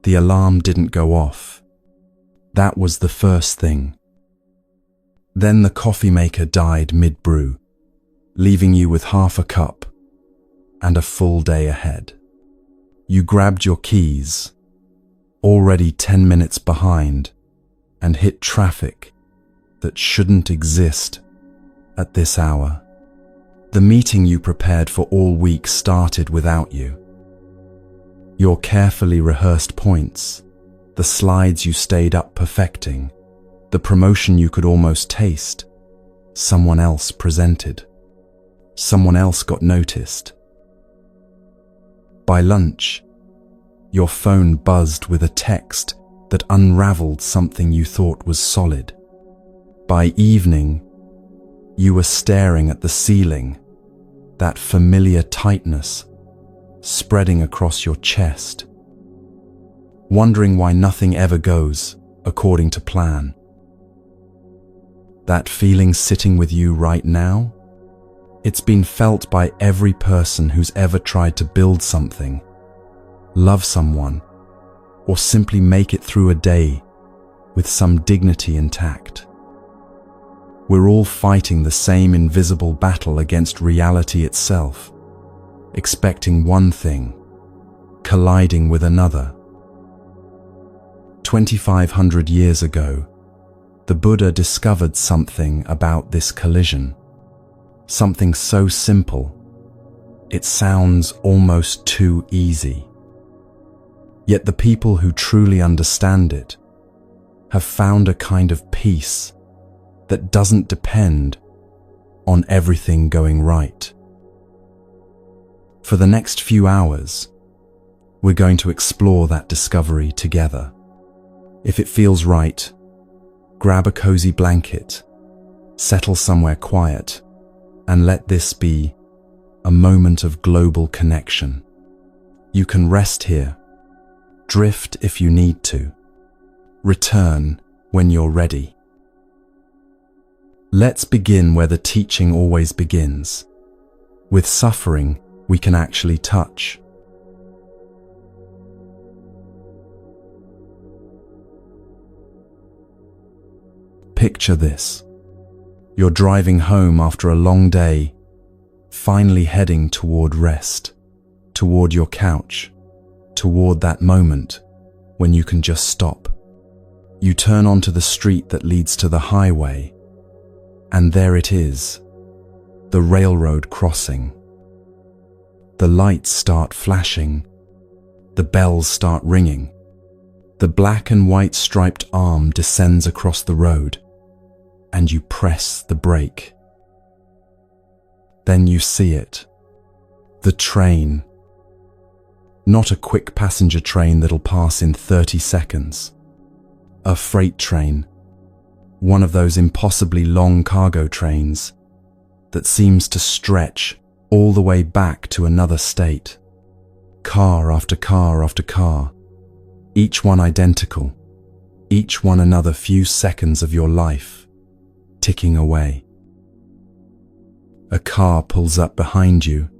The alarm didn't go off. That was the first thing. Then the coffee maker died mid-brew, leaving you with half a cup and a full day ahead. You grabbed your keys, already 10 minutes behind, and hit traffic that shouldn't exist at this hour. The meeting you prepared for all week started without you. Your carefully rehearsed points, the slides you stayed up perfecting, the promotion you could almost taste, someone else presented. Someone else got noticed. By lunch, your phone buzzed with a text that unraveled something you thought was solid. By evening, you were staring at the ceiling, that familiar tightness spreading across your chest, wondering why nothing ever goes according to plan. That feeling sitting with you right now? It's been felt by every person who's ever tried to build something, love someone, or simply make it through a day with some dignity intact. We're all fighting the same invisible battle against reality itself, expecting one thing, colliding with another. 2,500 years ago, the Buddha discovered something about this collision. Something so simple, it sounds almost too easy. Yet the people who truly understand it have found a kind of peace that doesn't depend on everything going right. For the next few hours, we're going to explore that discovery together. If it feels right, grab a cozy blanket, settle somewhere quiet, and let this be a moment of global connection. You can rest here, drift if you need to, return when you're ready. Let's begin where the teaching always begins. With suffering, we can actually touch. Picture this. You're driving home after a long day, finally heading toward rest, toward your couch, toward that moment when you can just stop. You turn onto the street that leads to the highway, and there it is, the railroad crossing. The lights start flashing, the bells start ringing. The black and white striped arm descends across the road, and you press the brake. Then you see it. The train. Not a quick passenger train that'll pass in 30 seconds. A freight train. One of those impossibly long cargo trains that seems to stretch all the way back to another state. Car after car after car. Each one identical. Each one another few seconds of your life. Ticking away. A car pulls up behind you,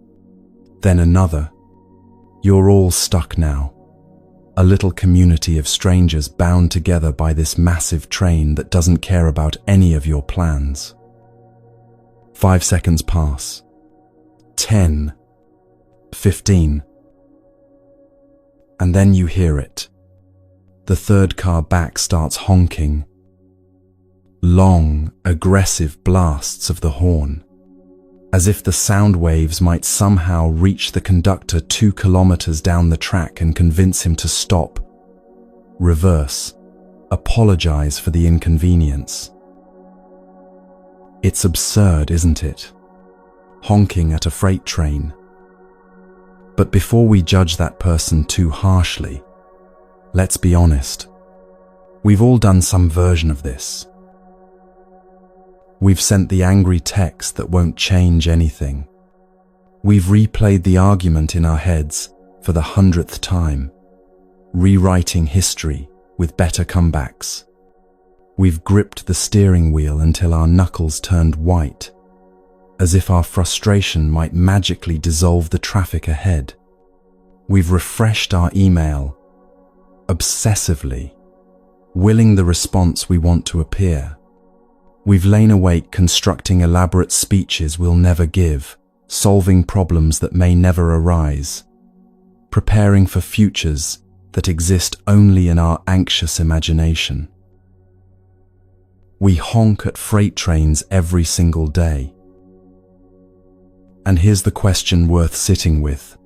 then another. You're all stuck now. A little community of strangers bound together by this massive train that doesn't care about any of your plans. 5 seconds pass. 10. 15. And then you hear it. The third car back starts honking. Long, aggressive blasts of the horn, as if the sound waves might somehow reach the conductor 2 kilometers down the track and convince him to stop, reverse, apologize for the inconvenience. It's absurd, isn't it? Honking at a freight train. But before we judge that person too harshly, let's be honest. We've all done some version of this. We've sent the angry text that won't change anything. We've replayed the argument in our heads for the 100th time, rewriting history with better comebacks. We've gripped the steering wheel until our knuckles turned white, as if our frustration might magically dissolve the traffic ahead. We've refreshed our email, obsessively, willing the response we want to appear. We've lain awake constructing elaborate speeches we'll never give, solving problems that may never arise, preparing for futures that exist only in our anxious imagination. We honk at freight trains every single day. And here's the question worth sitting with.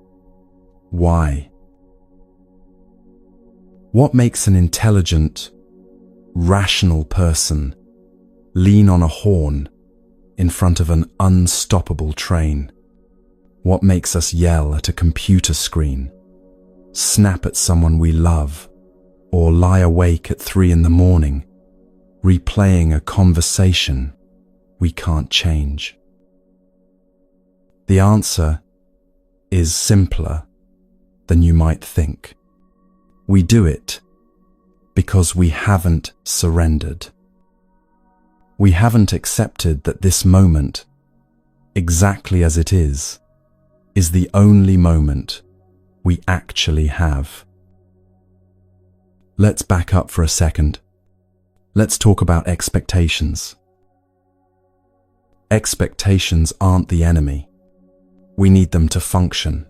Why? What makes an intelligent, rational person lean on a horn in front of an unstoppable train? What makes us yell at a computer screen, snap at someone we love, or lie awake at 3 a.m, replaying a conversation we can't change? The answer is simpler than you might think. We do it because we haven't surrendered. We haven't accepted that this moment, exactly as it is the only moment we actually have. Let's back up for a second. Let's talk about expectations. Expectations aren't the enemy. We need them to function.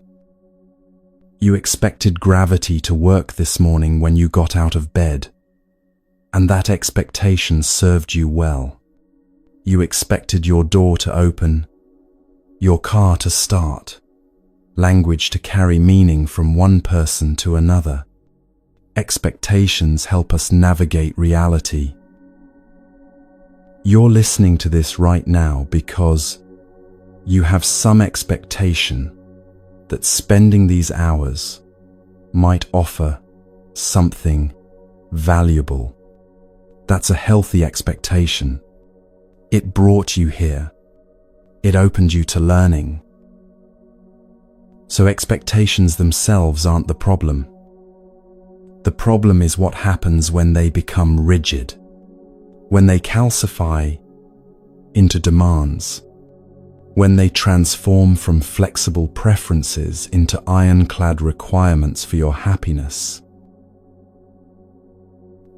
You expected gravity to work this morning when you got out of bed, and that expectation served you well. You expected your door to open, your car to start, language to carry meaning from one person to another. Expectations help us navigate reality. You're listening to this right now because you have some expectation that spending these hours might offer something valuable. That's a healthy expectation. It brought you here. It opened you to learning. So expectations themselves aren't the problem. The problem is what happens when they become rigid, when they calcify into demands, when they transform from flexible preferences into ironclad requirements for your happiness.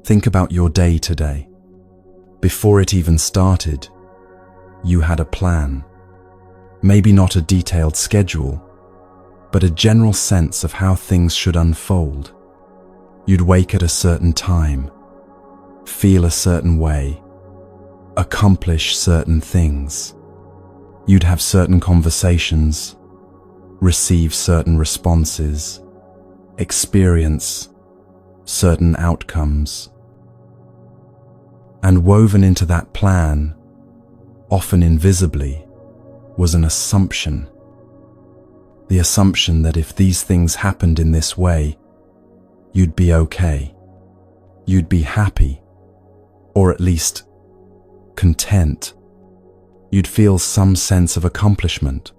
Think about your day today. Before it even started, you had a plan. Maybe not a detailed schedule, but a general sense of how things should unfold. You'd wake at a certain time, feel a certain way, accomplish certain things. You'd have certain conversations, receive certain responses, experience certain outcomes. And woven into that plan, often invisibly, was an assumption. The assumption that if these things happened in this way, you'd be okay. You'd be happy, or at least content. You'd feel some sense of accomplishment,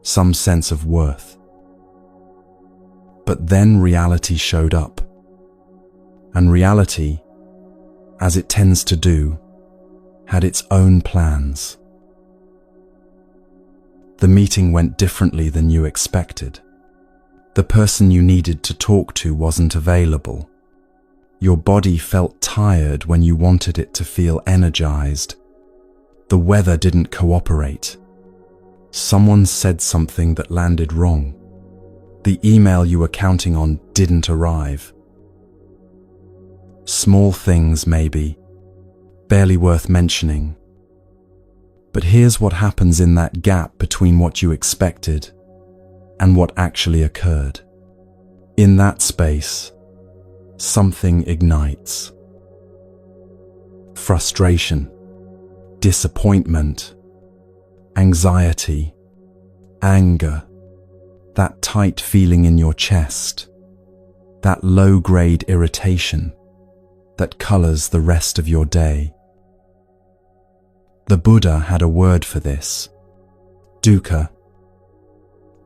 some sense of worth. But then reality showed up. And reality, as it tends to do, had its own plans. The meeting went differently than you expected. The person you needed to talk to wasn't available. Your body felt tired when you wanted it to feel energized. The weather didn't cooperate. Someone said something that landed wrong. The email you were counting on didn't arrive. Small things, maybe, barely worth mentioning. But here's what happens in that gap between what you expected and what actually occurred. In that space, something ignites. Frustration, disappointment, anxiety, anger, that tight feeling in your chest, that low-grade irritation that colors the rest of your day. The Buddha had a word for this, dukkha,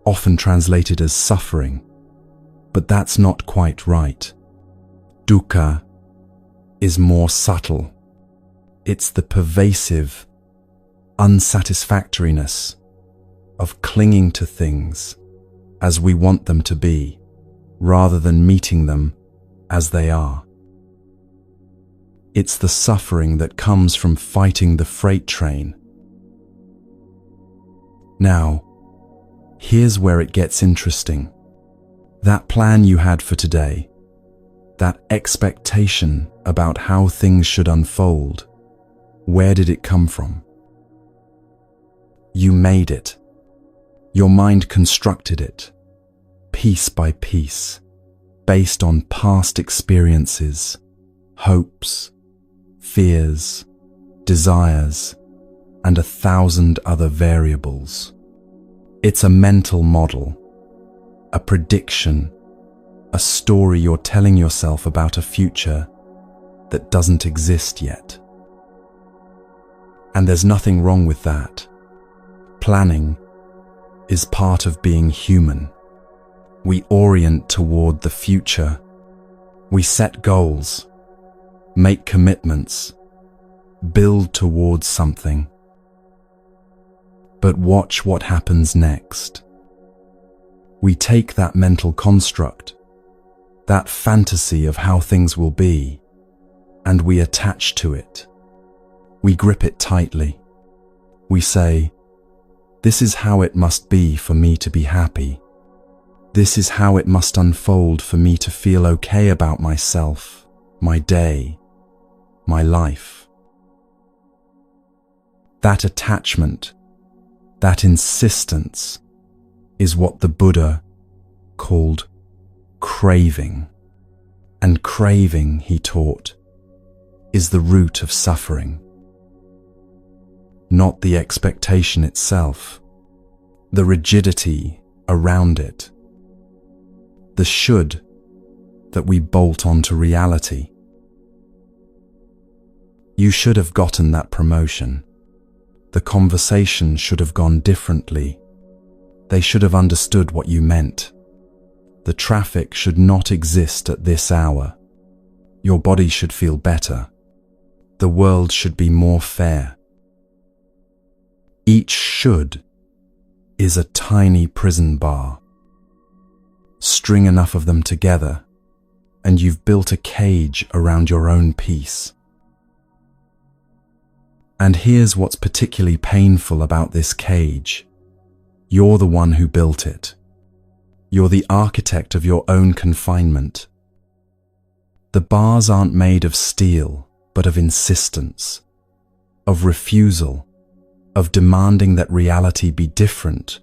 often translated as suffering, but that's not quite right. Dukkha is more subtle. It's the pervasive unsatisfactoriness of clinging to things as we want them to be, rather than meeting them as they are. It's the suffering that comes from fighting the freight train. Now, here's where it gets interesting. That plan you had for today, that expectation about how things should unfold, where did it come from? You made it. Your mind constructed it, piece by piece, based on past experiences, hopes, fears, desires, and 1,000 other variables. It's a mental model, a prediction, a story you're telling yourself about a future that doesn't exist yet. And there's nothing wrong with that. Planning is part of being human. We orient toward the future. We set goals, make commitments, build towards something. But watch what happens next. We take that mental construct, that fantasy of how things will be, and we attach to it. We grip it tightly. We say, "This is how it must be for me to be happy. This is how it must unfold for me to feel okay about myself, my day, my life." That attachment, that insistence, is what the Buddha called craving. And craving, he taught, is the root of suffering. Not the expectation itself, the rigidity around it, the should that we bolt onto reality. You should have gotten that promotion. The conversation should have gone differently. They should have understood what you meant. The traffic should not exist at this hour. Your body should feel better. The world should be more fair. Each should is a tiny prison bar. String enough of them together, and you've built a cage around your own peace. And here's what's particularly painful about this cage. You're the one who built it. You're the architect of your own confinement. The bars aren't made of steel, but of insistence, of refusal, of demanding that reality be different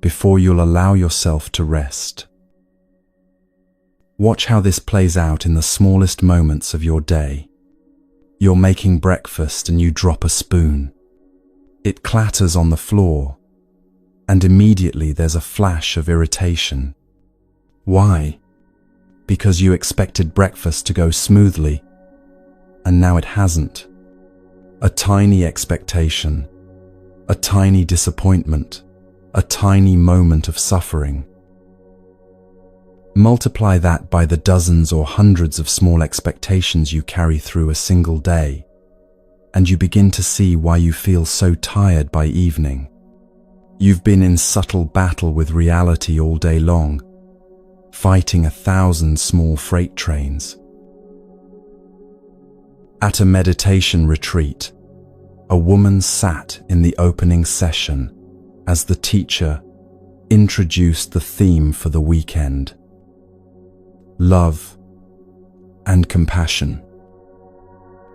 before you'll allow yourself to rest. Watch how this plays out in the smallest moments of your day. You're making breakfast and you drop a spoon. It clatters on the floor, and immediately there's a flash of irritation. Why? Because you expected breakfast to go smoothly, and now it hasn't. A tiny expectation, a tiny disappointment, a tiny moment of suffering. Multiply that by the dozens or hundreds of small expectations you carry through a single day, and you begin to see why you feel so tired by evening. You've been in subtle battle with reality all day long, fighting 1,000 small freight trains. At a meditation retreat, a woman sat in the opening session as the teacher introduced the theme for the weekend: love and compassion.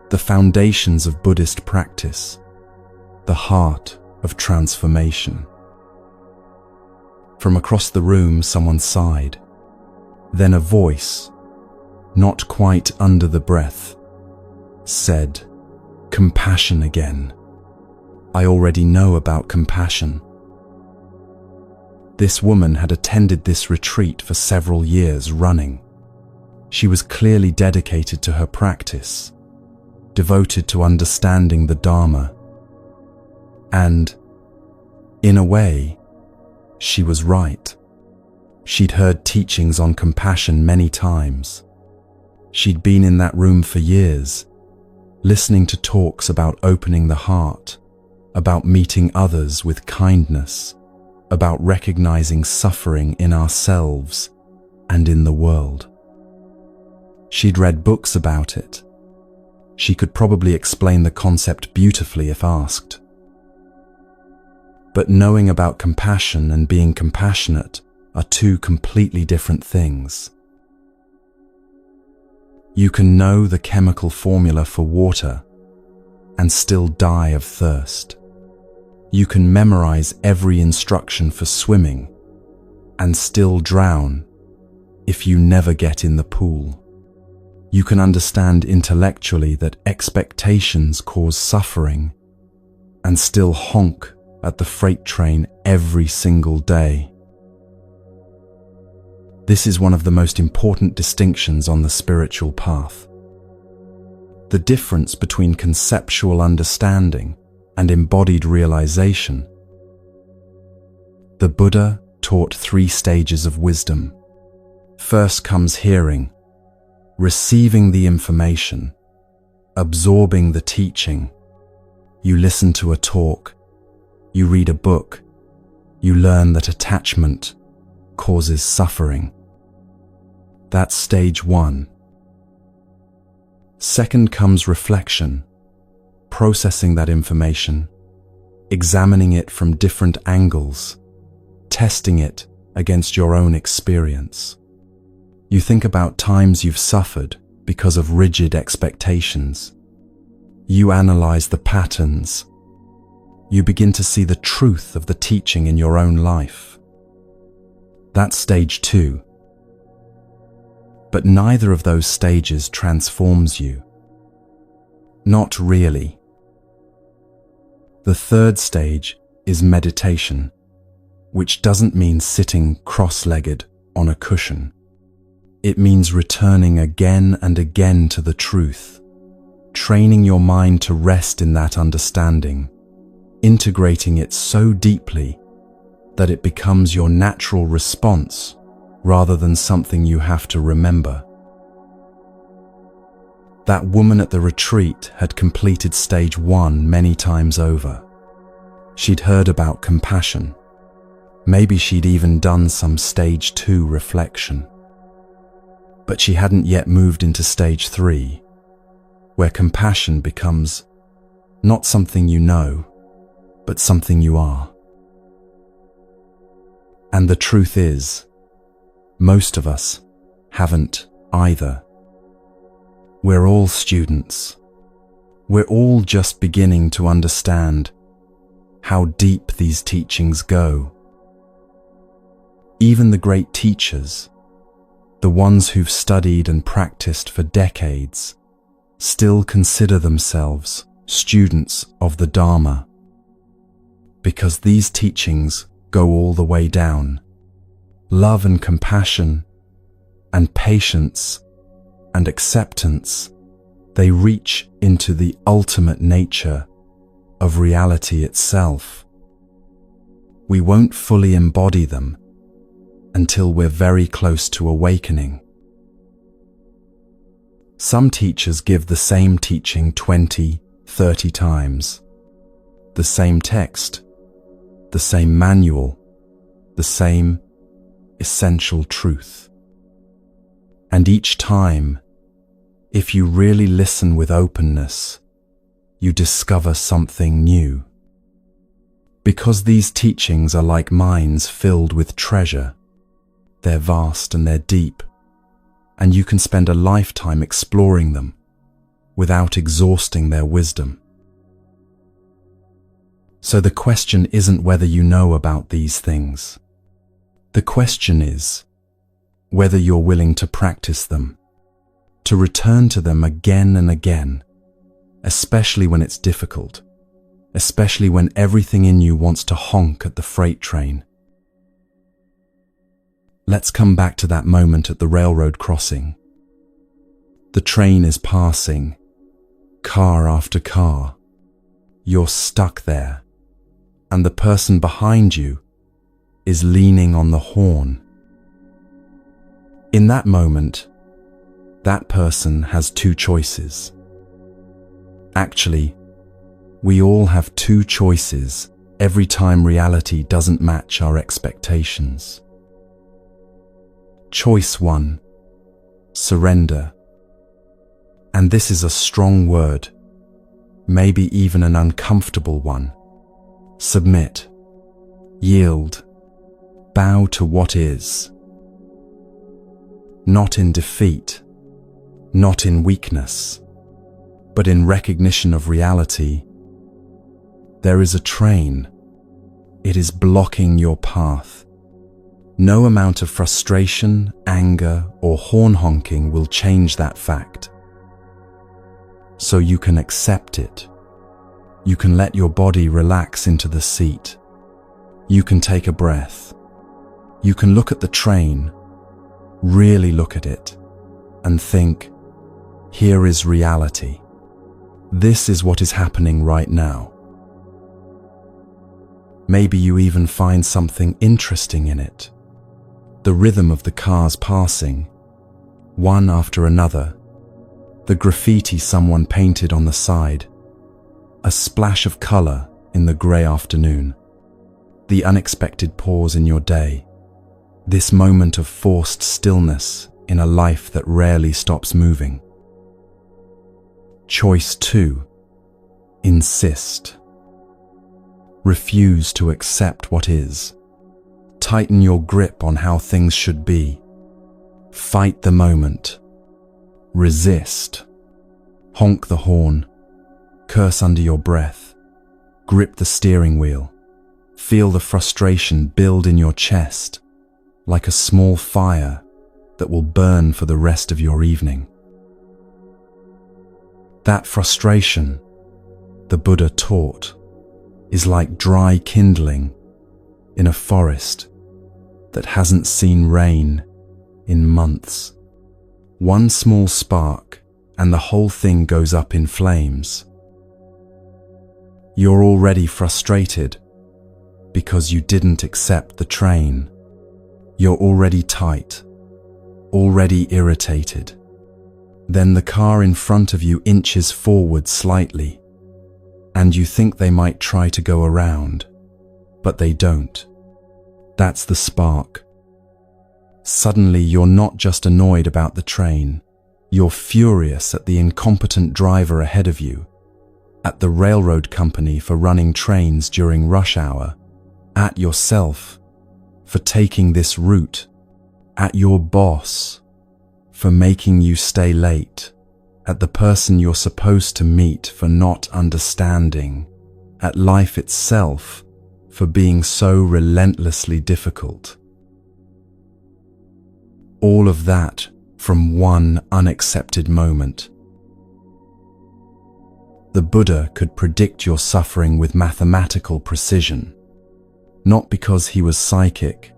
The foundations of Buddhist practice, the heart of transformation. From across the room, someone sighed. Then a voice, not quite under the breath, said, "Compassion again. I already know about compassion." This woman had attended this retreat for several years running. She was clearly dedicated to her practice, devoted to understanding the Dharma. And, in a way, she was right. She'd heard teachings on compassion many times. She'd been in that room for years, listening to talks about opening the heart, about meeting others with kindness, about recognizing suffering in ourselves and in the world. She'd read books about it. She could probably explain the concept beautifully if asked. But knowing about compassion and being compassionate are two completely different things. You can know the chemical formula for water and still die of thirst. You can memorize every instruction for swimming and still drown if you never get in the pool. You can understand intellectually that expectations cause suffering and still honk at the freight train every single day. This is one of the most important distinctions on the spiritual path. The difference between conceptual understanding and embodied realization. The Buddha taught 3 stages of wisdom. First comes hearing, receiving the information, absorbing the teaching. You listen to a talk, you read a book, you learn that attachment causes suffering. That's stage 1. Second comes reflection, processing that information, examining it from different angles, testing it against your own experience. You think about times you've suffered because of rigid expectations. You analyze the patterns. You begin to see the truth of the teaching in your own life. That's stage 2. But neither of those stages transforms you. Not really. The third stage is meditation, which doesn't mean sitting cross-legged on a cushion. It means returning again and again to the truth, training your mind to rest in that understanding, integrating it so deeply that it becomes your natural response rather than something you have to remember. That woman at the retreat had completed stage 1 many times over. She'd heard about compassion. Maybe she'd even done some stage 2 reflection. But she hadn't yet moved into stage 3, where compassion becomes not something you know, but something you are. And the truth is, most of us haven't either. We're all students. We're all just beginning to understand how deep these teachings go. Even the great teachers, the ones who've studied and practiced for decades, still consider themselves students of the Dharma, because these teachings go all the way down. Love and compassion and patience and acceptance, they reach into the ultimate nature of reality itself. We won't fully embody them until we're very close to awakening. Some teachers give the same teaching 20, 30 times. The same text, the same manual, the same essential truth. And each time, if you really listen with openness, you discover something new. Because these teachings are like mines filled with treasure. They're vast and they're deep, and you can spend a lifetime exploring them without exhausting their wisdom. So the question isn't whether you know about these things. The question is whether you're willing to practice them, to return to them again and again, especially when it's difficult, especially when everything in you wants to honk at the freight train. Let's come back to that moment at the railroad crossing. The train is passing, car after car. You're stuck there, and the person behind you is leaning on the horn. In that moment, that person has 2 choices. Actually, we all have 2 choices every time reality doesn't match our expectations. Choice 1, surrender And this is a strong word, maybe even an uncomfortable one. Submit, yield, bow to what is. Not in defeat, not in weakness, but in recognition of reality. There is a train. It is blocking your path. No amount of frustration, anger, or horn honking will change that fact. So you can accept it. You can let your body relax into the seat. You can take a breath. You can look at the train, really look at it, and think, here is reality. This is what is happening right now. Maybe you even find something interesting in it. The rhythm of the cars passing, one after another, the graffiti someone painted on the side, a splash of color in the gray afternoon, the unexpected pause in your day, this moment of forced stillness in a life that rarely stops moving. Choice 2. Insist. Refuse to accept what is. Tighten your grip on how things should be. Fight the moment. Resist. Honk the horn. Curse under your breath. Grip the steering wheel. Feel the frustration build in your chest, like a small fire that will burn for the rest of your evening. That frustration, the Buddha taught, is like dry kindling in a forest that hasn't seen rain in months. One small spark and the whole thing goes up in flames. You're already frustrated because you didn't accept the train. You're already tight, already irritated. Then the car in front of you inches forward slightly, and you think they might try to go around, but they don't. That's the spark. Suddenly you're not just annoyed about the train, you're furious at the incompetent driver ahead of you, at the railroad company for running trains during rush hour, at yourself for taking this route, at your boss for making you stay late, at the person you're supposed to meet for not understanding, at life itself for being so relentlessly difficult. All of that from one unaccepted moment. The Buddha could predict your suffering with mathematical precision, not because he was psychic,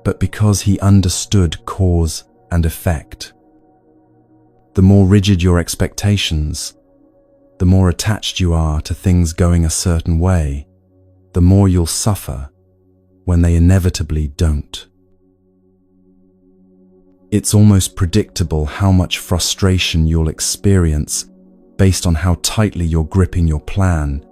but because he understood cause and effect. The more rigid your expectations, the more attached you are to things going a certain way, the more you'll suffer when they inevitably don't. It's almost predictable how much frustration you'll experience based on how tightly you're gripping your plan,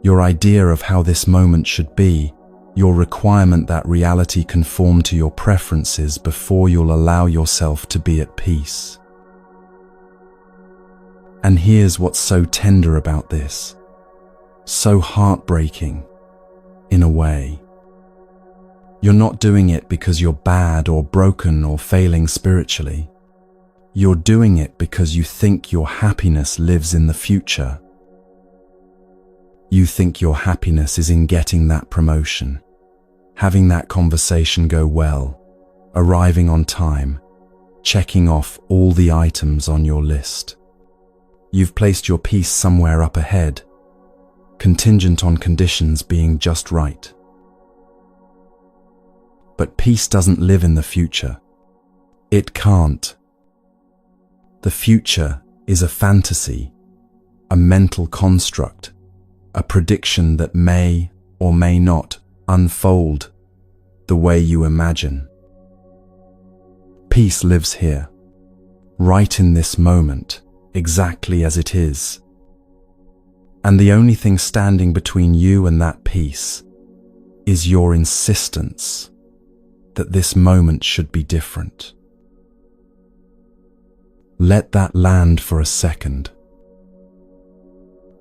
your idea of how this moment should be, your requirement that reality conform to your preferences before you'll allow yourself to be at peace. And here's what's so tender about this, so heartbreaking, in a way. You're not doing it because you're bad or broken or failing spiritually. You're doing it because you think your happiness lives in the future. You think your happiness is in getting that promotion, having that conversation go well, arriving on time, checking off all the items on your list. You've placed your peace somewhere up ahead, contingent on conditions being just right. But peace doesn't live in the future. It can't. The future is a fantasy, a mental construct, a prediction that may or may not unfold the way you imagine. Peace lives here, right in this moment, exactly as it is. And the only thing standing between you and that peace is your insistence that this moment should be different. Let that land for a second.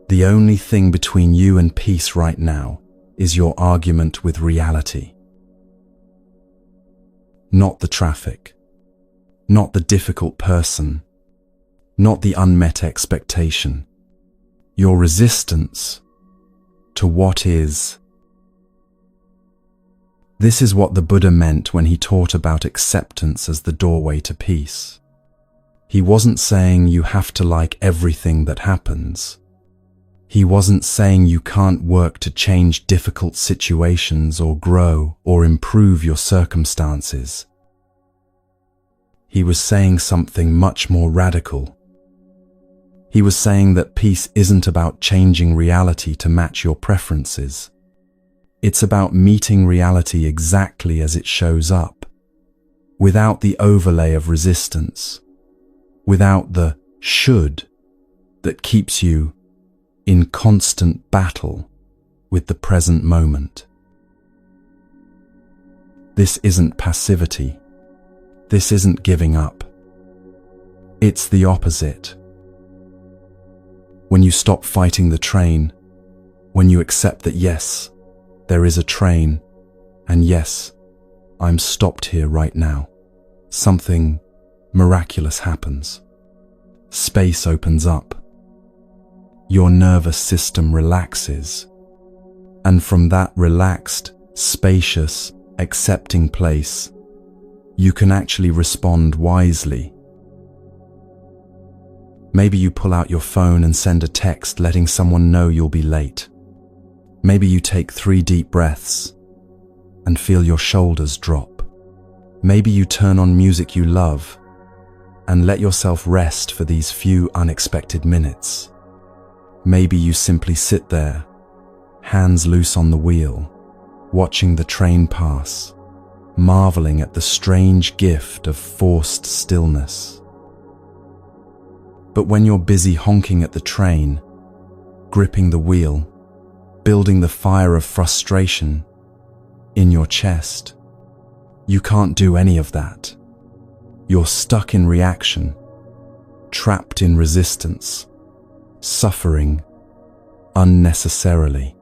The only thing between you and peace right now is your argument with reality. Not the traffic, not the difficult person, not the unmet expectation. Your resistance to what is. This is what the Buddha meant when he taught about acceptance as the doorway to peace. He wasn't saying you have to like everything that happens. He wasn't saying you can't work to change difficult situations or grow or improve your circumstances. He was saying something much more radical. He was saying that peace isn't about changing reality to match your preferences. It's about meeting reality exactly as it shows up, without the overlay of resistance, without the should that keeps you in constant battle with the present moment. This isn't passivity. This isn't giving up. It's the opposite. When you stop fighting the train, when you accept that yes, there is a train, and yes, I'm stopped here right now, something miraculous happens. Space opens up. Your nervous system relaxes, and from that relaxed, spacious, accepting place, you can actually respond wisely. Maybe you pull out your phone and send a text letting someone know you'll be late. Maybe you take 3 deep breaths and feel your shoulders drop. Maybe you turn on music you love and let yourself rest for these few unexpected minutes. Maybe you simply sit there, hands loose on the wheel, watching the train pass, marveling at the strange gift of forced stillness. But when you're busy honking at the train, gripping the wheel, building the fire of frustration in your chest, you can't do any of that. You're stuck in reaction, trapped in resistance, suffering unnecessarily.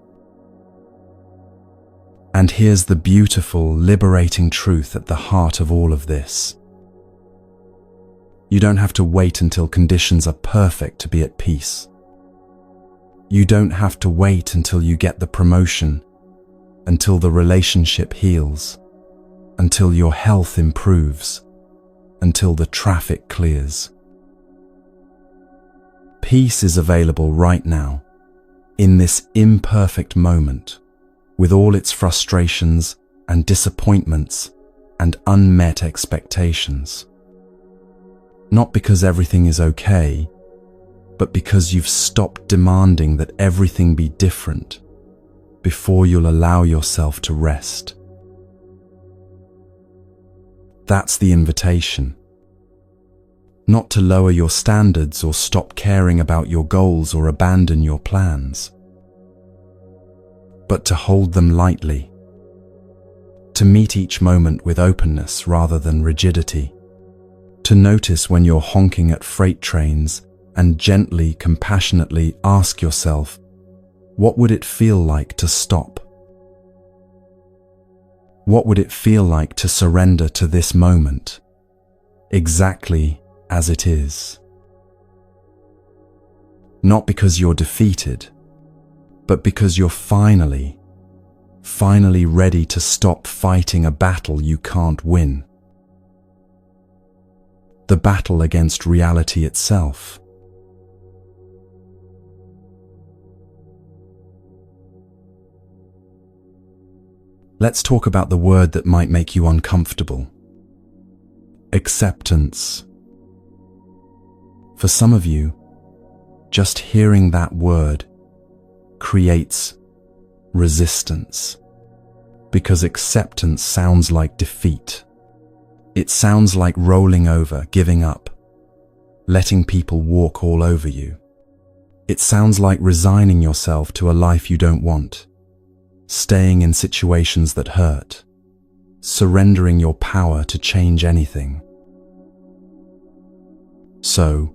And here's the beautiful, liberating truth at the heart of all of this. You don't have to wait until conditions are perfect to be at peace. You don't have to wait until you get the promotion, until the relationship heals, until your health improves, until the traffic clears. Peace is available right now, in this imperfect moment, with all its frustrations and disappointments and unmet expectations. Not because everything is okay, but because you've stopped demanding that everything be different before you'll allow yourself to rest. That's the invitation. Not to lower your standards or stop caring about your goals or abandon your plans, but to hold them lightly, to meet each moment with openness rather than rigidity, to notice when you're honking at freight trains and gently, compassionately ask yourself, what would it feel like to stop? What would it feel like to surrender to this moment, exactly as it is? Not because you're defeated, but because you're finally ready to stop fighting a battle you can't win. The battle against reality itself. Let's talk about the word that might make you uncomfortable. Acceptance. For some of you, just hearing that word creates resistance, because acceptance sounds like defeat. It sounds like rolling over, giving up, letting people walk all over you. It sounds like resigning yourself to a life you don't want, staying in situations that hurt, surrendering your power to change anything. So,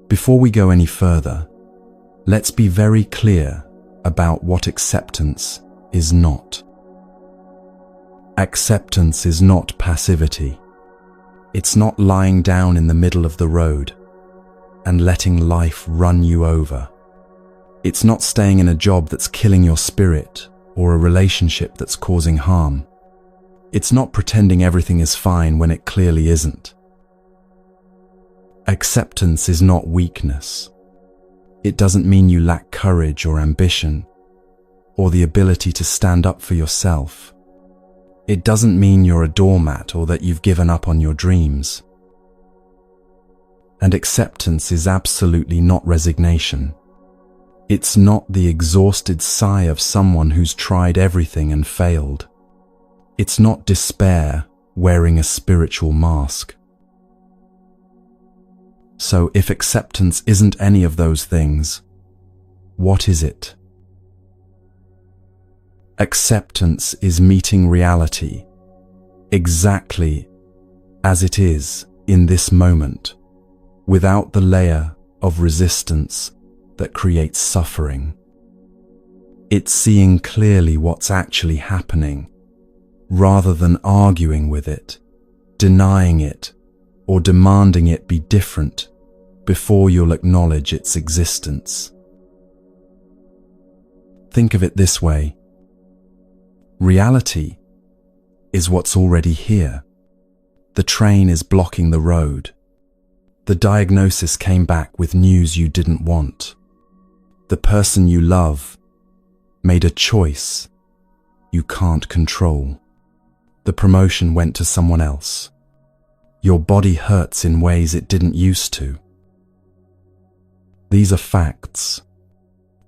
before we go any further, let's be very clear about what acceptance is not. Acceptance is not passivity. It's not lying down in the middle of the road and letting life run you over. It's not staying in a job that's killing your spirit or a relationship that's causing harm. It's not pretending everything is fine when it clearly isn't. Acceptance is not weakness. It doesn't mean you lack courage or ambition or the ability to stand up for yourself. It doesn't mean you're a doormat or that you've given up on your dreams. And acceptance is absolutely not resignation. It's not the exhausted sigh of someone who's tried everything and failed. It's not despair wearing a spiritual mask. So if acceptance isn't any of those things, what is it? Acceptance is meeting reality exactly as it is in this moment, without the layer of resistance that creates suffering. It's seeing clearly what's actually happening, rather than arguing with it, denying it, or demanding it be different before you'll acknowledge its existence. Think of it this way. Reality is what's already here. The train is blocking the road. The diagnosis came back with news you didn't want. The person you love made a choice you can't control. The promotion went to someone else. Your body hurts in ways it didn't used to. These are facts.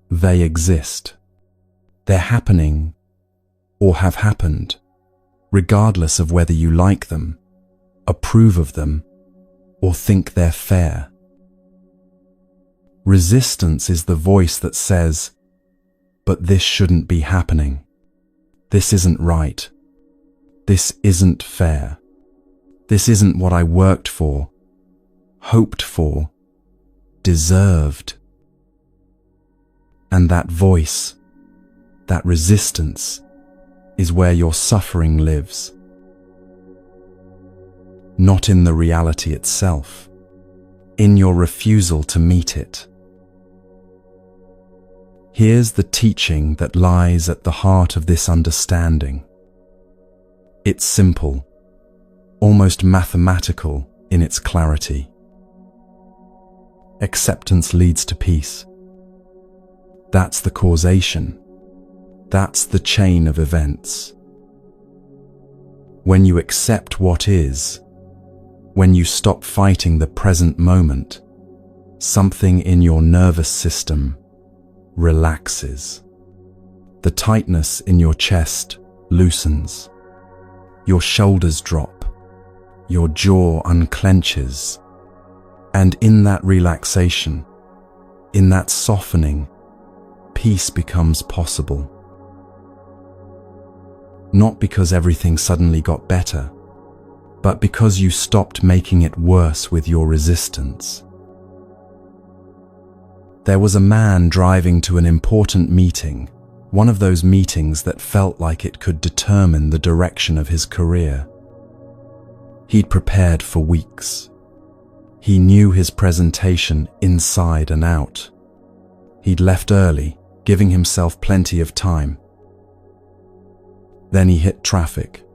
They exist. They're happening or have happened, regardless of whether you like them, approve of them, or think they're fair. Resistance is the voice that says, "But this shouldn't be happening. This isn't right. This isn't fair. This isn't what I worked for, hoped for, deserved." And that voice, that resistance, is where your suffering lives. Not in the reality itself, in your refusal to meet it. Here's the teaching that lies at the heart of this understanding. It's simple, almost mathematical in its clarity. Acceptance leads to peace. That's the causation. That's the chain of events. When you accept what is, when you stop fighting the present moment, something in your nervous system relaxes. The tightness in your chest loosens. Your shoulders drop. Your jaw unclenches. And in that relaxation, in that softening, peace becomes possible. Not because everything suddenly got better, but because you stopped making it worse with your resistance. There was a man driving to an important meeting, one of those meetings that felt like it could determine the direction of his career. He'd prepared for weeks. He knew his presentation inside and out. He'd left early, giving himself plenty of time. Then he hit traffic.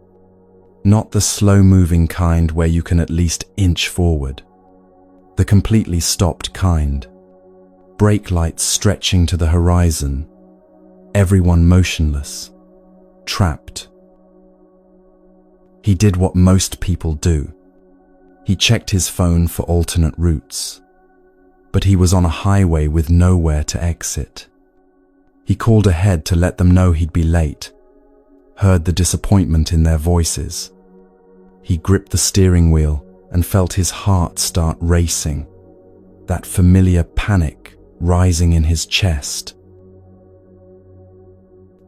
Not the slow-moving kind where you can at least inch forward. The completely stopped kind. Brake lights stretching to the horizon. Everyone motionless. Trapped. He did what most people do. He checked his phone for alternate routes. But he was on a highway with nowhere to exit. He called ahead to let them know he'd be late. Heard the disappointment in their voices. He gripped the steering wheel and felt his heart start racing, that familiar panic rising in his chest.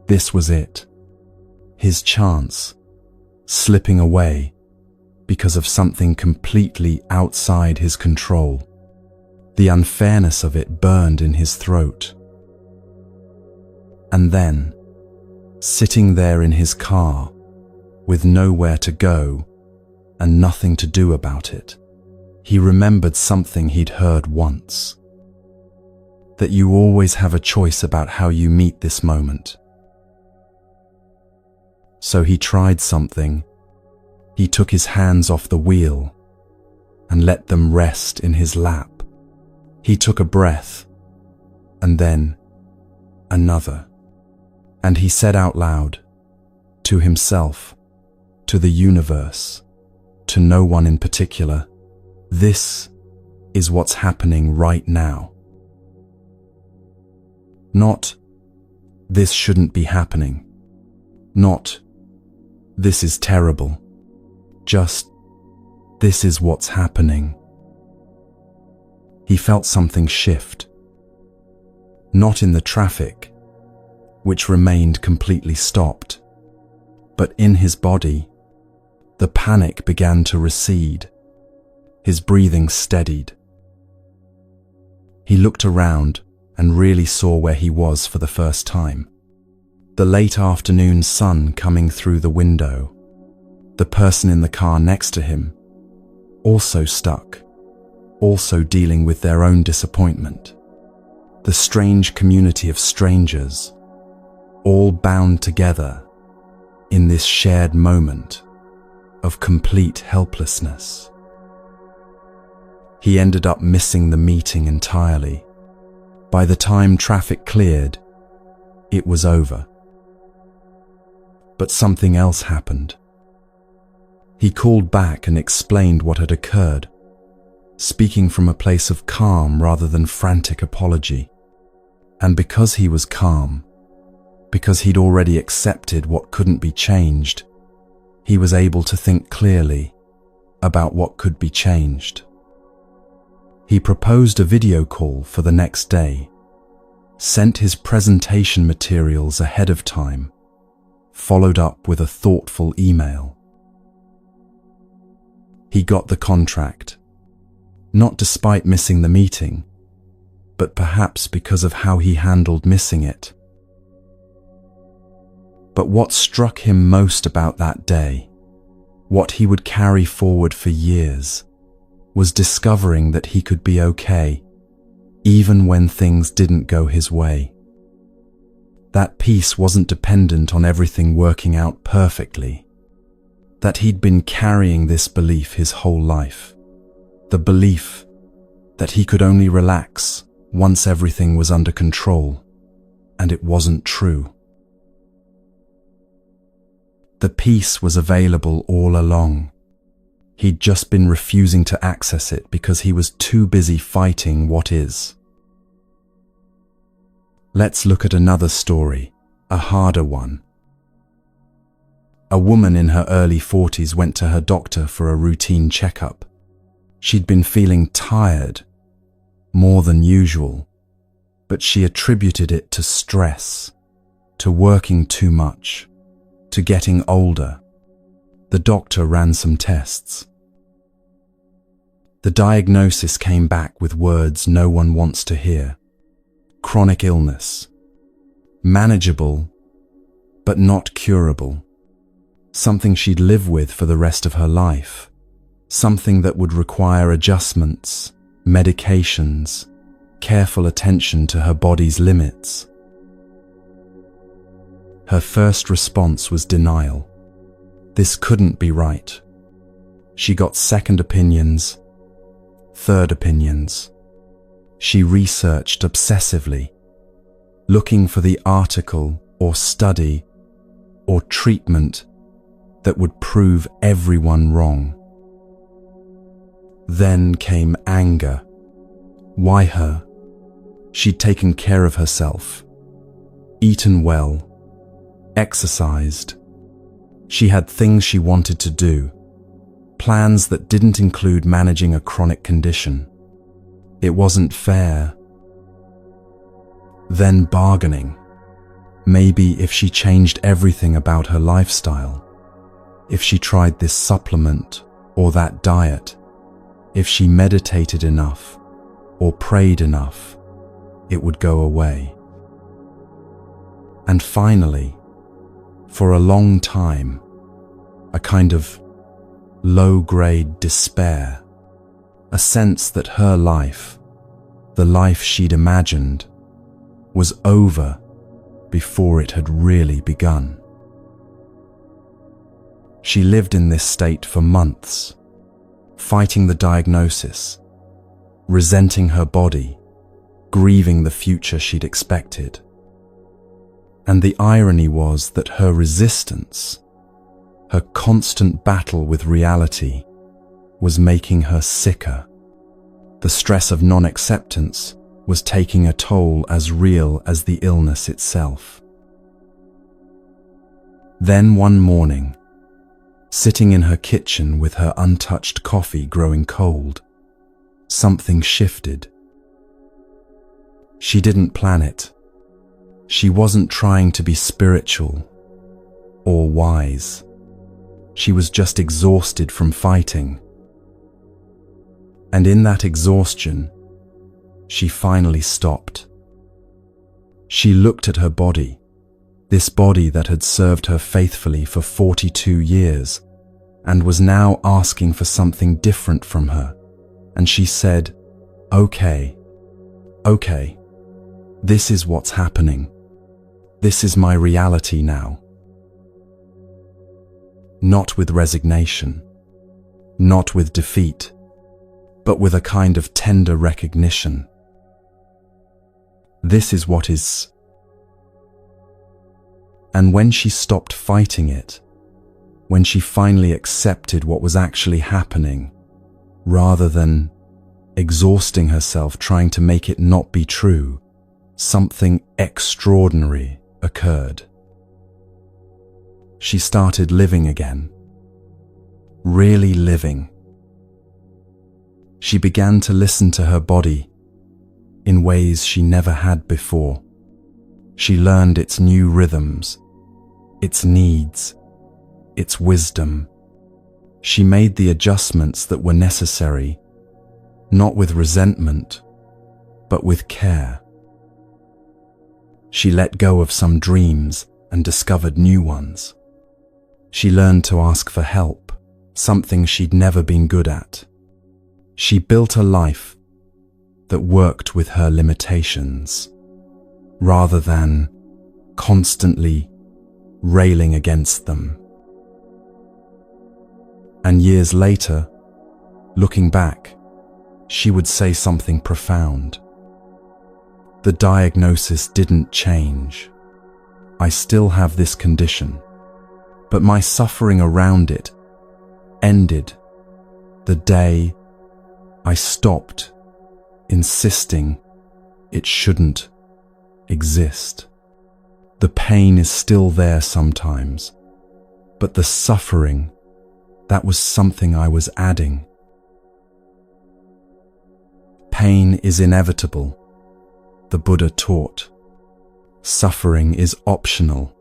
This was it. His chance, slipping away, because of something completely outside his control. The unfairness of it burned in his throat. And then, sitting there in his car, with nowhere to go and nothing to do about it, he remembered something he'd heard once. That you always have a choice about how you meet this moment. So he tried something. He took his hands off the wheel and let them rest in his lap. He took a breath, and then another, and he said out loud, to himself, to the universe, to no one in particular, "This is what's happening right now." Not, "This shouldn't be happening." Not, "This is terrible." Just, "This is what's happening." He felt something shift. Not in the traffic, which remained completely stopped, but in his body. The panic began to recede. His breathing steadied. He looked around and really saw where he was for the first time. The late afternoon sun coming through the window. The person in the car next to him, also stuck, also dealing with their own disappointment. The strange community of strangers, all bound together in this shared moment of complete helplessness. He ended up missing the meeting entirely. By the time traffic cleared, it was over. But something else happened. He called back and explained what had occurred, speaking from a place of calm rather than frantic apology. And because he was calm, because he'd already accepted what couldn't be changed, he was able to think clearly about what could be changed. He proposed a video call for the next day, sent his presentation materials ahead of time, followed up with a thoughtful email. He got the contract, not despite missing the meeting, but perhaps because of how he handled missing it. But what struck him most about that day, what he would carry forward for years, was discovering that he could be okay, even when things didn't go his way. That peace wasn't dependent on everything working out perfectly. That he'd been carrying this belief his whole life. The belief that he could only relax once everything was under control, and it wasn't true. The peace was available all along. He'd just been refusing to access it because he was too busy fighting what is. Let's look at another story, a harder one. A woman in her early 40s went to her doctor for a routine checkup. She'd been feeling tired, more than usual, but she attributed it to stress, to working too much, to getting older. The doctor ran some tests. The diagnosis came back with words no one wants to hear. Chronic illness. Manageable, but not curable. Something she'd live with for the rest of her life. Something that would require adjustments, medications, careful attention to her body's limits. Her first response was denial. This couldn't be right. She got second opinions, third opinions. She researched obsessively, looking for the article or study or treatment that would prove everyone wrong. Then came anger. Why her? She'd taken care of herself, eaten well, exercised. She had things she wanted to do, plans that didn't include managing a chronic condition. It wasn't fair. Then bargaining. Maybe if she changed everything about her lifestyle, if she tried this supplement or that diet. If she meditated enough or prayed enough, it would go away. And finally, for a long time, a kind of low-grade despair, a sense that her life, the life she'd imagined, was over before it had really begun. She lived in this state for months, fighting the diagnosis, resenting her body, grieving the future she'd expected. And the irony was that her resistance, her constant battle with reality, was making her sicker. The stress of non-acceptance was taking a toll as real as the illness itself. Then one morning, sitting in her kitchen with her untouched coffee growing cold, something shifted. She didn't plan it. She wasn't trying to be spiritual or wise. She was just exhausted from fighting. And in that exhaustion, she finally stopped. She looked at her body, this body that had served her faithfully for 42 years, and was now asking for something different from her. And she said, okay, this is what's happening. This is my reality now. Not with resignation, not with defeat, but with a kind of tender recognition. This is what is. And when she stopped fighting it, when she finally accepted what was actually happening, rather than exhausting herself trying to make it not be true, something extraordinary occurred. She started living again, really living. She began to listen to her body in ways she never had before. She learned its new rhythms, its needs, its wisdom. She made the adjustments that were necessary, not with resentment, but with care. She let go of some dreams and discovered new ones. She learned to ask for help, something she'd never been good at. She built a life that worked with her limitations, rather than constantly railing against them. And years later, looking back, she would say something profound. The diagnosis didn't change. I still have this condition, but my suffering around it ended the day I stopped insisting it shouldn't exist. The pain is still there sometimes, but the suffering, that was something I was adding. Pain is inevitable, the Buddha taught. Suffering is optional.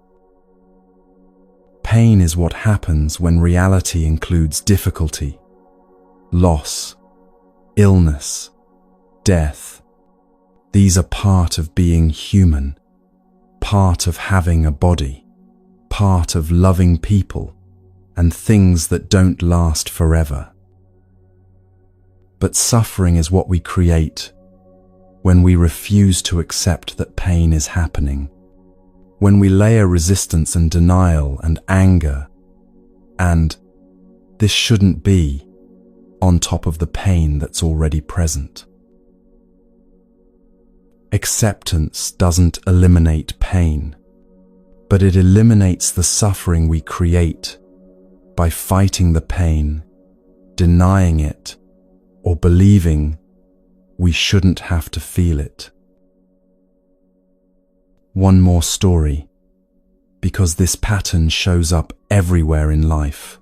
Pain is what happens when reality includes difficulty, loss, illness, death. These are part of being human, part of having a body, part of loving people and things that don't last forever. But suffering is what we create when we refuse to accept that pain is happening, when we layer resistance and denial and anger, and this shouldn't be, on top of the pain that's already present. Acceptance doesn't eliminate pain, but it eliminates the suffering we create by fighting the pain, denying it, or believing we shouldn't have to feel it. One more story, because this pattern shows up everywhere in life.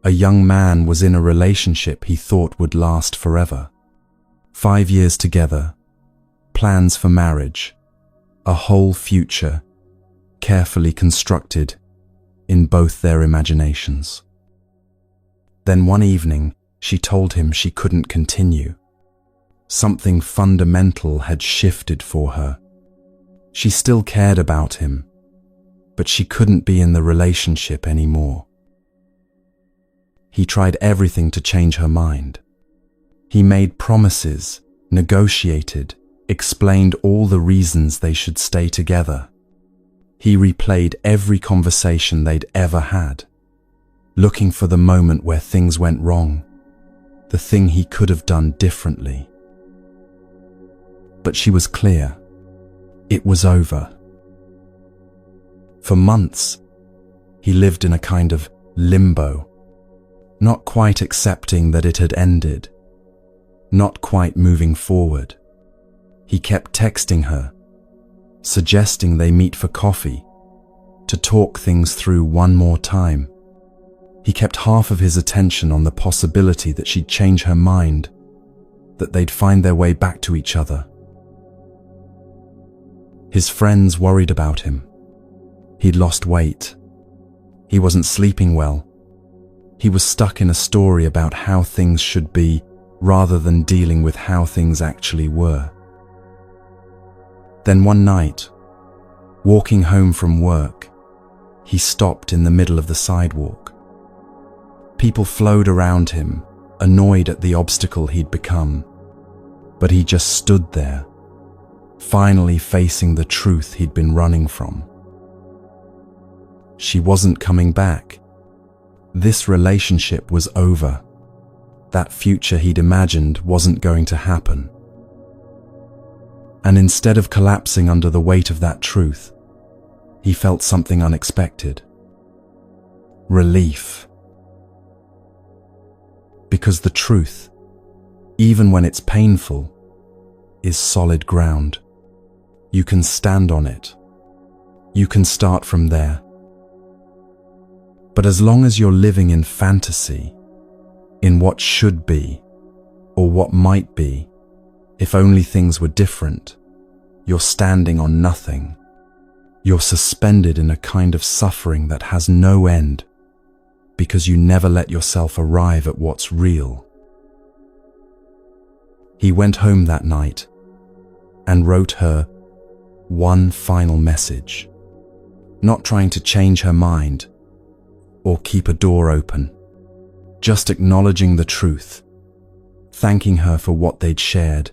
A young man was in a relationship he thought would last forever. 5 years together, plans for marriage, a whole future, carefully constructed in both their imaginations. Then one evening, she told him she couldn't continue. Something fundamental had shifted for her. She still cared about him, but she couldn't be in the relationship anymore. He tried everything to change her mind. He made promises, negotiated, explained all the reasons they should stay together. He replayed every conversation they'd ever had, looking for the moment where things went wrong, the thing he could have done differently. But she was clear. It was over. For months, he lived in a kind of limbo, not quite accepting that it had ended, not quite moving forward. He kept texting her, suggesting they meet for coffee, to talk things through one more time. He kept half of his attention on the possibility that she'd change her mind, that they'd find their way back to each other. His friends worried about him. He'd lost weight. He wasn't sleeping well. He was stuck in a story about how things should be, rather than dealing with how things actually were. Then one night, walking home from work, he stopped in the middle of the sidewalk. People flowed around him, annoyed at the obstacle he'd become, but he just stood there, finally facing the truth he'd been running from. She wasn't coming back. This relationship was over. That future he'd imagined wasn't going to happen. And instead of collapsing under the weight of that truth, he felt something unexpected. Relief. Because the truth, even when it's painful, is solid ground. You can stand on it. You can start from there. But as long as you're living in fantasy, in what should be, or what might be, if only things were different, you're standing on nothing. You're suspended in a kind of suffering that has no end, because you never let yourself arrive at what's real. He went home that night and wrote her one final message, not trying to change her mind or keep a door open, just acknowledging the truth, thanking her for what they'd shared,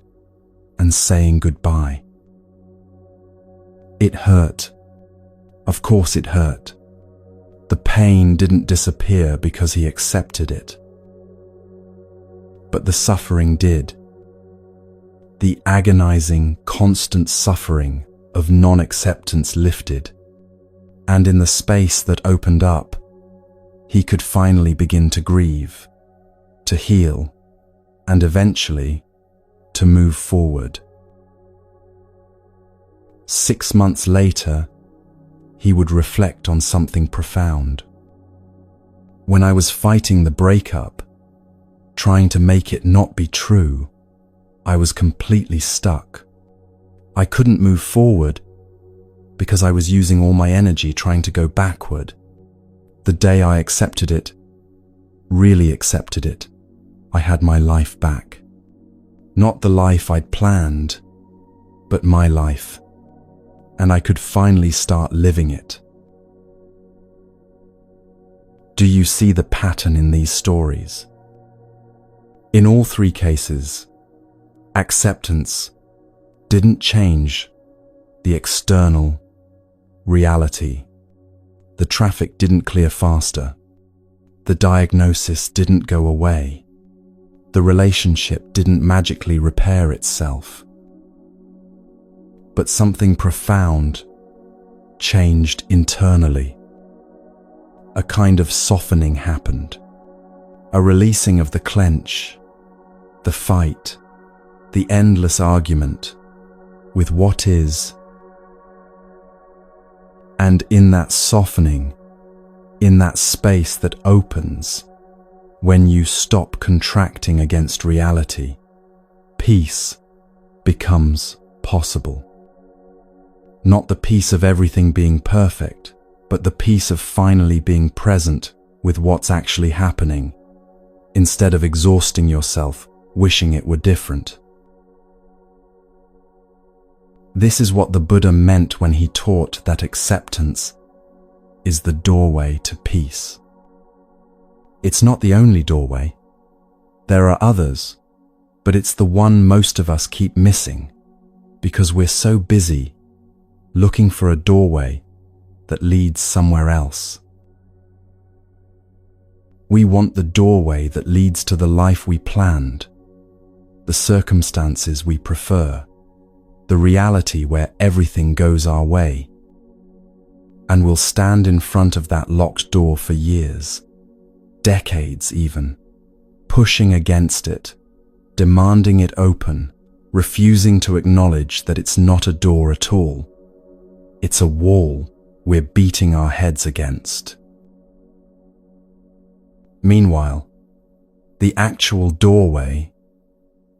and saying goodbye. It hurt. Of course it hurt. The pain didn't disappear because he accepted it. But the suffering did. The agonizing, constant suffering of non-acceptance lifted, and in the space that opened up, he could finally begin to grieve, to heal, and eventually to move forward. 6 months later, he would reflect on something profound. When I was fighting the breakup, trying to make it not be true, I was completely stuck. I couldn't move forward because I was using all my energy trying to go backward. The day I accepted it, really accepted it, I had my life back. Not the life I'd planned, but my life. And I could finally start living it. Do you see the pattern in these stories? In all 3 cases, acceptance didn't change the external reality. The traffic didn't clear faster. The diagnosis didn't go away. The relationship didn't magically repair itself. But something profound changed internally. A kind of softening happened. A releasing of the clench, the fight, the endless argument with what is. And in that softening, in that space that opens, when you stop contracting against reality, peace becomes possible. Not the peace of everything being perfect, but the peace of finally being present with what's actually happening, instead of exhausting yourself, wishing it were different. This is what the Buddha meant when he taught that acceptance is the doorway to peace. It's not the only doorway. There are others, but it's the one most of us keep missing because we're so busy looking for a doorway that leads somewhere else. We want the doorway that leads to the life we planned, the circumstances we prefer, the reality where everything goes our way. And we'll stand in front of that locked door for years, decades even, pushing against it, demanding it open, refusing to acknowledge that it's not a door at all. It's a wall we're beating our heads against. Meanwhile, the actual doorway,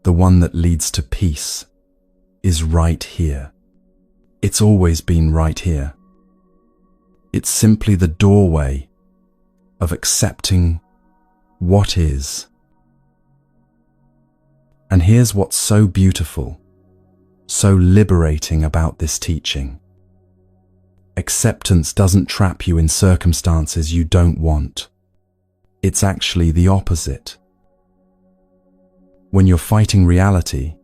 the one that leads to peace, is right here. It's always been right here. It's simply the doorway of accepting what is. And here's what's so beautiful, so liberating about this teaching. Acceptance doesn't trap you in circumstances you don't want. It's actually the opposite. When you're fighting reality,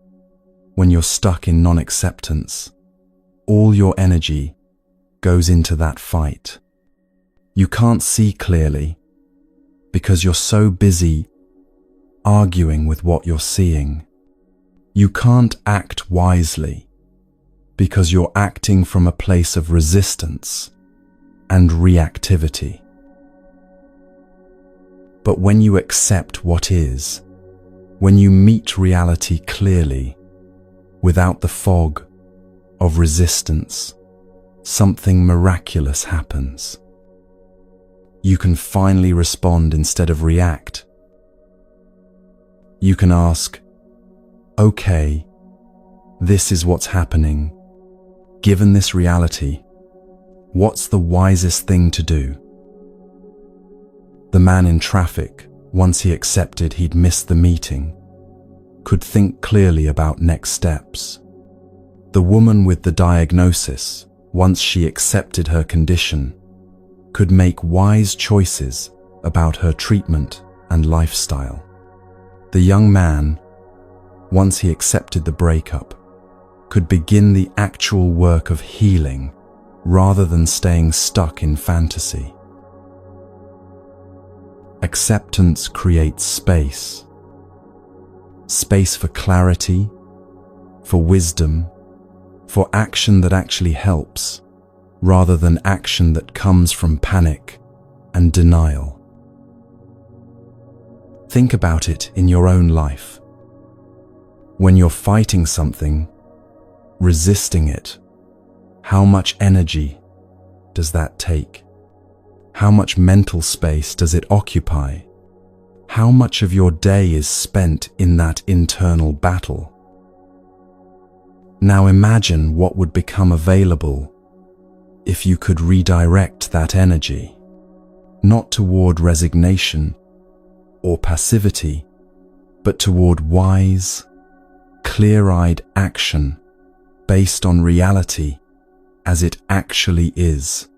when you're stuck in non-acceptance, all your energy goes into that fight. You can't see clearly because you're so busy arguing with what you're seeing. You can't act wisely because you're acting from a place of resistance and reactivity. But when you accept what is, when you meet reality clearly, without the fog of resistance, something miraculous happens. You can finally respond instead of react. You can ask, okay, this is what's happening. Given this reality, what's the wisest thing to do? The man in traffic, once he accepted he'd missed the meeting, could think clearly about next steps. The woman with the diagnosis, once she accepted her condition, could make wise choices about her treatment and lifestyle. The young man, once he accepted the breakup, could begin the actual work of healing rather than staying stuck in fantasy. Acceptance creates space. Space for clarity, for wisdom, for action that actually helps, rather than action that comes from panic and denial. Think about it in your own life. When you're fighting something, resisting it, how much energy does that take? How much mental space does it occupy? How much of your day is spent in that internal battle? Now imagine what would become available if you could redirect that energy, not toward resignation or passivity, but toward wise, clear-eyed action based on reality as it actually is.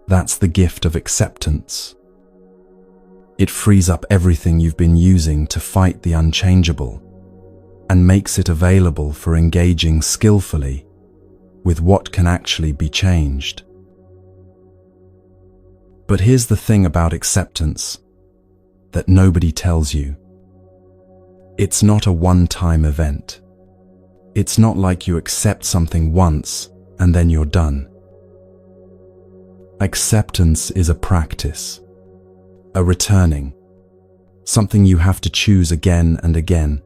That's the gift of acceptance. It frees up everything you've been using to fight the unchangeable and makes it available for engaging skillfully with what can actually be changed. But here's the thing about acceptance that nobody tells you. It's not a one-time event. It's not like you accept something once and then you're done. Acceptance is a practice, a returning, something you have to choose again and again,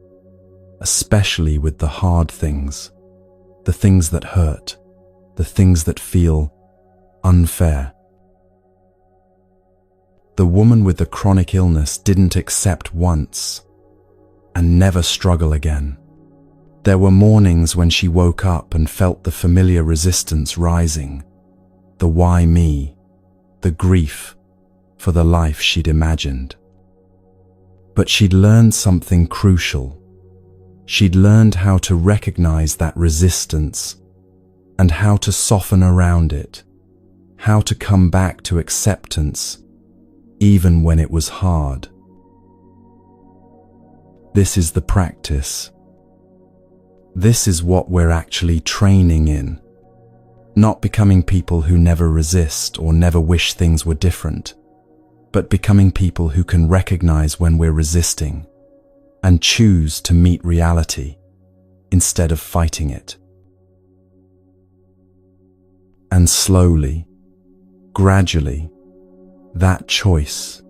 especially with the hard things, the things that hurt, the things that feel unfair. The woman with the chronic illness didn't accept once and never struggle again. There were mornings when she woke up and felt the familiar resistance rising, the why me, the grief, for the life she'd imagined. But she'd learned something crucial. She'd learned how to recognize that resistance and how to soften around it, how to come back to acceptance even when it was hard. This is the practice. This is what we're actually training in. Not becoming people who never resist or never wish things were different, but becoming people who can recognize when we're resisting and choose to meet reality instead of fighting it. And slowly, gradually, that choice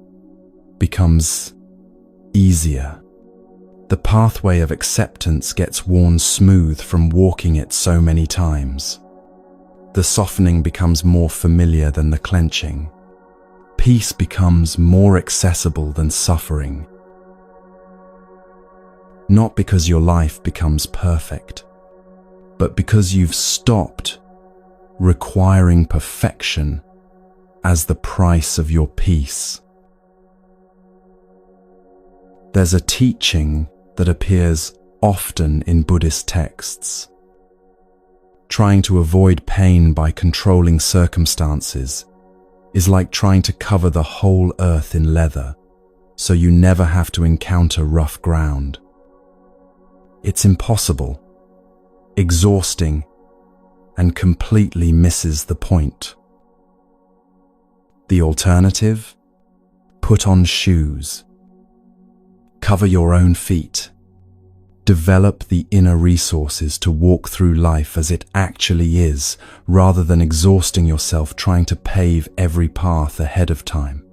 becomes easier. The pathway of acceptance gets worn smooth from walking it so many times. The softening becomes more familiar than the clenching. Peace becomes more accessible than suffering. Not because your life becomes perfect, but because you've stopped requiring perfection as the price of your peace. There's a teaching that appears often in Buddhist texts. Trying to avoid pain by controlling circumstances is like trying to cover the whole earth in leather, so you never have to encounter rough ground. It's impossible, exhausting, and completely misses the point. The alternative? Put on shoes. Cover your own feet. Develop the inner resources to walk through life as it actually is, rather than exhausting yourself trying to pave every path ahead of time.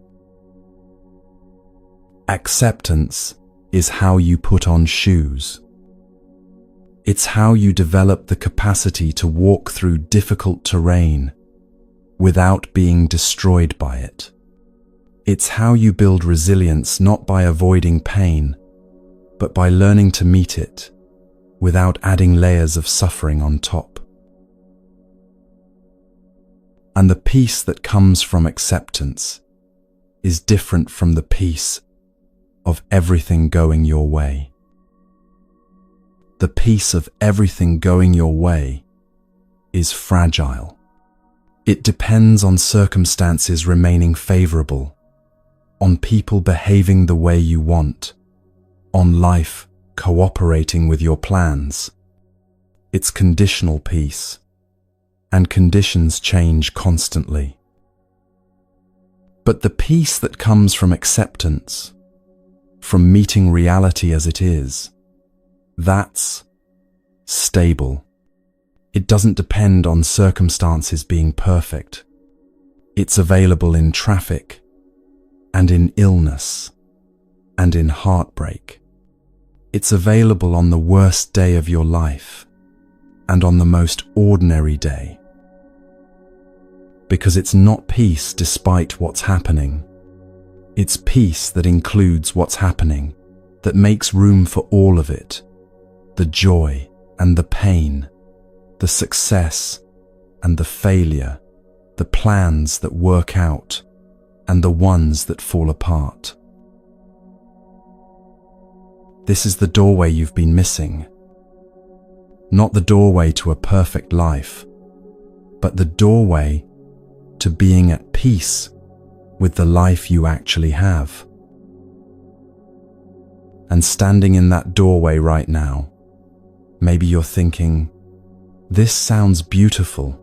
Acceptance is how you put on shoes. It's how you develop the capacity to walk through difficult terrain without being destroyed by it. It's how you build resilience not by avoiding pain, but by learning to meet it without adding layers of suffering on top. And the peace that comes from acceptance is different from the peace of everything going your way. The peace of everything going your way is fragile. It depends on circumstances remaining favorable, on people behaving the way you want, on life cooperating with your plans. It's conditional peace, and conditions change constantly. But the peace that comes from acceptance, from meeting reality as it is, that's stable. It doesn't depend on circumstances being perfect. It's available in traffic, and in illness, and in heartbreak. It's available on the worst day of your life, and on the most ordinary day. Because it's not peace despite what's happening. It's peace that includes what's happening, that makes room for all of it. The joy and the pain, the success and the failure, the plans that work out and the ones that fall apart. This is the doorway you've been missing. Not the doorway to a perfect life, but the doorway to being at peace with the life you actually have. And standing in that doorway right now, maybe you're thinking, this sounds beautiful,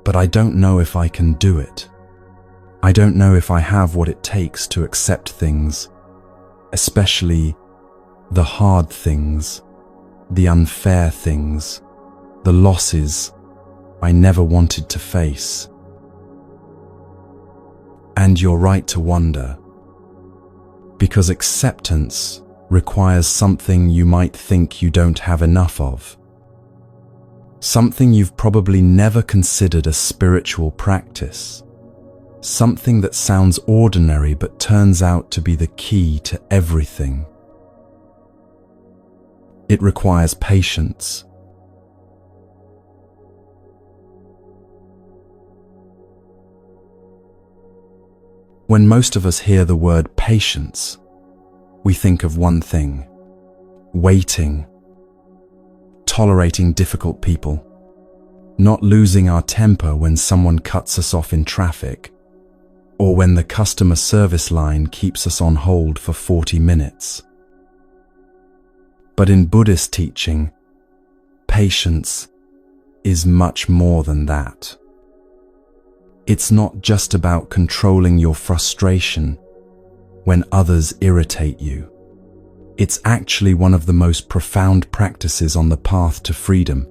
but I don't know if I can do it. I don't know if I have what it takes to accept things, especially the hard things, the unfair things, the losses I never wanted to face. And you're right to wonder, because acceptance requires something you might think you don't have enough of. Something you've probably never considered a spiritual practice. Something that sounds ordinary but turns out to be the key to everything. It requires patience. When most of us hear the word patience, we think of one thing: waiting, tolerating difficult people, not losing our temper when someone cuts us off in traffic, or when the customer service line keeps us on hold for 40 minutes. But in Buddhist teaching, patience is much more than that. It's not just about controlling your frustration when others irritate you. It's actually one of the most profound practices on the path to freedom,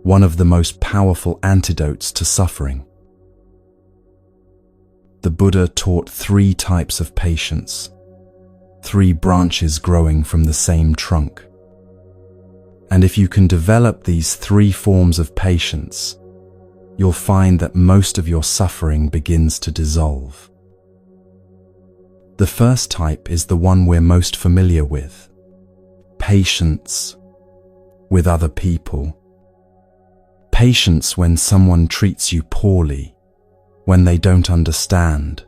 one of the most powerful antidotes to suffering. The Buddha taught 3 types of patience, 3 branches growing from the same trunk. And if you can develop these 3 forms of patience, you'll find that most of your suffering begins to dissolve. The first type is the one we're most familiar with: patience with other people. Patience when someone treats you poorly, when they don't understand,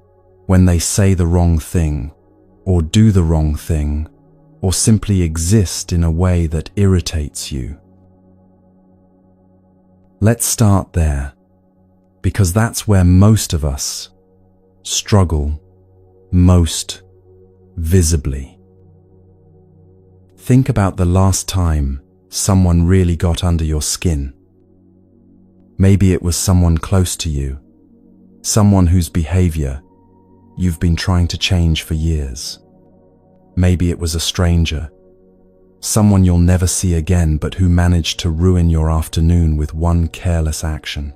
when they say the wrong thing, or do the wrong thing, or simply exist in a way that irritates you. Let's start there, because that's where most of us struggle most visibly. Think about the last time someone really got under your skin. Maybe it was someone close to you, someone whose behavior you've been trying to change for years. Maybe it was a stranger, someone you'll never see again but who managed to ruin your afternoon with one careless action.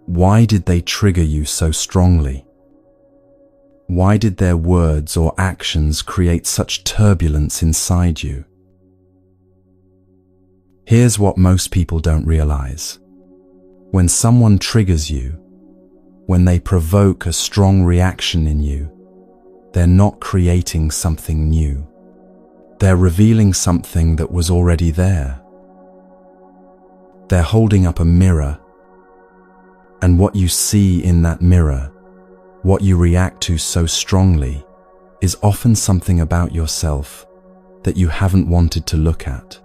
Why did they trigger you so strongly? Why did their words or actions create such turbulence inside you? Here's what most people don't realize. When someone triggers you, when they provoke a strong reaction in you, they're not creating something new. They're revealing something that was already there. They're holding up a mirror, and what you see in that mirror, what you react to so strongly, is often something about yourself that you haven't wanted to look at.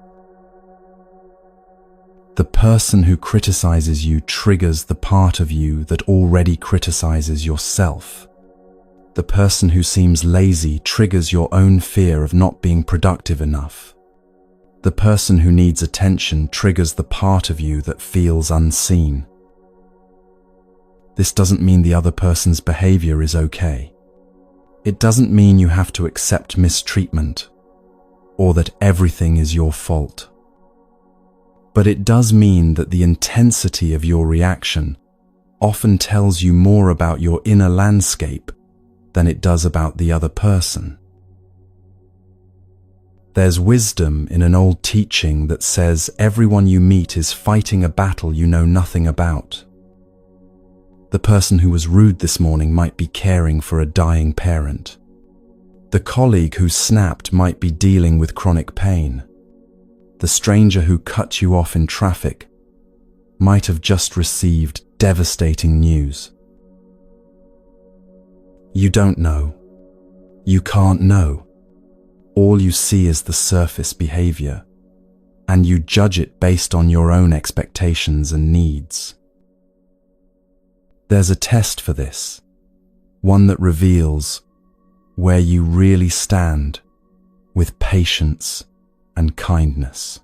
The person who criticizes you triggers the part of you that already criticizes yourself. The person who seems lazy triggers your own fear of not being productive enough. The person who needs attention triggers the part of you that feels unseen. This doesn't mean the other person's behavior is okay. It doesn't mean you have to accept mistreatment or that everything is your fault. But it does mean that the intensity of your reaction often tells you more about your inner landscape than it does about the other person. There's wisdom in an old teaching that says everyone you meet is fighting a battle you know nothing about. The person who was rude this morning might be caring for a dying parent. The colleague who snapped might be dealing with chronic pain. The stranger who cut you off in traffic might have just received devastating news. You don't know. You can't know. All you see is the surface behavior, and you judge it based on your own expectations and needs. There's a test for this, one that reveals where you really stand with patience and kindness.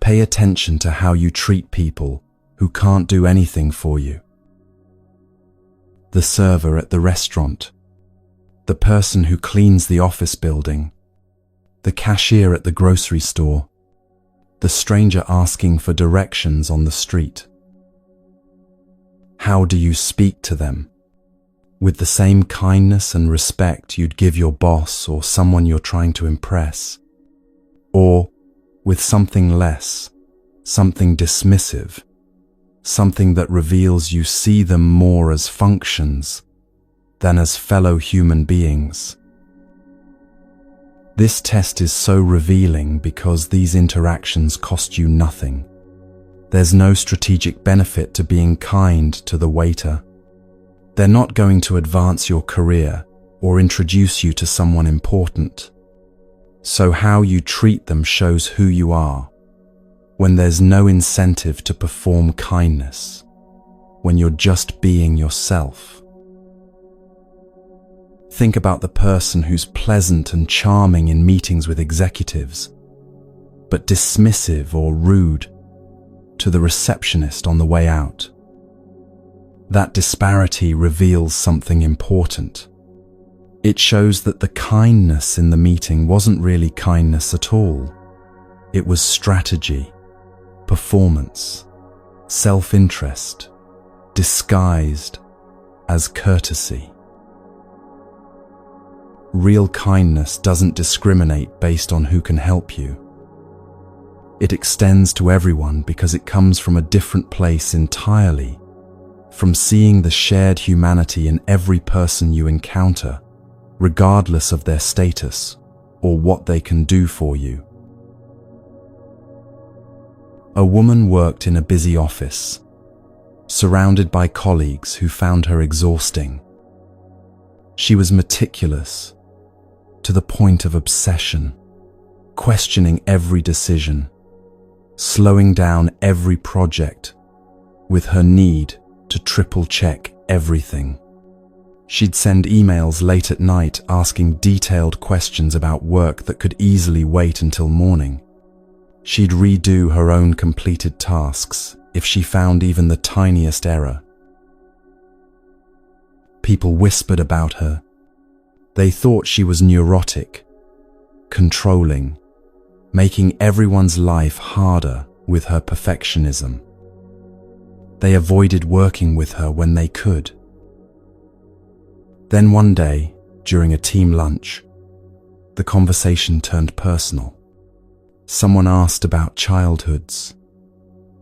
Pay attention to how you treat people who can't do anything for you. The server at the restaurant, the person who cleans the office building, the cashier at the grocery store, the stranger asking for directions on the street. How do you speak to them? With the same kindness and respect you'd give your boss or someone you're trying to impress? Or with something less, something dismissive, something that reveals you see them more as functions than as fellow human beings? This test is so revealing because these interactions cost you nothing. There's no strategic benefit to being kind to the waiter, They're not going to advance your career or introduce you to someone important. So how you treat them shows who you are. When there's no incentive to perform kindness, when you're just being yourself. Think about the person who's pleasant and charming in meetings with executives, but dismissive or rude to the receptionist on the way out. That disparity reveals something important. It shows that the kindness in the meeting wasn't really kindness at all. It was strategy, performance, self-interest, disguised as courtesy. Real kindness doesn't discriminate based on who can help you. It extends to everyone because it comes from a different place entirely, from seeing the shared humanity in every person you encounter, regardless of their status or what they can do for you. A woman worked in a busy office, surrounded by colleagues who found her exhausting. She was meticulous, to the point of obsession, questioning every decision, slowing down every project with her need to triple-check everything. She'd send emails late at night asking detailed questions about work that could easily wait until morning. She'd redo her own completed tasks if she found even the tiniest error. People whispered about her. They thought she was neurotic, controlling, making everyone's life harder with her perfectionism. They avoided working with her when they could. Then one day, during a team lunch, the conversation turned personal. Someone asked about childhoods,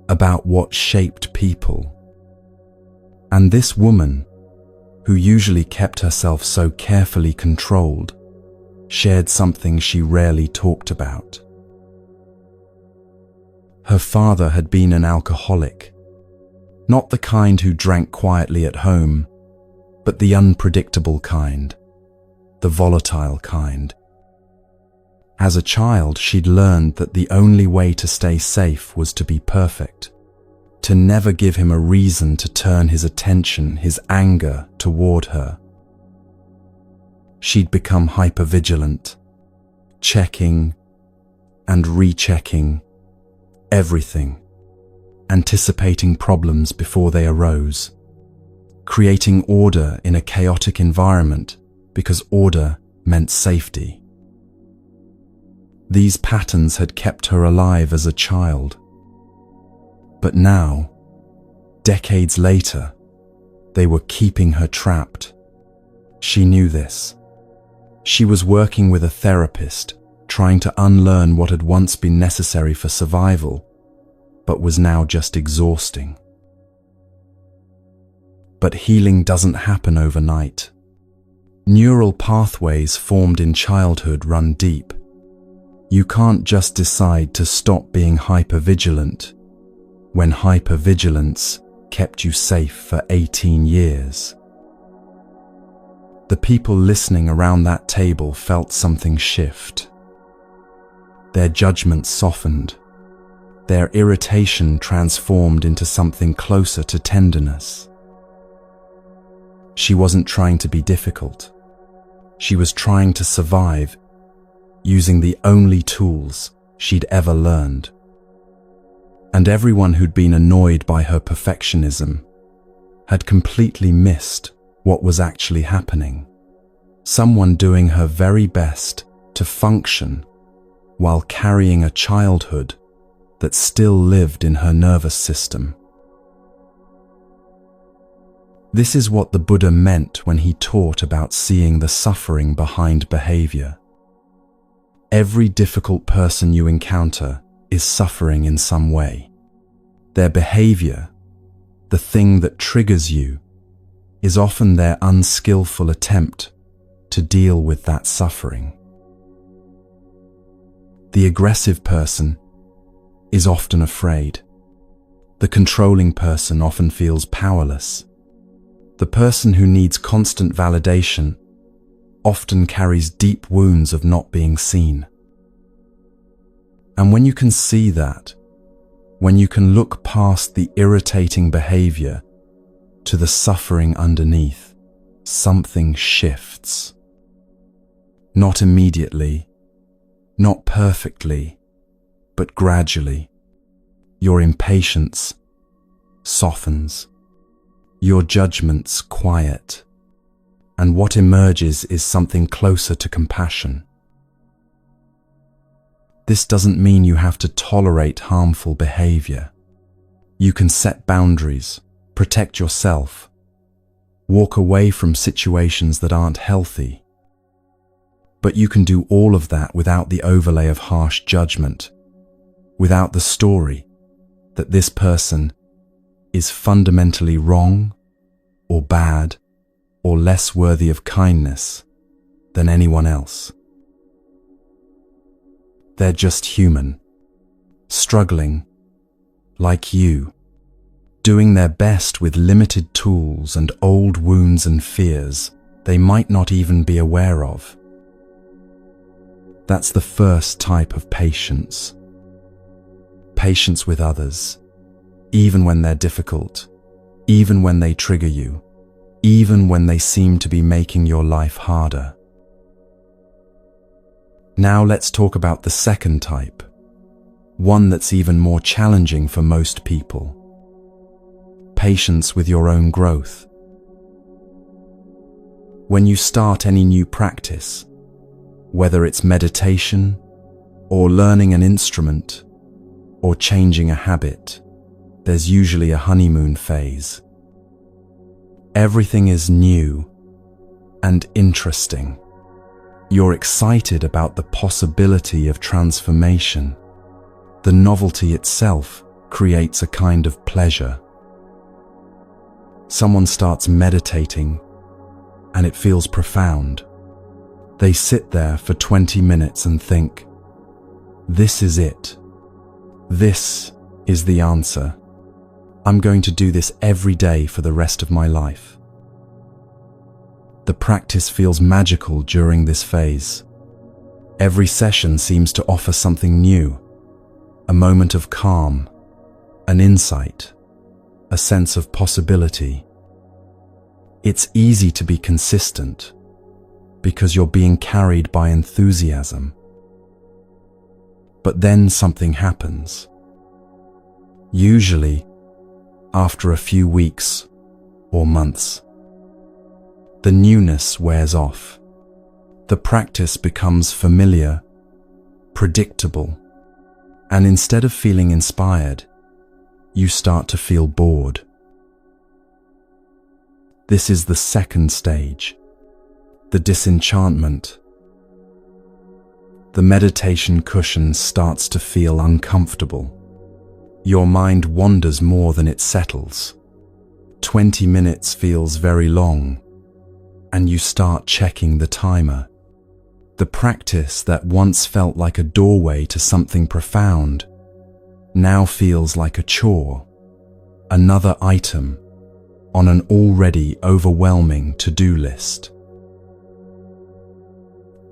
about what shaped people. And this woman, who usually kept herself so carefully controlled, shared something she rarely talked about. Her father had been an alcoholic, not the kind who drank quietly at home, but the unpredictable kind, the volatile kind. As a child, she'd learned that the only way to stay safe was to be perfect, to never give him a reason to turn his attention, his anger toward her. She'd become hypervigilant, checking and rechecking everything, anticipating problems before they arose, creating order in a chaotic environment because order meant safety. These patterns had kept her alive as a child. But now, decades later, they were keeping her trapped. She knew this. She was working with a therapist, trying to unlearn what had once been necessary for survival, but was now just exhausting. But healing doesn't happen overnight. Neural pathways formed in childhood run deep. You can't just decide to stop being hypervigilant when hypervigilance kept you safe for 18 years. The people listening around that table felt something shift. Their judgment softened. Their irritation transformed into something closer to tenderness. She wasn't trying to be difficult. She was trying to survive using the only tools she'd ever learned. And everyone who'd been annoyed by her perfectionism had completely missed what was actually happening. Someone doing her very best to function while carrying a childhood that still lived in her nervous system. This is what the Buddha meant when he taught about seeing the suffering behind behavior. Every difficult person you encounter is suffering in some way. Their behavior, the thing that triggers you, is often their unskillful attempt to deal with that suffering. The aggressive person is often afraid. The controlling person often feels powerless. The person who needs constant validation often carries deep wounds of not being seen. And when you can see that, when you can look past the irritating behavior to the suffering underneath, something shifts. Not immediately, not perfectly, but gradually. Your impatience softens, your judgments quiet, and what emerges is something closer to compassion. This doesn't mean you have to tolerate harmful behavior. You can set boundaries, protect yourself, walk away from situations that aren't healthy. But you can do all of that without the overlay of harsh judgment, without the story that this person is fundamentally wrong or bad or less worthy of kindness than anyone else. They're just human, struggling like you, doing their best with limited tools and old wounds and fears they might not even be aware of. That's the first type of patience. Patience with others, even when they're difficult, even when they trigger you, even when they seem to be making your life harder. Now let's talk about the second type, one that's even more challenging for most people. Patience with your own growth. When you start any new practice, whether it's meditation, or learning an instrument, or changing a habit, there's usually a honeymoon phase. Everything is new and interesting. You're excited about the possibility of transformation. The novelty itself creates a kind of pleasure. Someone starts meditating, and it feels profound. They sit there for 20 minutes and think, this is it. This is the answer. I'm going to do this every day for the rest of my life. The practice feels magical during this phase. Every session seems to offer something new, a moment of calm, an insight, a sense of possibility. It's easy to be consistent because you're being carried by enthusiasm. But then something happens. Usually, after a few weeks or months, the newness wears off. The practice becomes familiar, predictable, and instead of feeling inspired, you start to feel bored. This is the second stage, the disenchantment. The meditation cushion starts to feel uncomfortable. Your mind wanders more than it settles. 20 minutes feels very long, and you start checking the timer. The practice that once felt like a doorway to something profound now feels like a chore, another item on an already overwhelming to-do list.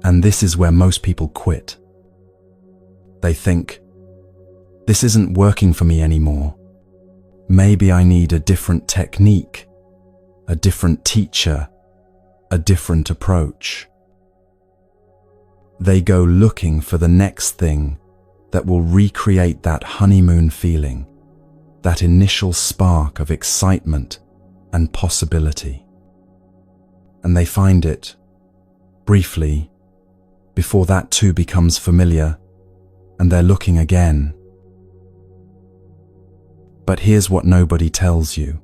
And this is where most people quit. They think, this isn't working for me anymore. Maybe I need a different technique, a different teacher, a different approach. They go looking for the next thing that will recreate that honeymoon feeling, that initial spark of excitement and possibility. And they find it, briefly, before that too becomes familiar, and they're looking again. But here's what nobody tells you.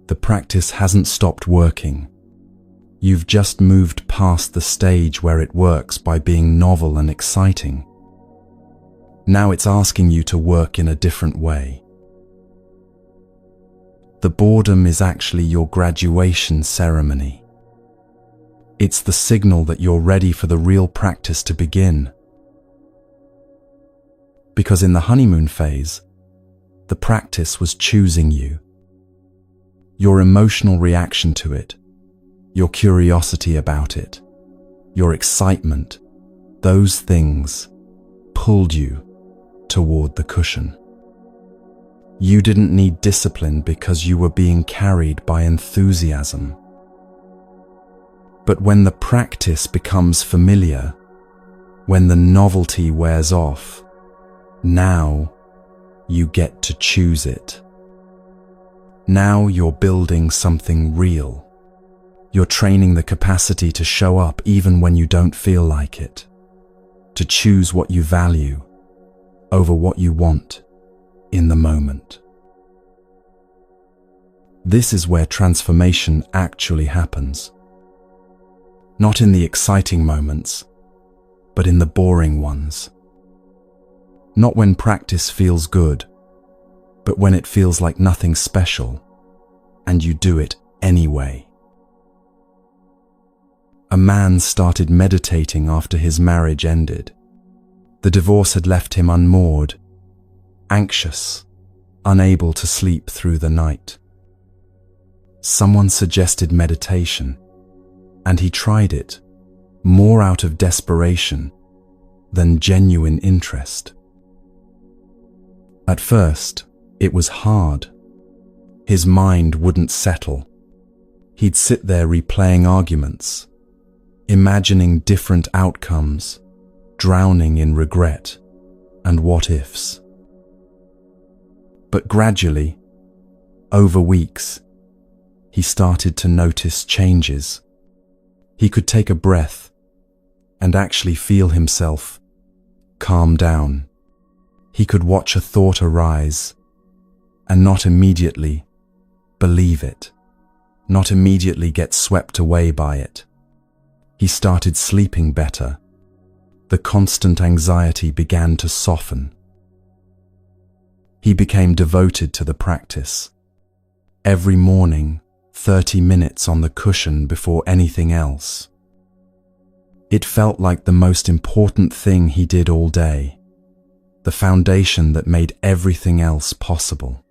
The practice hasn't stopped working. You've just moved past the stage where it works by being novel and exciting. Now it's asking you to work in a different way. The boredom is actually your graduation ceremony. It's the signal that you're ready for the real practice to begin. Because in the honeymoon phase, the practice was choosing you. Your emotional reaction to it, your curiosity about it, your excitement, those things pulled you toward the cushion. You didn't need discipline because you were being carried by enthusiasm. But when the practice becomes familiar, when the novelty wears off, now you get to choose it. Now you're building something real. You're training the capacity to show up even when you don't feel like it, to choose what you value over what you want in the moment. This is where transformation actually happens. Not in the exciting moments, but in the boring ones. Not when practice feels good, but when it feels like nothing special, and you do it anyway. A man started meditating after his marriage ended. The divorce had left him unmoored, anxious, unable to sleep through the night. Someone suggested meditation, and he tried it, more out of desperation than genuine interest. At first, it was hard. His mind wouldn't settle. He'd sit there replaying arguments, imagining different outcomes, drowning in regret and what-ifs. But gradually, over weeks, he started to notice changes. He could take a breath and actually feel himself calm down. He could watch a thought arise and not immediately believe it, not immediately get swept away by it. He started sleeping better. The constant anxiety began to soften. He became devoted to the practice. Every morning, 30 minutes on the cushion before anything else. It felt like the most important thing he did all day, the foundation that made everything else possible.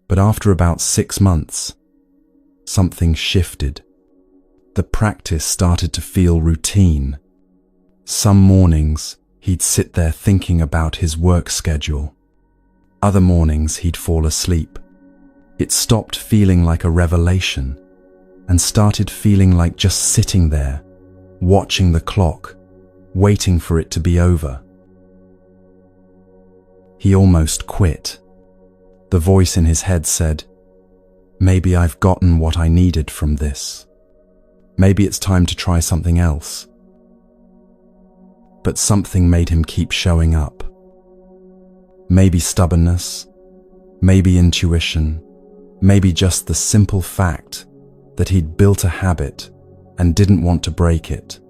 But after about 6 months, something shifted. The practice started to feel routine. Some mornings, he'd sit there thinking about his work schedule. Other mornings, he'd fall asleep. It stopped feeling like a revelation and started feeling like just sitting there, watching the clock, waiting for it to be over. He almost quit. The voice in his head said, "Maybe I've gotten what I needed from this. Maybe it's time to try something else." But something made him keep showing up. Maybe stubbornness, maybe intuition, maybe just the simple fact that he'd built a habit and didn't want to break it.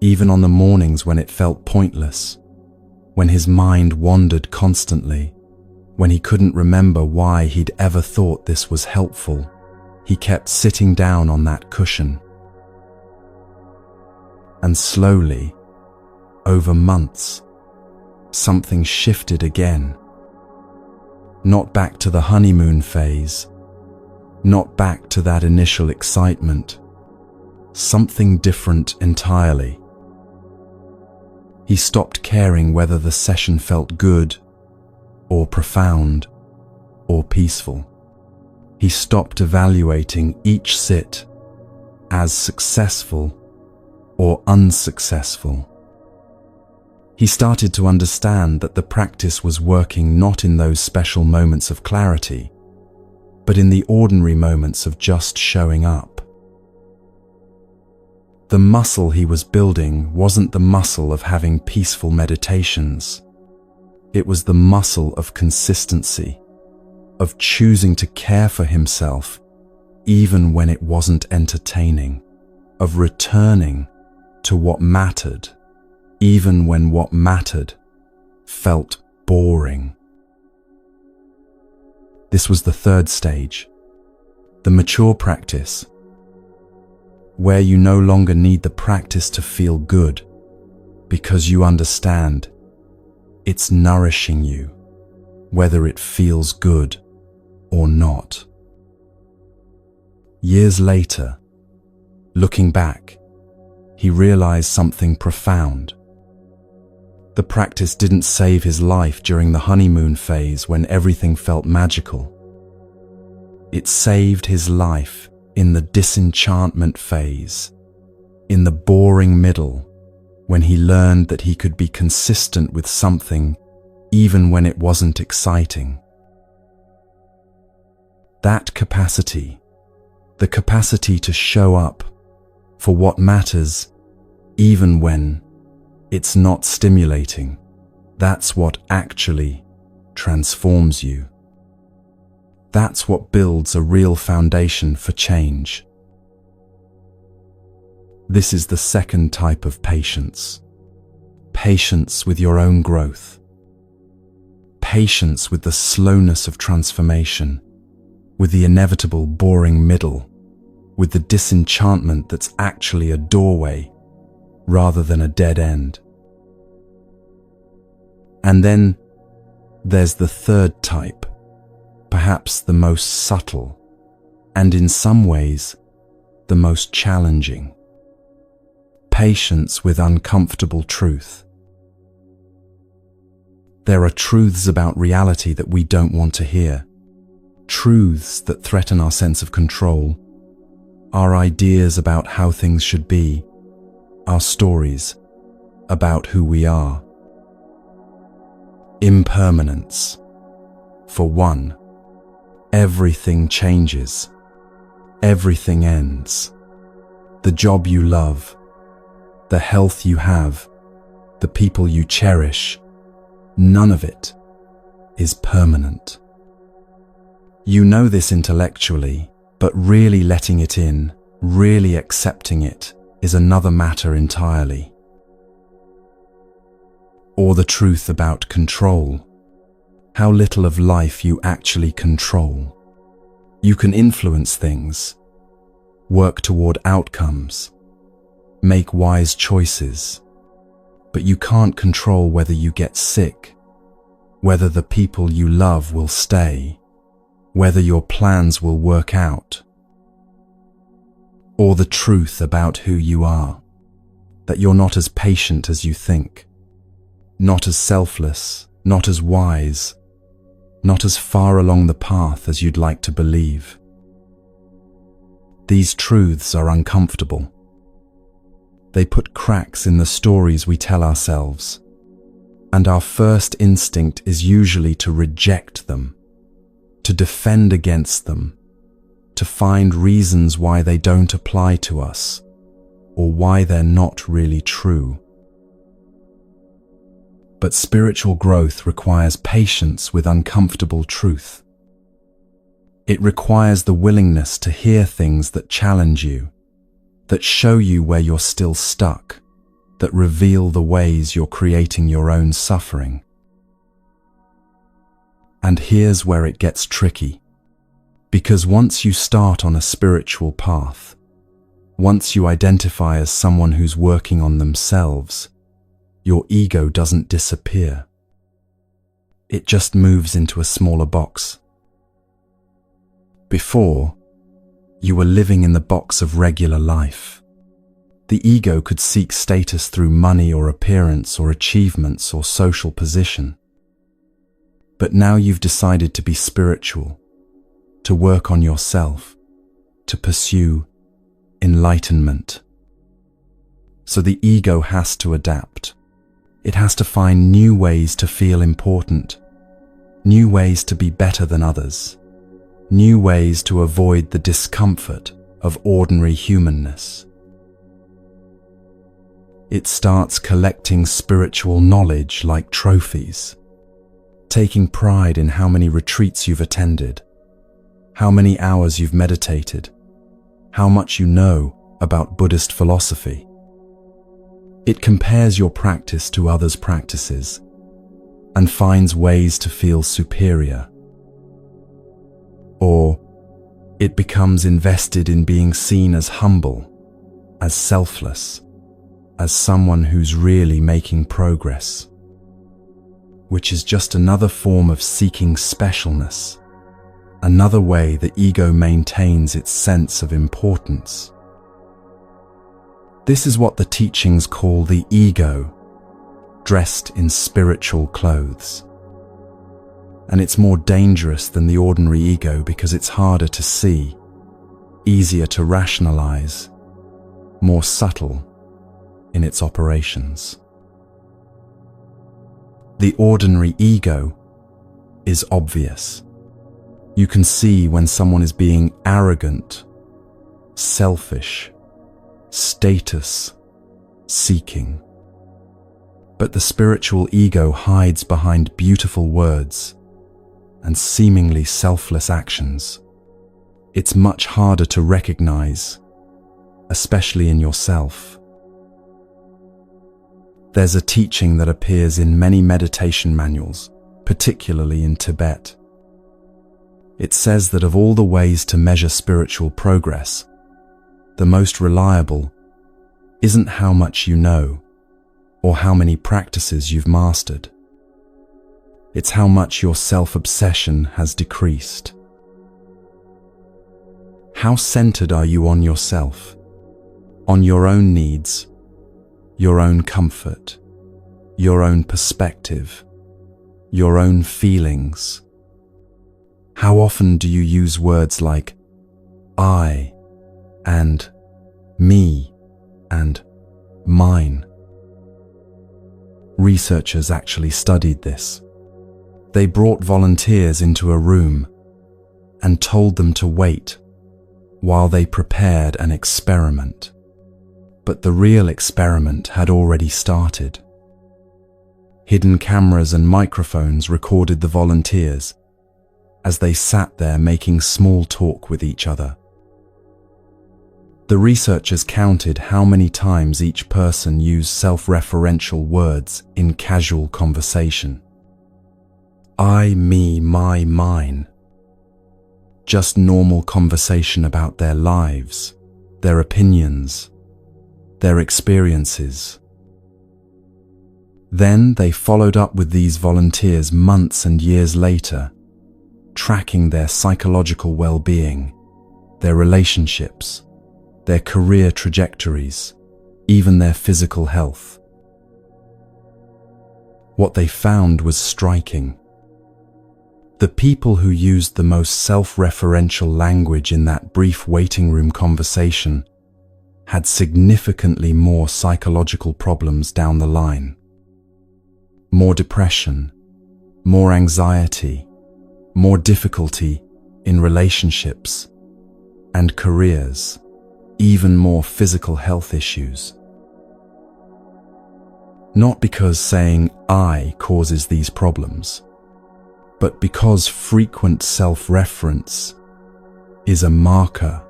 Even on the mornings when it felt pointless, when his mind wandered constantly, when he couldn't remember why he'd ever thought this was helpful, he kept sitting down on that cushion. And slowly, over months, something shifted again. Not back to the honeymoon phase, not back to that initial excitement. Something different entirely. He stopped caring whether the session felt good, or profound, or peaceful. He stopped evaluating each sit as successful or unsuccessful. He started to understand that the practice was working not in those special moments of clarity, but in the ordinary moments of just showing up. The muscle he was building wasn't the muscle of having peaceful meditations. It was the muscle of consistency, of choosing to care for himself even when it wasn't entertaining, of returning to what mattered even when what mattered felt boring. This was the third stage, the mature practice, where you no longer need the practice to feel good because you understand it's nourishing you, whether it feels good or not. Years later, looking back, he realized something profound. The practice didn't save his life during the honeymoon phase when everything felt magical. It saved his life in the disenchantment phase, in the boring middle, when he learned that he could be consistent with something even when it wasn't exciting. That capacity, the capacity to show up for what matters even when it's not stimulating, that's what actually transforms you. That's what builds a real foundation for change. This is the second type of patience. Patience with your own growth. Patience with the slowness of transformation, with the inevitable boring middle, with the disenchantment that's actually a doorway rather than a dead end. And then there's the third type, perhaps the most subtle, and in some ways, the most challenging. Patience with uncomfortable truth. There are truths about reality that we don't want to hear, truths that threaten our sense of control, our ideas about how things should be, our stories about who we are. Impermanence. For one, everything changes. Everything ends. The job you love, the health you have, the people you cherish, none of it is permanent. You know this intellectually, but really letting it in, really accepting it, is another matter entirely. Or the truth about control. How little of life you actually control. You can influence things, work toward outcomes, make wise choices, but you can't control whether you get sick, whether the people you love will stay, whether your plans will work out. Or the truth about who you are, that you're not as patient as you think, not as selfless, not as wise, not as far along the path as you'd like to believe. These truths are uncomfortable. They put cracks in the stories we tell ourselves, and our first instinct is usually to reject them, to defend against them, to find reasons why they don't apply to us, or why they're not really true. But spiritual growth requires patience with uncomfortable truth. It requires the willingness to hear things that challenge you, that show you where you're still stuck, that reveal the ways you're creating your own suffering. And here's where it gets tricky. Because once you start on a spiritual path, once you identify as someone who's working on themselves, your ego doesn't disappear. It just moves into a smaller box. Before, you were living in the box of regular life. The ego could seek status through money or appearance or achievements or social position. But now you've decided to be spiritual, to work on yourself, to pursue enlightenment. So the ego has to adapt. It has to find new ways to feel important, new ways to be better than others, new ways to avoid the discomfort of ordinary humanness. It starts collecting spiritual knowledge like trophies, taking pride in how many retreats you've attended, how many hours you've meditated, how much you know about Buddhist philosophy. It compares your practice to others' practices and finds ways to feel superior. Or it becomes invested in being seen as humble, as selfless, as someone who's really making progress, which is just another form of seeking specialness, another way the ego maintains its sense of importance. This is what the teachings call the ego, dressed in spiritual clothes. And it's more dangerous than the ordinary ego because it's harder to see, easier to rationalize, more subtle in its operations. The ordinary ego is obvious. You can see when someone is being arrogant, selfish, status-seeking. But the spiritual ego hides behind beautiful words and seemingly selfless actions. It's much harder to recognize, especially in yourself. There's a teaching that appears in many meditation manuals, particularly in Tibet. It says that of all the ways to measure spiritual progress, the most reliable isn't how much you know or how many practices you've mastered. It's how much your self-obsession has decreased. How centered are you on yourself, on your own needs, your own comfort, your own perspective, your own feelings? How often do you use words like I and me and mine? Researchers actually studied this. They brought volunteers into a room and told them to wait while they prepared an experiment. But the real experiment had already started. Hidden cameras and microphones recorded the volunteers as they sat there making small talk with each other. The researchers counted how many times each person used self-referential words in casual conversation. I, me, my, mine. Just normal conversation about their lives, their opinions, their experiences. Then they followed up with these volunteers months and years later, tracking their psychological well-being, their relationships, their career trajectories, even their physical health. What they found was striking. The people who used the most self-referential language in that brief waiting room conversation had significantly more psychological problems down the line. More depression, more anxiety, more difficulty in relationships and careers, even more physical health issues. Not because saying I causes these problems, but because frequent self-reference is a marker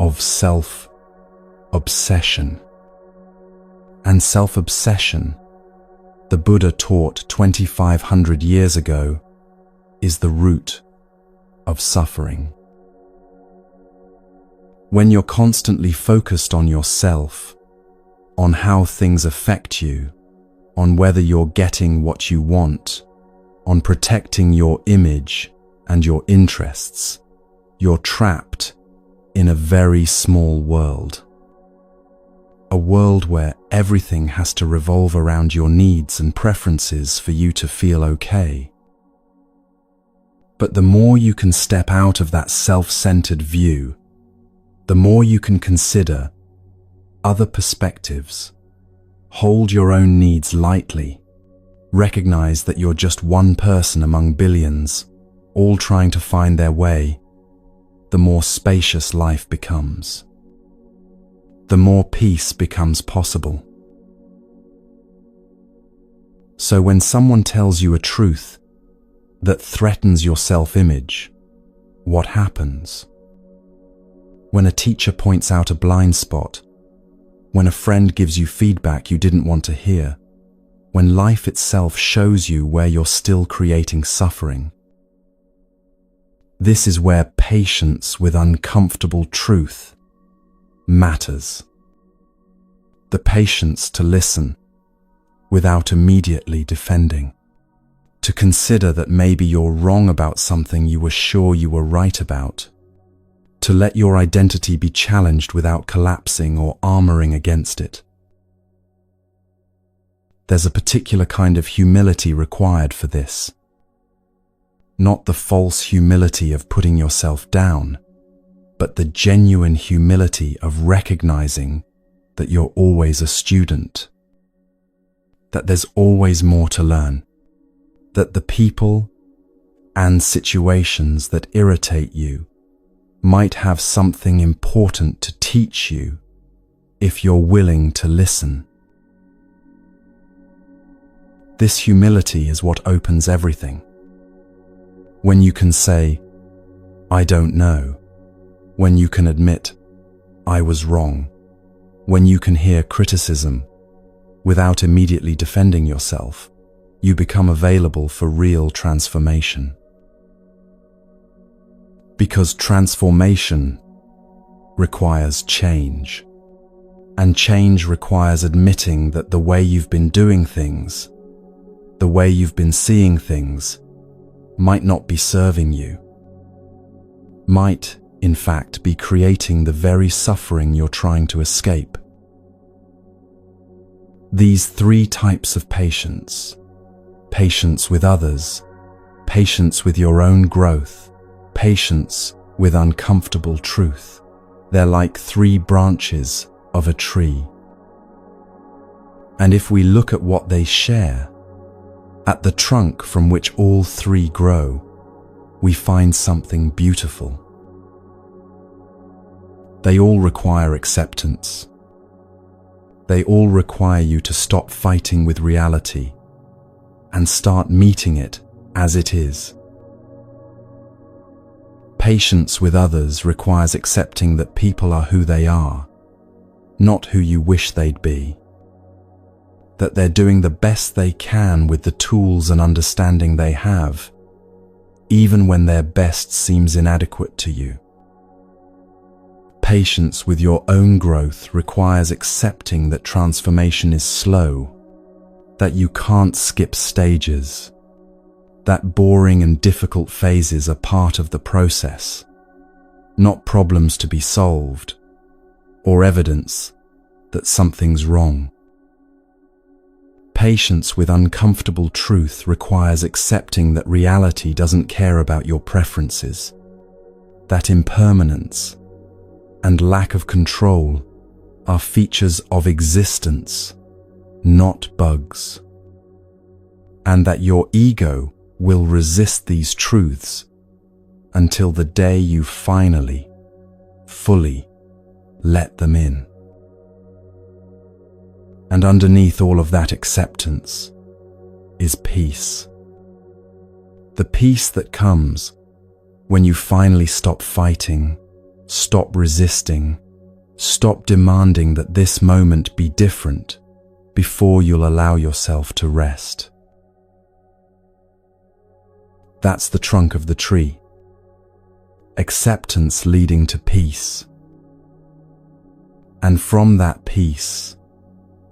of self-obsession. And self-obsession, the Buddha taught 2,500 years ago, is the root of suffering. When you're constantly focused on yourself, on how things affect you, on whether you're getting what you want, on protecting your image and your interests, you're trapped in a very small world. A world where everything has to revolve around your needs and preferences for you to feel okay. But the more you can step out of that self-centered view, the more you can consider other perspectives, hold your own needs lightly, recognize that you're just one person among billions, all trying to find their way, the more spacious life becomes. The more peace becomes possible. So when someone tells you a truth that threatens your self-image, what happens? When a teacher points out a blind spot, when a friend gives you feedback you didn't want to hear, when life itself shows you where you're still creating suffering. This is where patience with uncomfortable truth matters. The patience to listen without immediately defending. to consider that maybe you're wrong about something you were sure you were right about, to let your identity be challenged without collapsing or armoring against it. There's a particular kind of humility required for this. Not the false humility of putting yourself down, but the genuine humility of recognizing that you're always a student, that there's always more to learn, that the people and situations that irritate you might have something important to teach you if you're willing to listen. This humility is what opens everything. When you can say, "I don't know," when you can admit, "I was wrong," when you can hear criticism without immediately defending yourself, you become available for real transformation. Because transformation requires change, and change requires admitting that the way you've been doing things, the way you've been seeing things, might not be serving you, might, in fact, be creating the very suffering you're trying to escape. These three types of patience, patience with others, patience with your own growth, patience with uncomfortable truth, they're like three branches of a tree. And if we look at what they share, at the trunk from which all three grow, we find something beautiful. They all require acceptance. They all require you to stop fighting with reality and start meeting it as it is. Patience with others requires accepting that people are who they are, not who you wish they'd be. That they're doing the best they can with the tools and understanding they have, even when their best seems inadequate to you. Patience with your own growth requires accepting that transformation is slow, that you can't skip stages, that boring and difficult phases are part of the process, not problems to be solved, or evidence that something's wrong. Patience with uncomfortable truth requires accepting that reality doesn't care about your preferences, that impermanence and lack of control are features of existence, not bugs, and that your ego will resist these truths until the day you finally, fully let them in. And underneath all of that acceptance is peace. The peace that comes when you finally stop fighting, stop resisting, stop demanding that this moment be different before you'll allow yourself to rest. That's the trunk of the tree. Acceptance leading to peace. And from that peace,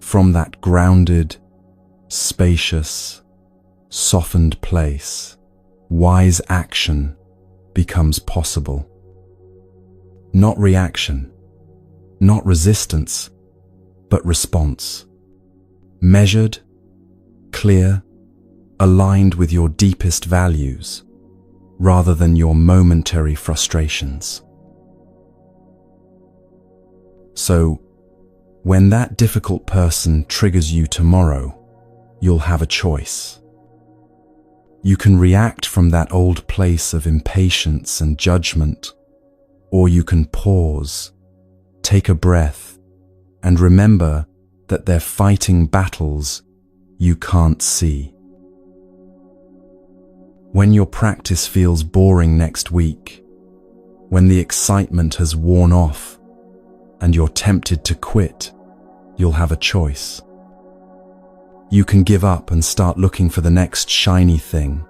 from that grounded, spacious, softened place, wise action becomes possible. Not reaction, not resistance, but response. Measured, clear, aligned with your deepest values, rather than your momentary frustrations. So, when that difficult person triggers you tomorrow, you'll have a choice. You can react from that old place of impatience and judgment, or you can pause, take a breath, and remember that they're fighting battles you can't see. When your practice feels boring next week, when the excitement has worn off and you're tempted to quit, you'll have a choice. You can give up and start looking for the next shiny thing,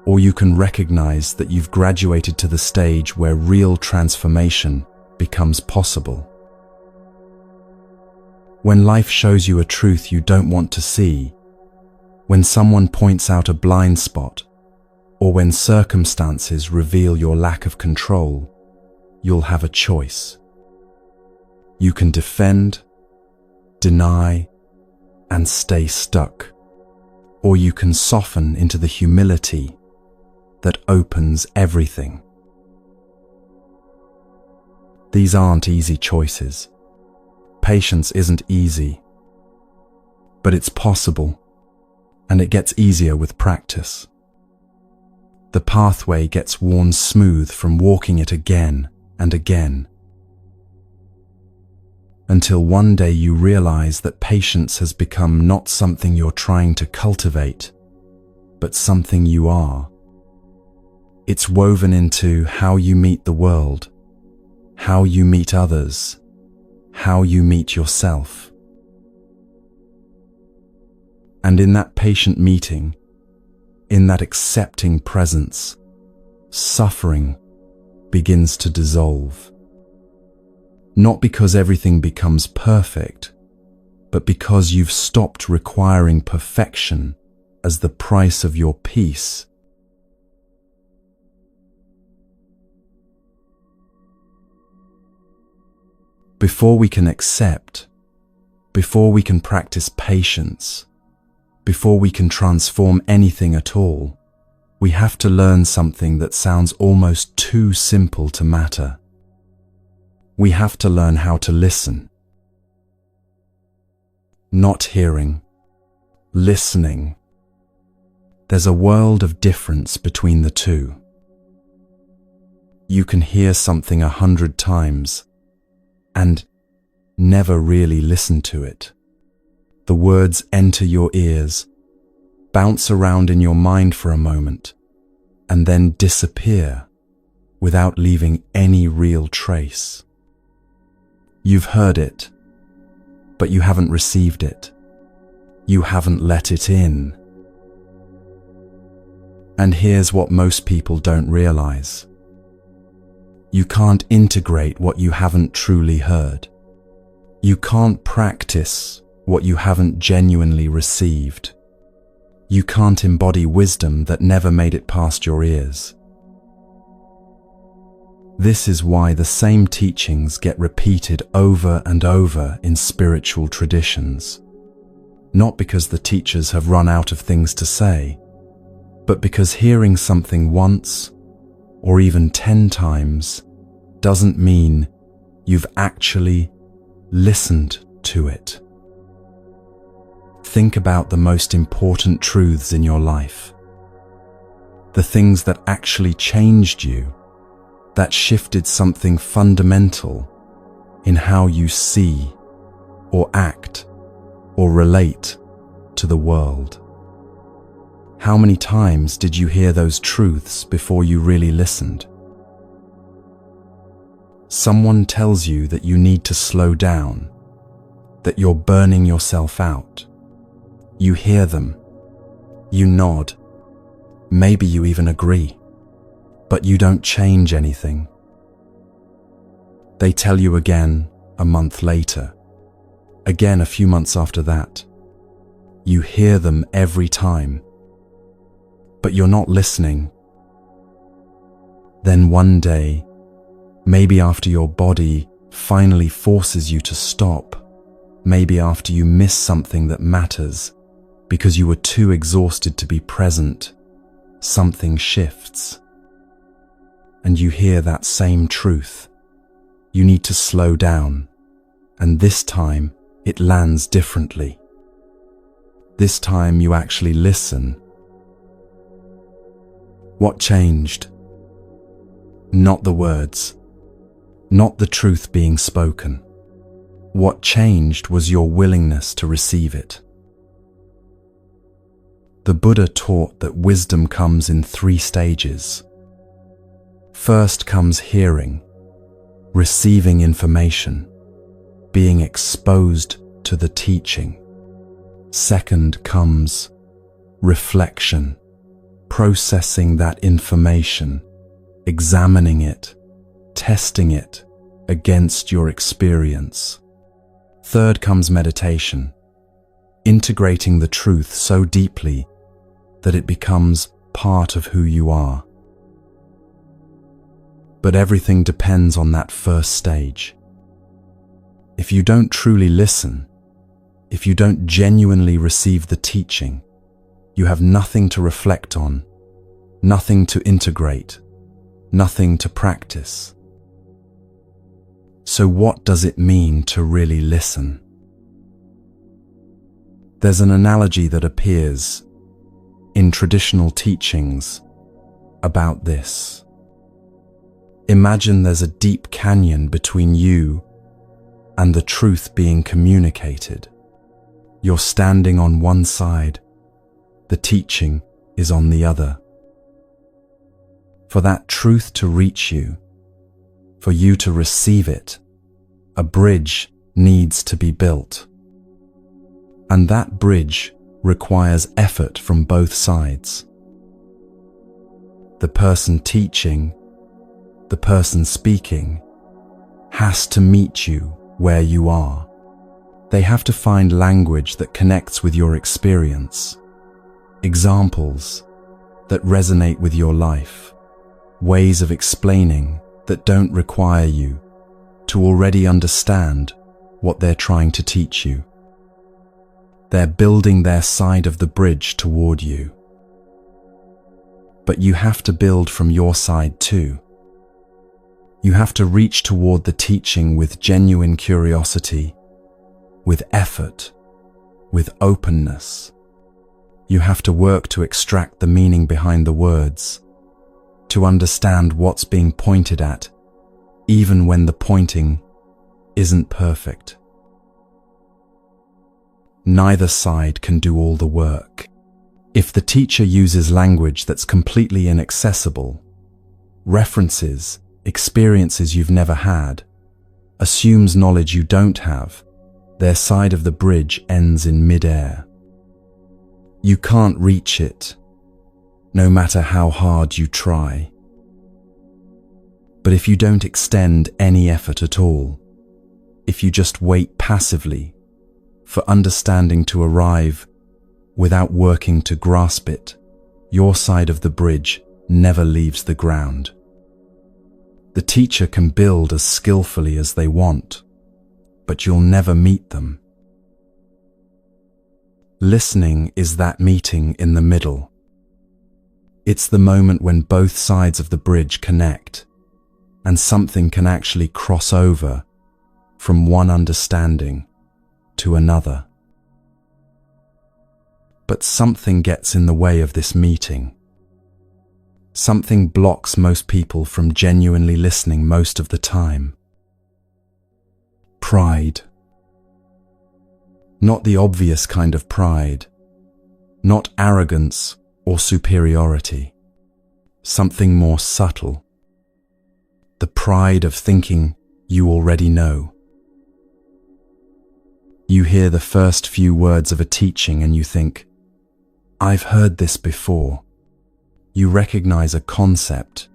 or you can recognize that you've graduated to the stage where real transformation becomes possible. When life shows you a truth you don't want to see, When someone points out a blind spot, or when circumstances reveal your lack of control, you'll have a choice. You can defend, deny, and stay stuck, or you can soften into the humility that opens everything. These aren't easy choices. Patience isn't easy, but it's possible, and it gets easier with practice. The pathway gets worn smooth from walking it again and again, until one day you realize that patience has become not something you're trying to cultivate, but something you are. It's woven into how you meet the world, how you meet others, how you meet yourself. And in that patient meeting, in that accepting presence, suffering begins to dissolve. Not because everything becomes perfect, but because you've stopped requiring perfection as the price of your peace. Before we can accept, before we can practice patience, before we can transform anything at all, we have to learn something that sounds almost too simple to matter. We have to learn how to listen. Not hearing, listening. There's a world of difference between the two. You can hear something 100 times and never really listen to it. The words enter your ears, bounce around in your mind for a moment, and then disappear without leaving any real trace. You've heard it, but you haven't received it. You haven't let it in. And here's what most people don't realize. You can't integrate what you haven't truly heard. You can't practice what you haven't genuinely received. You can't embody wisdom that never made it past your ears. This is why the same teachings get repeated over and over in spiritual traditions. Not because the teachers have run out of things to say, but because hearing something once, or even 10 times, doesn't mean you've actually listened to it. Think about the most important truths in your life. The things that actually changed you, that shifted something fundamental in how you see, or act, or relate to the world. How many times did you hear those truths before you really listened? Someone tells you that you need to slow down, that you're burning yourself out. You hear them, you nod, maybe you even agree, but you don't change anything. They tell you again a month later, again a few months after that. You hear them every time, but you're not listening. Then one day, maybe after your body finally forces you to stop, maybe after you miss something that matters because you were too exhausted to be present, something shifts. And you hear that same truth. You need to slow down, and this time it lands differently. This time you actually listen. What changed? Not the words, not the truth being spoken. What changed was your willingness to receive it. The Buddha taught that wisdom comes in 3 stages. First comes hearing, receiving information, being exposed to the teaching. Second comes reflection, processing that information, examining it, testing it against your experience. Third comes meditation, integrating the truth so deeply that it becomes part of who you are. But everything depends on that first stage. If you don't truly listen, if you don't genuinely receive the teaching, you have nothing to reflect on, nothing to integrate, nothing to practice. So what does it mean to really listen? There's an analogy that appears in traditional teachings about this. Imagine there's a deep canyon between you and the truth being communicated. You're standing on one side, the teaching is on the other. For that truth to reach you, for you to receive it, a bridge needs to be built. And that bridge requires effort from both sides. The person teaching, the person speaking, has to meet you where you are. They have to find language that connects with your experience, examples that resonate with your life, ways of explaining that don't require you to already understand what they're trying to teach you. They're building their side of the bridge toward you. But you have to build from your side too. You have to reach toward the teaching with genuine curiosity, with effort, with openness. You have to work to extract the meaning behind the words, to understand what's being pointed at, even when the pointing isn't perfect. Neither side can do all the work. If the teacher uses language that's completely inaccessible, references, experiences you've never had, assumes knowledge you don't have, their side of the bridge ends in mid-air. You can't reach it, no matter how hard you try. But if you don't extend any effort at all, if you just wait passively for understanding to arrive without working to grasp it, your side of the bridge never leaves the ground. The teacher can build as skillfully as they want, but you'll never meet them. Listening is that meeting in the middle. It's the moment when both sides of the bridge connect, and something can actually cross over from one understanding to another. But something gets in the way of this meeting. Something blocks most people from genuinely listening most of the time. Pride. Not the obvious kind of pride, not arrogance or superiority. Something more subtle. The pride of thinking you already know. You hear the first few words of a teaching and you think, I've heard this before. You recognize a concept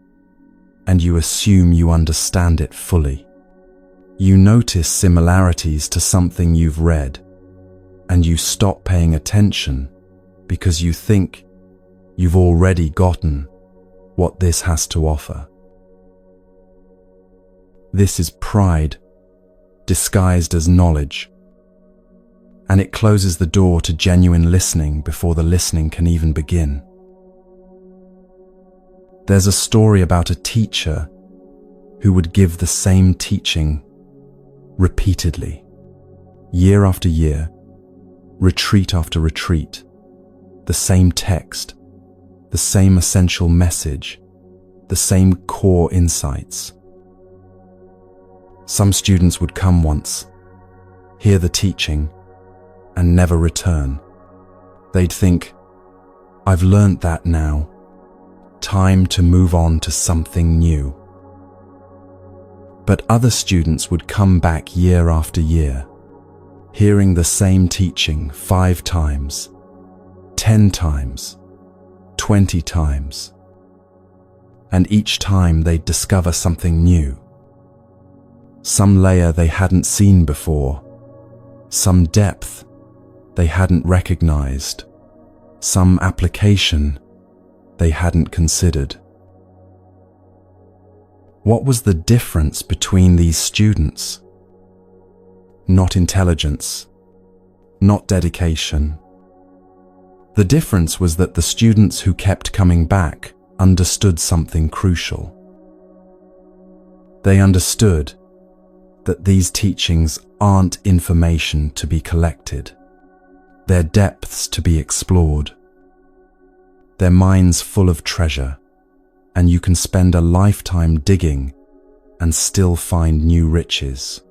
and you assume you understand it fully. You notice similarities to something you've read and you stop paying attention because you think you've already gotten what this has to offer. This is pride disguised as knowledge, and it closes the door to genuine listening before the listening can even begin. There's a story about a teacher who would give the same teaching repeatedly, year after year, retreat after retreat, the same text, the same essential message, the same core insights. Some students would come once, hear the teaching, and never return. They'd think, I've learnt that now. Time to move on to something new. But other students would come back year after year, hearing the same teaching 5 times, 10 times, 20 times. And each time they'd discover something new. Some layer they hadn't seen before, some depth they hadn't recognized, some application they hadn't considered. What was the difference between these students? Not intelligence, not dedication. The difference was that the students who kept coming back understood something crucial. They understood that these teachings aren't information to be collected. They're depths to be explored. They're minds full of treasure, and you can spend a lifetime digging and still find new riches.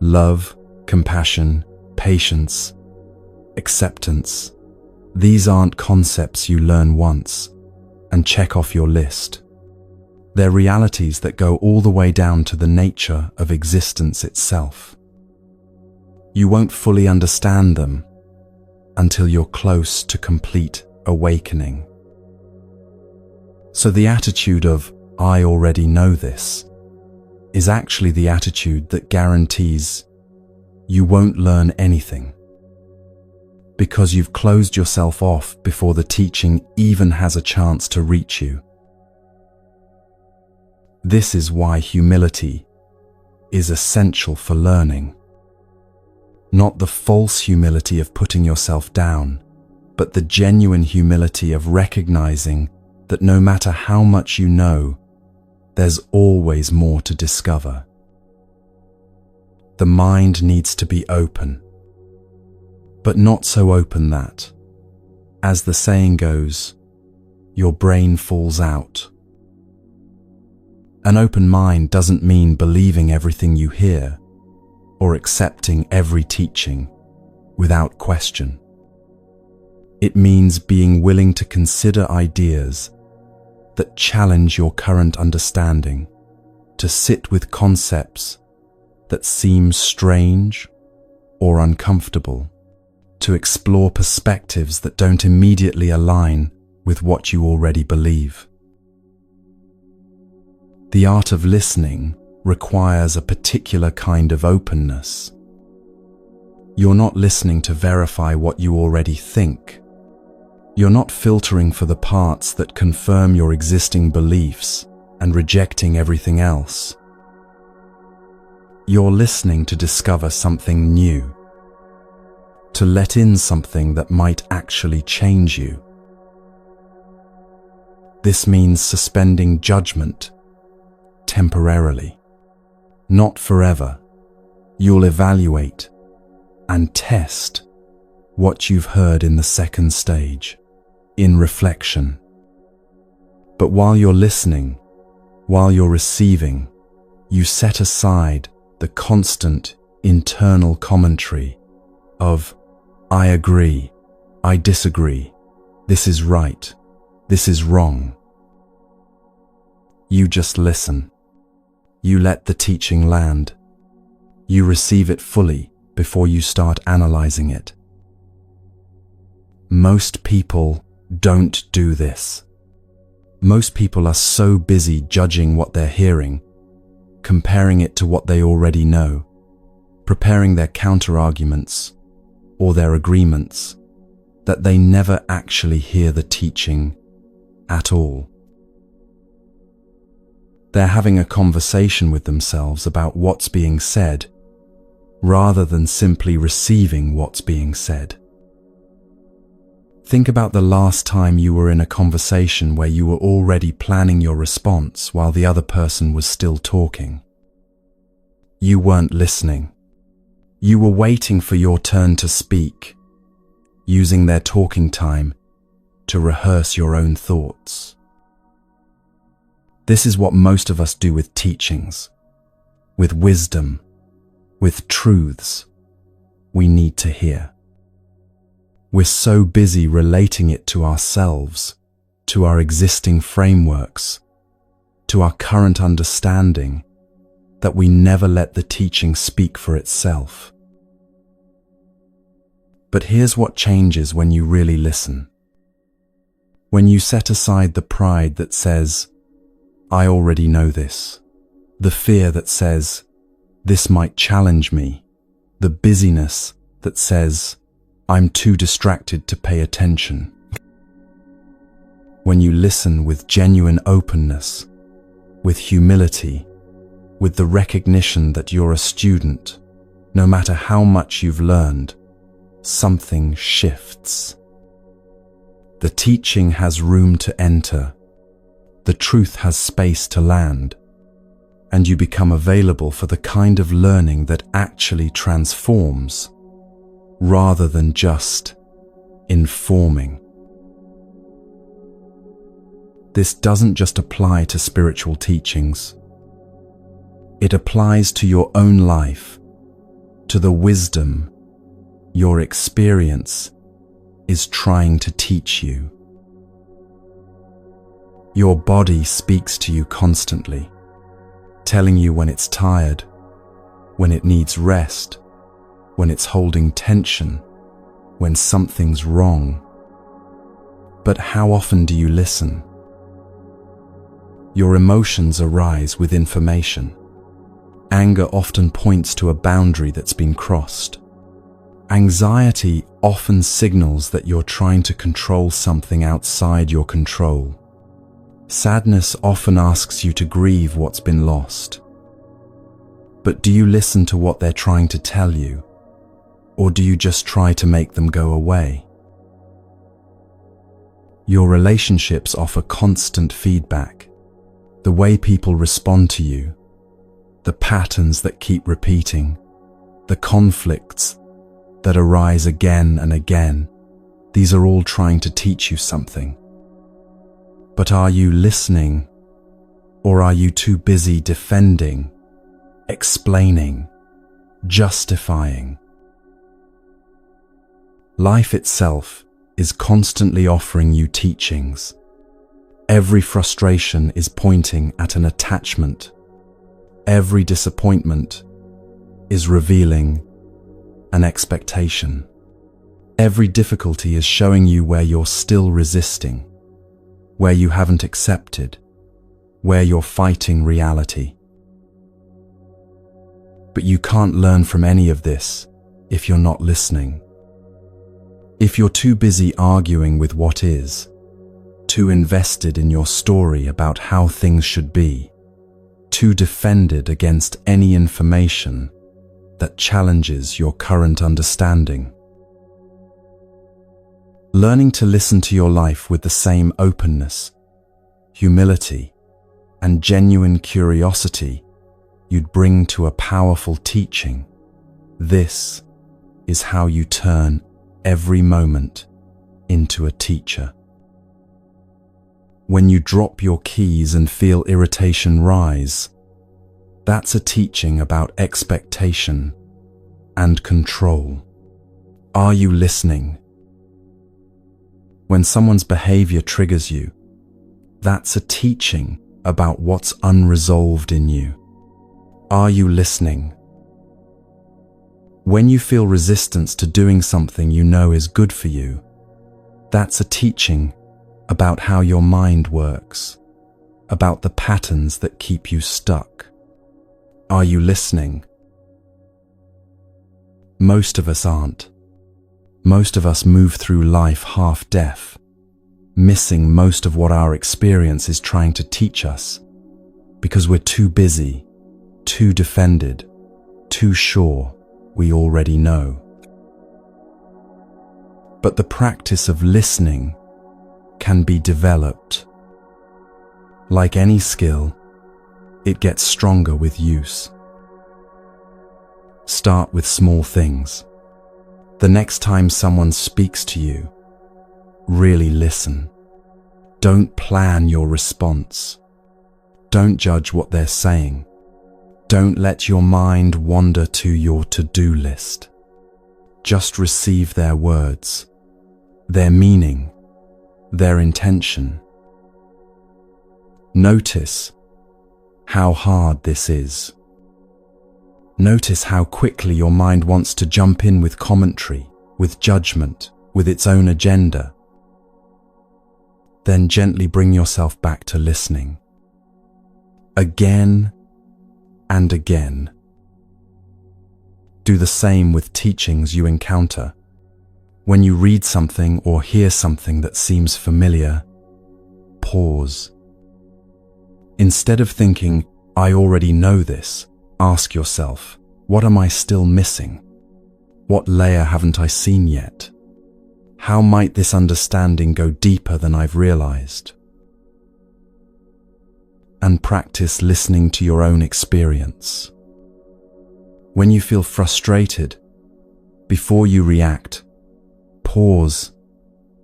Love, compassion, patience, acceptance. These aren't concepts you learn once and check off your list. They're realities that go all the way down to the nature of existence itself. You won't fully understand them until you're close to complete awakening. So the attitude of, "I already know this," is actually the attitude that guarantees you won't learn anything, because you've closed yourself off before the teaching even has a chance to reach you. This is why humility is essential for learning. Not the false humility of putting yourself down, but the genuine humility of recognizing that no matter how much you know, there's always more to discover. The mind needs to be open, but not so open that, as the saying goes, your brain falls out. An open mind doesn't mean believing everything you hear or accepting every teaching without question. It means being willing to consider ideas that challenge your current understanding, to sit with concepts that seem strange or uncomfortable, to explore perspectives that don't immediately align with what you already believe. The art of listening requires a particular kind of openness. You're not listening to verify what you already think. You're not filtering for the parts that confirm your existing beliefs and rejecting everything else. You're listening to discover something new, to let in something that might actually change you. This means suspending judgment temporarily, not forever. You'll evaluate and test what you've heard in the second stage, in reflection. But while you're listening, while you're receiving, you set aside the constant internal commentary of, "I agree, I disagree, this is right, this is wrong." You just listen. You let the teaching land. You receive it fully before you start analyzing it. Most people don't do this. Most people are so busy judging what they're hearing, comparing it to what they already know, preparing their counter-arguments or their agreements, that they never actually hear the teaching at all. They're having a conversation with themselves about what's being said, rather than simply receiving what's being said. Think about the last time you were in a conversation where you were already planning your response while the other person was still talking. You weren't listening. You were waiting for your turn to speak, using their talking time to rehearse your own thoughts. This is what most of us do with teachings, with wisdom, with truths we need to hear. We're so busy relating it to ourselves, to our existing frameworks, to our current understanding, that we never let the teaching speak for itself. But here's what changes when you really listen. When you set aside the pride that says, "I already know this," the fear that says, "This might challenge me," the busyness that says, "I'm too distracted to pay attention." When you listen with genuine openness, with humility, with the recognition that you're a student, no matter how much you've learned, something shifts. The teaching has room to enter, the truth has space to land, and you become available for the kind of learning that actually transforms, rather than just informing. This doesn't just apply to spiritual teachings. It applies to your own life, to the wisdom your experience is trying to teach you. Your body speaks to you constantly, telling you when it's tired, when it needs rest, when it's holding tension, when something's wrong. But how often do you listen? Your emotions arise with information. Anger often points to a boundary that's been crossed. Anxiety often signals that you're trying to control something outside your control. Sadness often asks you to grieve what's been lost. But do you listen to what they're trying to tell you? Or do you just try to make them go away? Your relationships offer constant feedback. The way people respond to you, the patterns that keep repeating, the conflicts that arise again and again, these are all trying to teach you something. But are you listening, or are you too busy defending, explaining, justifying? Life itself is constantly offering you teachings. Every frustration is pointing at an attachment. Every disappointment is revealing an expectation. Every difficulty is showing you where you're still resisting, where you haven't accepted, where you're fighting reality. But you can't learn from any of this if you're not listening. If you're too busy arguing with what is, too invested in your story about how things should be, too defended against any information that challenges your current understanding. Learning to listen to your life with the same openness, humility, and genuine curiosity you'd bring to a powerful teaching, this is how you turn every moment into a teacher. When you drop your keys and feel irritation rise, that's a teaching about expectation and control. Are you listening? When someone's behavior triggers you, that's a teaching about what's unresolved in you. Are you listening? When you feel resistance to doing something you know is good for you, that's a teaching about how your mind works, about the patterns that keep you stuck. Are you listening? Most of us aren't. Most of us move through life half-deaf, missing most of what our experience is trying to teach us, because we're too busy, too defended, too sure we already know. But the practice of listening can be developed. Like any skill, it gets stronger with use. Start with small things. The next time someone speaks to you, really listen. Don't plan your response. Don't judge what they're saying. Don't let your mind wander to your to-do list. Just receive their words, their meaning, their intention. Notice how hard this is. Notice how quickly your mind wants to jump in with commentary, with judgment, with its own agenda. Then gently bring yourself back to listening. Again and again. Do the same with teachings you encounter. When you read something or hear something that seems familiar, pause. Instead of thinking, "I already know this," ask yourself, "What am I still missing? What layer haven't I seen yet? How might this understanding go deeper than I've realized?" And practice listening to your own experience. When you feel frustrated, before you react, pause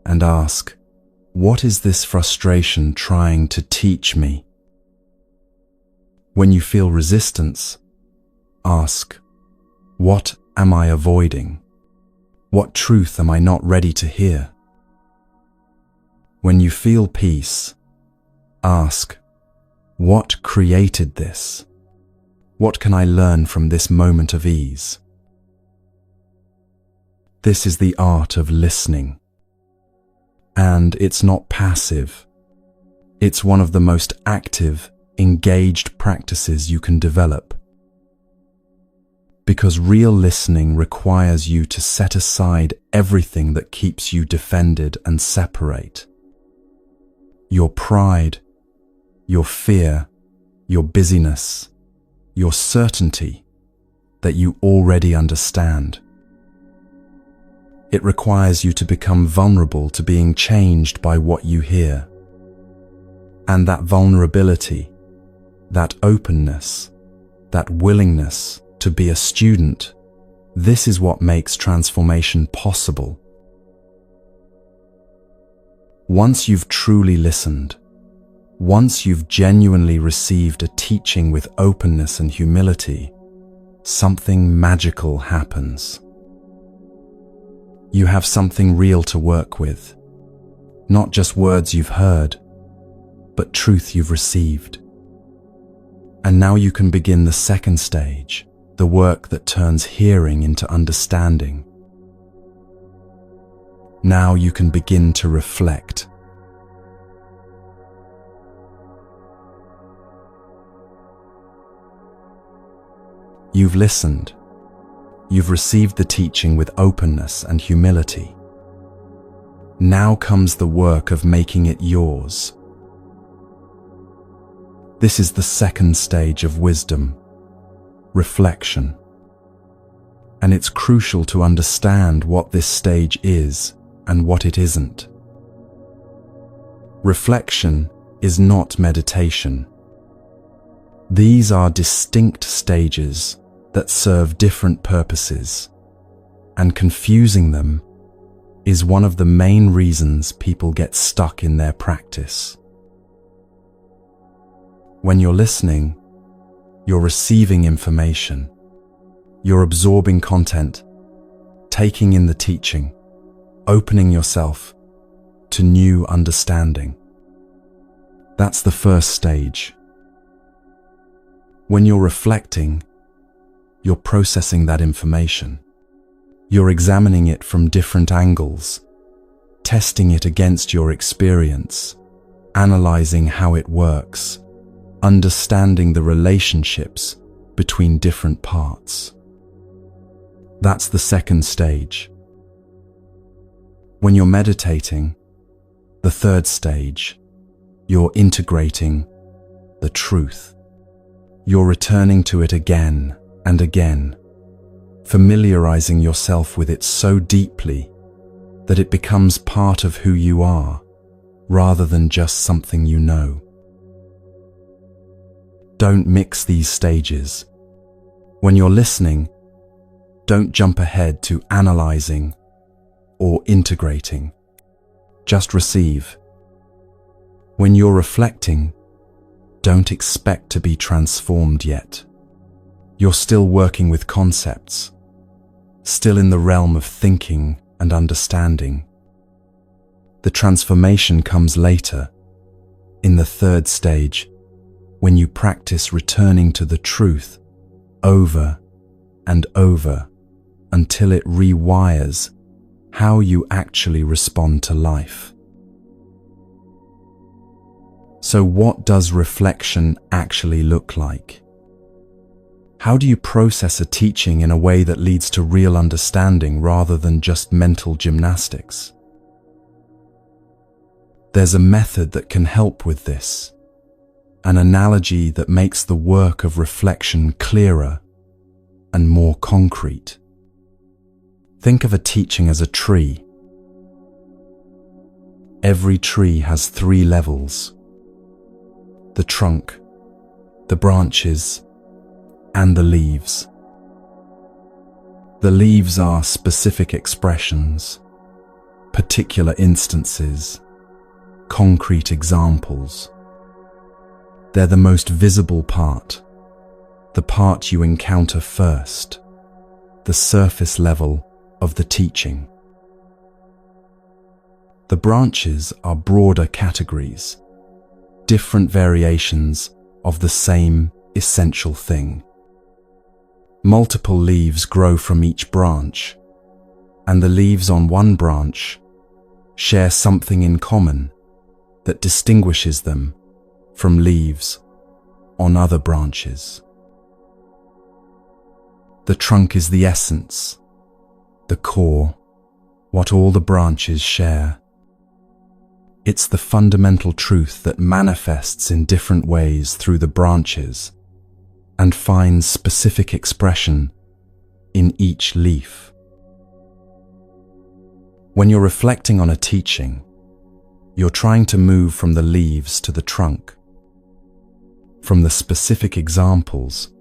and ask, "What is this frustration trying to teach me?" When you feel resistance, ask, "What am I avoiding? What truth am I not ready to hear?" When you feel peace, ask, "What created this? What can I learn from this moment of ease?" This is the art of listening. And it's not passive. It's one of the most active, engaged practices you can develop. Because real listening requires you to set aside everything that keeps you defended and separate. Your pride, your fear, your busyness, your certainty that you already understand. It requires you to become vulnerable to being changed by what you hear. And that vulnerability, that openness, that willingness to be a student, this is what makes transformation possible. Once you've truly listened, once you've genuinely received a teaching with openness and humility, something magical happens. You have something real to work with, not just words you've heard, but truth you've received. And now you can begin the second stage, the work that turns hearing into understanding. Now you can begin to reflect. You've listened. You've received the teaching with openness and humility. Now comes the work of making it yours. This is the second stage of wisdom, reflection. And it's crucial to understand what this stage is and what it isn't. Reflection is not meditation. These are distinct stages that serve different purposes, and confusing them is one of the main reasons people get stuck in their practice. When you're listening, you're receiving information, you're absorbing content, taking in the teaching, opening yourself to new understanding. That's the first stage. When you're reflecting, you're processing that information. You're examining it from different angles, testing it against your experience, analyzing how it works, understanding the relationships between different parts. That's the second stage. When you're meditating, the third stage, you're integrating the truth. You're returning to it again and again, familiarizing yourself with it so deeply that it becomes part of who you are, rather than just something you know. Don't mix these stages. When you're listening, don't jump ahead to analyzing or integrating. Just receive. When you're reflecting, don't expect to be transformed yet. You're still working with concepts, still in the realm of thinking and understanding. The transformation comes later, in the third stage, when you practice returning to the truth over and over until it rewires how you actually respond to life. So what does reflection actually look like? How do you process a teaching in a way that leads to real understanding rather than just mental gymnastics? There's a method that can help with this, an analogy that makes the work of reflection clearer and more concrete. Think of a teaching as a tree. Every tree has 3 levels: the trunk, the branches, and the leaves. The leaves are specific expressions, particular instances, concrete examples. They're the most visible part, the part you encounter first, the surface level of the teaching. The branches are broader categories, different variations of the same essential thing. Multiple leaves grow from each branch, and the leaves on one branch share something in common that distinguishes them from leaves on other branches. The trunk is the essence, the core, what all the branches share. It's the fundamental truth that manifests in different ways through the branches and finds specific expression in each leaf. When you're reflecting on a teaching, you're trying to move from the leaves to the trunk, from the specific examples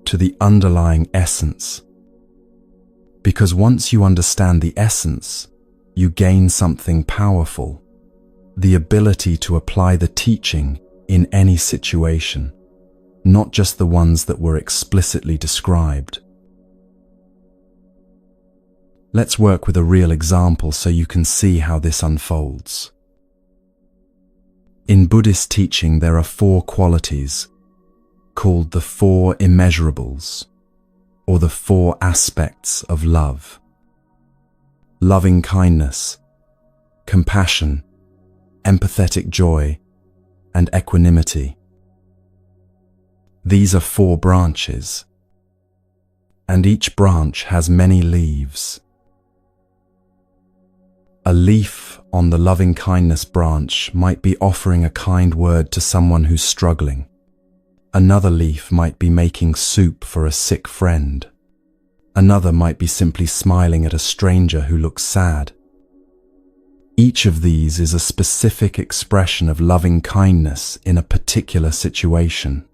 to the underlying essence. Because once you understand the essence, you gain something powerful, the ability to apply the teaching in any situation, not just the ones that were explicitly described. Let's work with a real example so you can see how this unfolds. In Buddhist teaching, there are 4 qualities called the 4 immeasurables, or the 4 aspects of love: loving kindness, compassion, empathetic joy, and equanimity. These are 4 branches, and each branch has many leaves. A leaf on the loving kindness branch might be offering a kind word to someone who's struggling. Another leaf might be making soup for a sick friend. Another might be simply smiling at a stranger who looks sad. Each of these is a specific expression of loving kindness in a particular situation.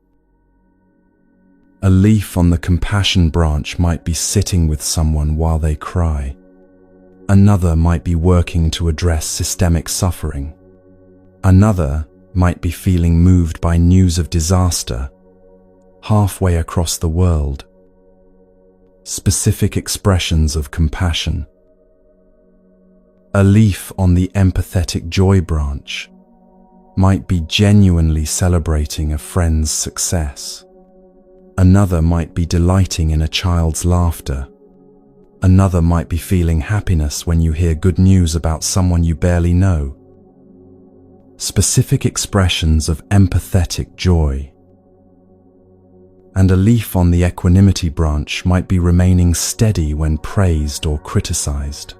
A leaf on the compassion branch might be sitting with someone while they cry. Another might be working to address systemic suffering. Another might be feeling moved by news of disaster halfway across the world. Specific expressions of compassion. A leaf on the empathetic joy branch might be genuinely celebrating a friend's success. Another might be delighting in a child's laughter. Another might be feeling happiness when you hear good news about someone you barely know. Specific expressions of empathetic joy. And a leaf on the equanimity branch might be remaining steady when praised or criticized.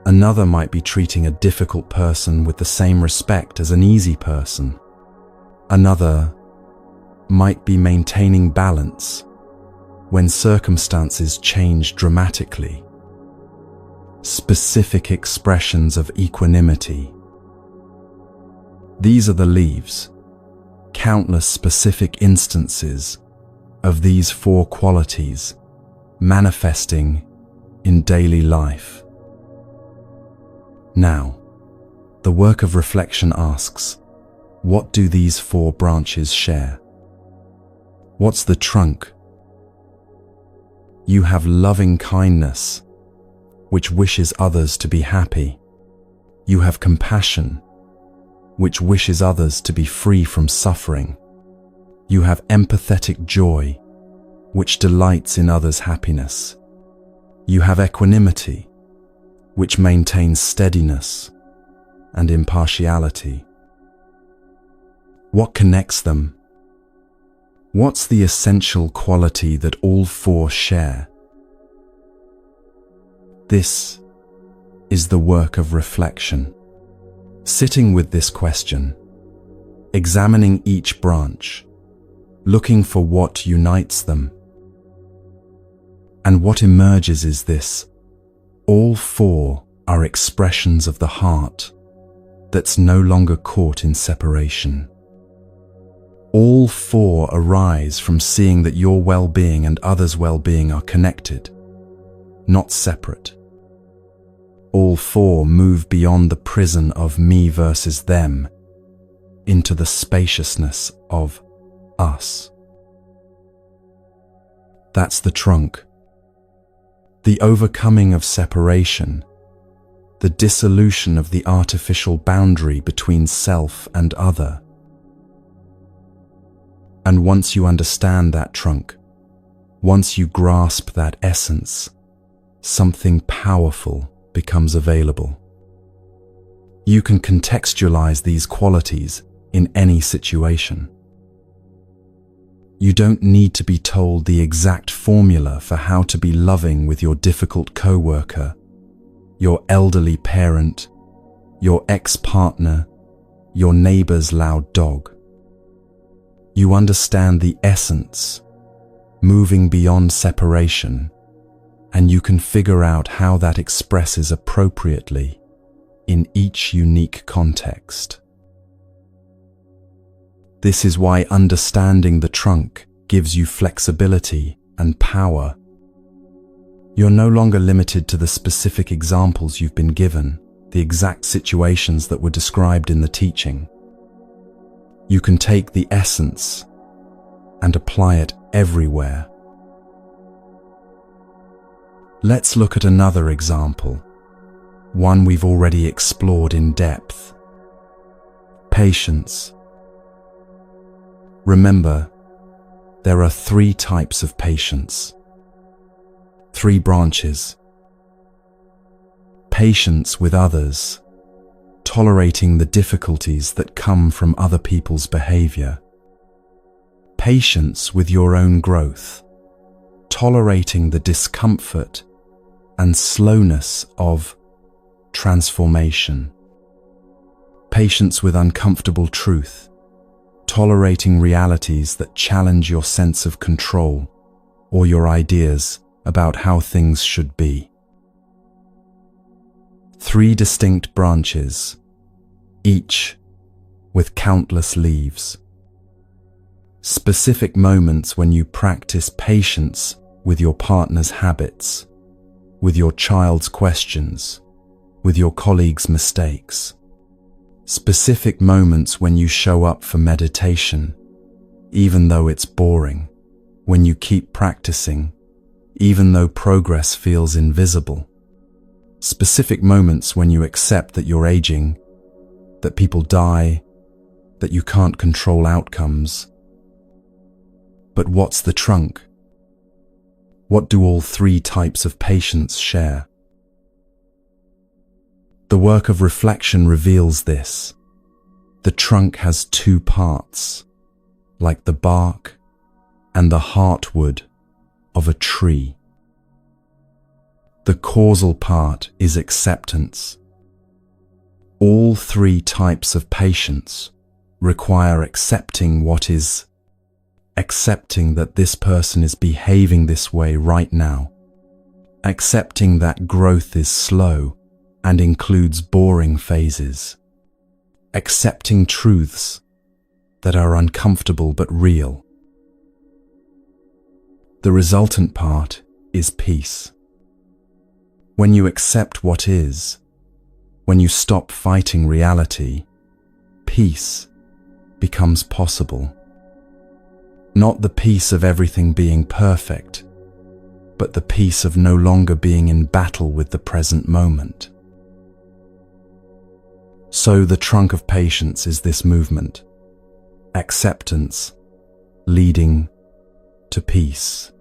Another might be treating a difficult person with the same respect as an easy person. Another might be maintaining balance when circumstances change dramatically. Specific expressions of equanimity. These are the leaves, countless specific instances of these 4 qualities manifesting in daily life. Now, the work of reflection asks, what do these 4 branches share? What's the trunk? You have loving kindness, which wishes others to be happy. You have compassion, which wishes others to be free from suffering. You have empathetic joy, which delights in others' happiness. You have equanimity, which maintains steadiness and impartiality. What connects them? What's the essential quality that all four share? This is the work of reflection. Sitting with this question, examining each branch, looking for what unites them. And what emerges is this: all four are expressions of the heart that's no longer caught in separation. All four arise from seeing that your well-being and others' well-being are connected, not separate. All four move beyond the prison of me versus them into the spaciousness of us. That's the trunk. The overcoming of separation, the dissolution of the artificial boundary between self and other. And once you understand that trunk, once you grasp that essence, something powerful becomes available. You can contextualize these qualities in any situation. You don't need to be told the exact formula for how to be loving with your difficult coworker, your elderly parent, your ex-partner, your neighbor's loud dog. You understand the essence, moving beyond separation, and you can figure out how that expresses appropriately in each unique context. This is why understanding the trunk gives you flexibility and power. You're no longer limited to the specific examples you've been given, the exact situations that were described in the teaching. You can take the essence and apply it everywhere. Let's look at another example, one we've already explored in depth. Patience. Remember, there are 3 types of patience. 3 branches. Patience with others, tolerating the difficulties that come from other people's behavior. Patience with your own growth, tolerating the discomfort and slowness of transformation. Patience with uncomfortable truth, tolerating realities that challenge your sense of control or your ideas about how things should be. 3 distinct branches, each with countless leaves. Specific moments when you practice patience with your partner's habits, with your child's questions, with your colleagues' mistakes. Specific moments when you show up for meditation, even though it's boring, when you keep practicing, even though progress feels invisible. Specific moments when you accept that you're aging, that people die, that you can't control outcomes. But what's the trunk? What do all 3 types of patience share? The work of reflection reveals this. The trunk has 2 parts, like the bark and the heartwood of a tree. The causal part is acceptance. All 3 types of patience require accepting what is, accepting that this person is behaving this way right now, accepting that growth is slow and includes boring phases, accepting truths that are uncomfortable but real. The resultant part is peace. When you accept what is, when you stop fighting reality, peace becomes possible. Not the peace of everything being perfect, but the peace of no longer being in battle with the present moment. So the trunk of patience is this movement, acceptance leading to peace.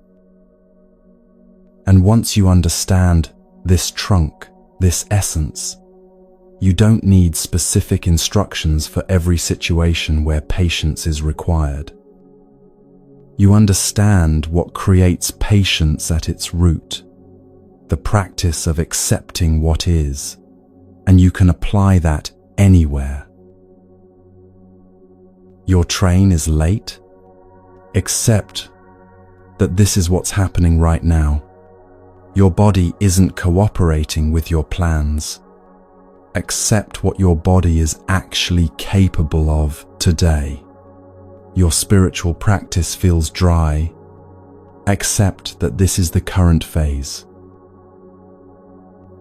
And once you understand this trunk, this essence, you don't need specific instructions for every situation where patience is required. You understand what creates patience at its root, the practice of accepting what is, and you can apply that anywhere. Your train is late? Accept that this is what's happening right now. Your body isn't cooperating with your plans. Accept what your body is actually capable of today. Your spiritual practice feels dry. Accept that this is the current phase.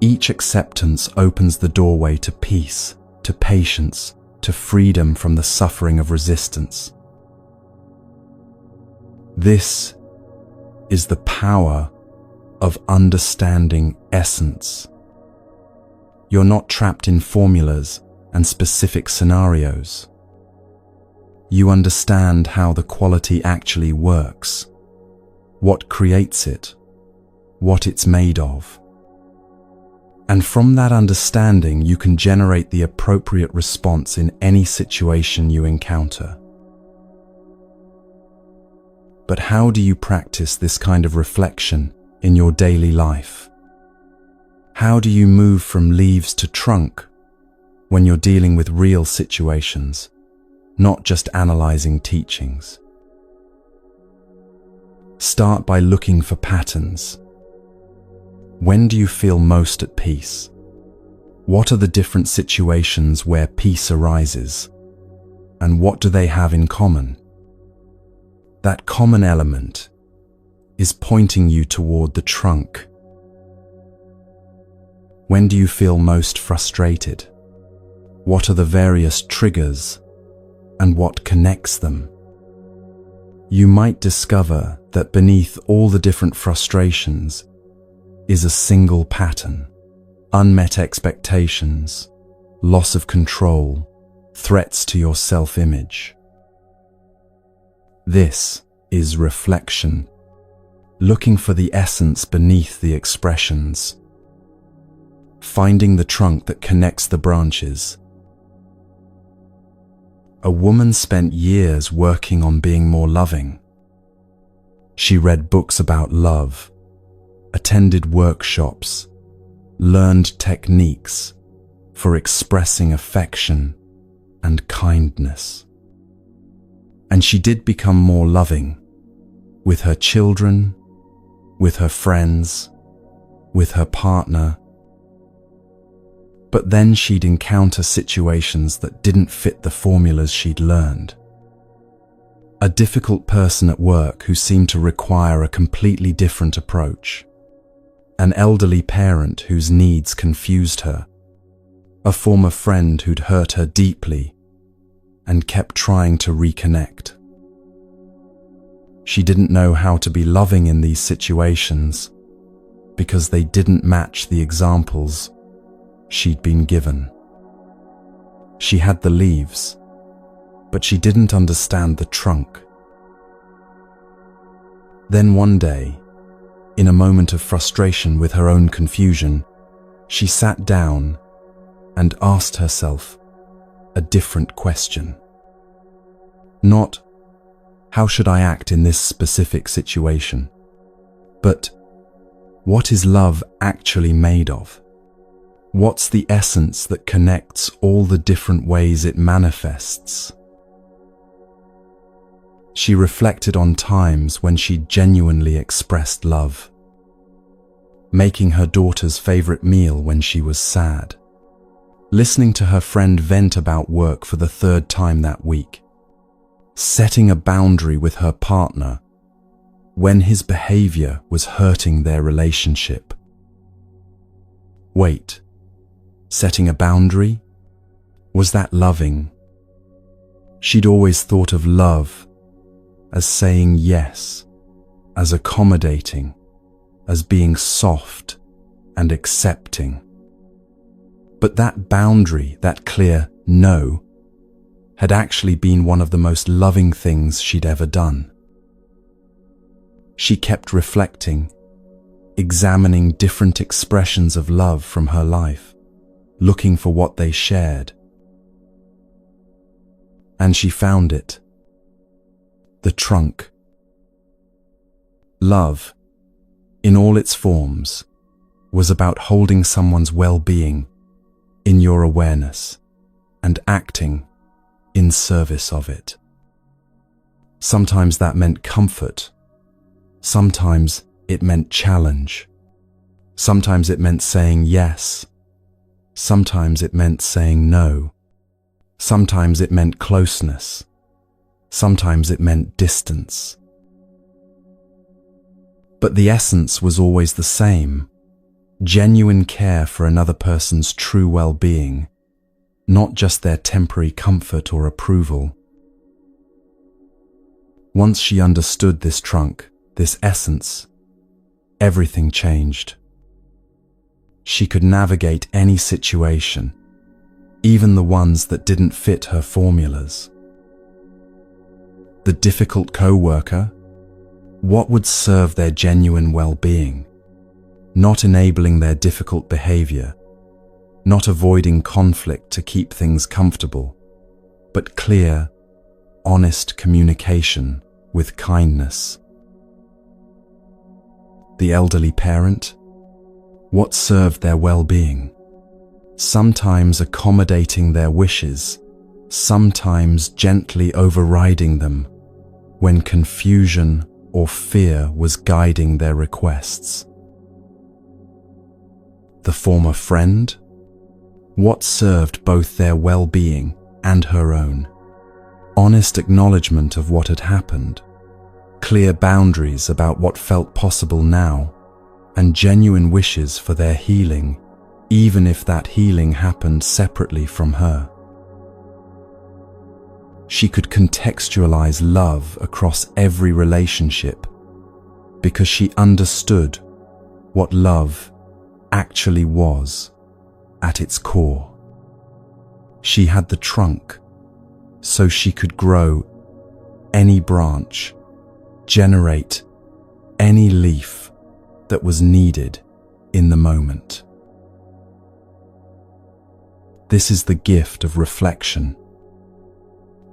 Each acceptance opens the doorway to peace, to patience, to freedom from the suffering of resistance. This is the power of understanding essence. You're not trapped in formulas and specific scenarios. You understand how the quality actually works, what creates it, what it's made of. And from that understanding, you can generate the appropriate response in any situation you encounter. But how do you practice this kind of reflection in your daily life? How do you move from leaves to trunk when you're dealing with real situations, not just analyzing teachings? Start by looking for patterns. When do you feel most at peace? What are the different situations where peace arises? And what do they have in common? That common element is pointing you toward the trunk. When do you feel most frustrated? What are the various triggers and what connects them? You might discover that beneath all the different frustrations is a single pattern: unmet expectations, loss of control, threats to your self-image. This is reflection, looking for the essence beneath the expressions, finding the trunk that connects the branches. A woman spent years working on being more loving. She read books about love, attended workshops, learned techniques for expressing affection and kindness. And she did become more loving with her children, with her friends, with her partner. But then she'd encounter situations that didn't fit the formulas she'd learned. A difficult person at work who seemed to require a completely different approach. An elderly parent whose needs confused her. A former friend who'd hurt her deeply and kept trying to reconnect. She didn't know how to be loving in these situations because they didn't match the examples she'd been given. She had the leaves, but she didn't understand the trunk. Then one day, in a moment of frustration with her own confusion, she sat down and asked herself a different question. Not, how should I act in this specific situation? But, what is love actually made of? What's the essence that connects all the different ways it manifests? She reflected on times when she genuinely expressed love, making her daughter's favorite meal when she was sad, listening to her friend vent about work for the third time that week, setting a boundary with her partner when his behavior was hurting their relationship. Wait, setting a boundary? Was that loving? She'd always thought of love as saying yes, as accommodating, as being soft and accepting. But that boundary, that clear no, had actually been one of the most loving things she'd ever done. She kept reflecting, examining different expressions of love from her life, looking for what they shared. And she found it. The trunk, Love, in all its forms, was about holding someone's well-being in your awareness and acting in service of it. Sometimes that meant comfort. Sometimes it meant challenge. Sometimes it meant saying yes. Sometimes it meant saying no. Sometimes it meant closeness. Sometimes it meant distance. But the essence was always the same: genuine care for another person's true well-being, not just their temporary comfort or approval. Once she understood this trunk, this essence, everything changed. She could navigate any situation, even the ones that didn't fit her formulas. The difficult co-worker, what would serve their genuine well-being? Not enabling their difficult behavior, not avoiding conflict to keep things comfortable, but clear, honest communication with kindness. The elderly parent, what served their well-being? Sometimes accommodating their wishes, sometimes gently overriding them when confusion or fear was guiding their requests. The former friend, what served both their well-being and her own? Honest acknowledgement of what had happened, clear boundaries about what felt possible now, and genuine wishes for their healing, even if that healing happened separately from her. She could contextualize love across every relationship because she understood what love actually was at its core. She had the trunk, so she could grow any branch, generate any leaf that was needed in the moment. This is the gift of reflection.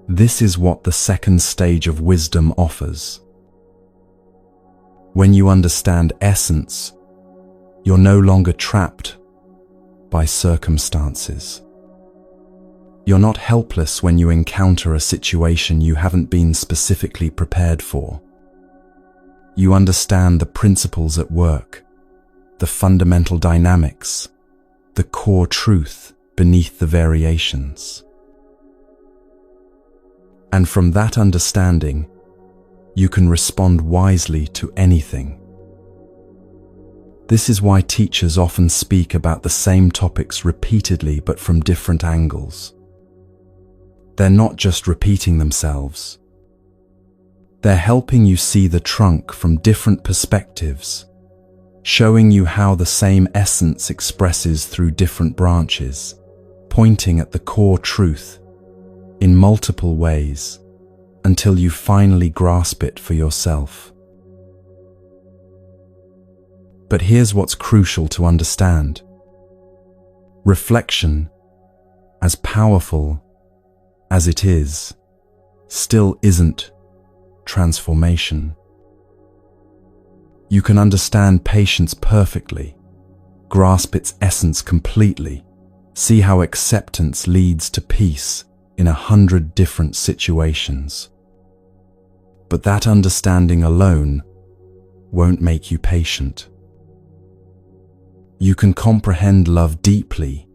This is what the second stage of wisdom offers. When you understand essence, you're no longer trapped by circumstances. You're not helpless when you encounter a situation you haven't been specifically prepared for. You understand the principles at work, the fundamental dynamics, the core truth beneath the variations. And from that understanding, you can respond wisely to anything. This is why teachers often speak about the same topics repeatedly but from different angles. They're not just repeating themselves. They're helping you see the trunk from different perspectives, showing you how the same essence expresses through different branches, pointing at the core truth in multiple ways until you finally grasp it for yourself. But here's what's crucial to understand. Reflection, as powerful as it is, still isn't transformation. You can understand patience perfectly, grasp its essence completely, see how acceptance leads to peace in 100 different situations. But that understanding alone won't make you patient. You can comprehend love deeply,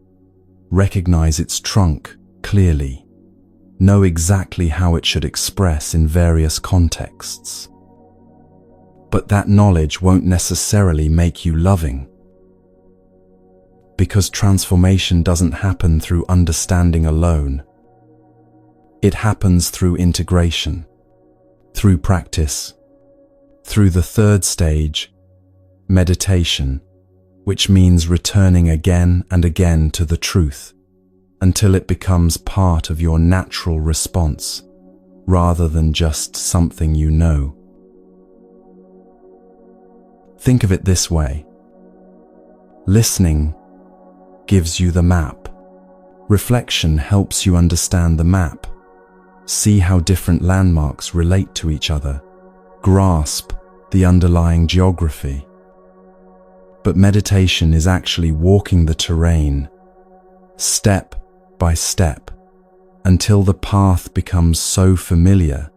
recognize its trunk clearly, know exactly how it should express in various contexts. But that knowledge won't necessarily make you loving. Because transformation doesn't happen through understanding alone. It happens through integration, through practice, through the third stage, meditation, which means returning again and again to the truth until it becomes part of your natural response rather than just something you know. Think of it this way. Listening gives you the map. Reflection helps you understand the map, see how different landmarks relate to each other, grasp the underlying geography. But meditation is actually walking the terrain, step by step, until the path becomes so familiar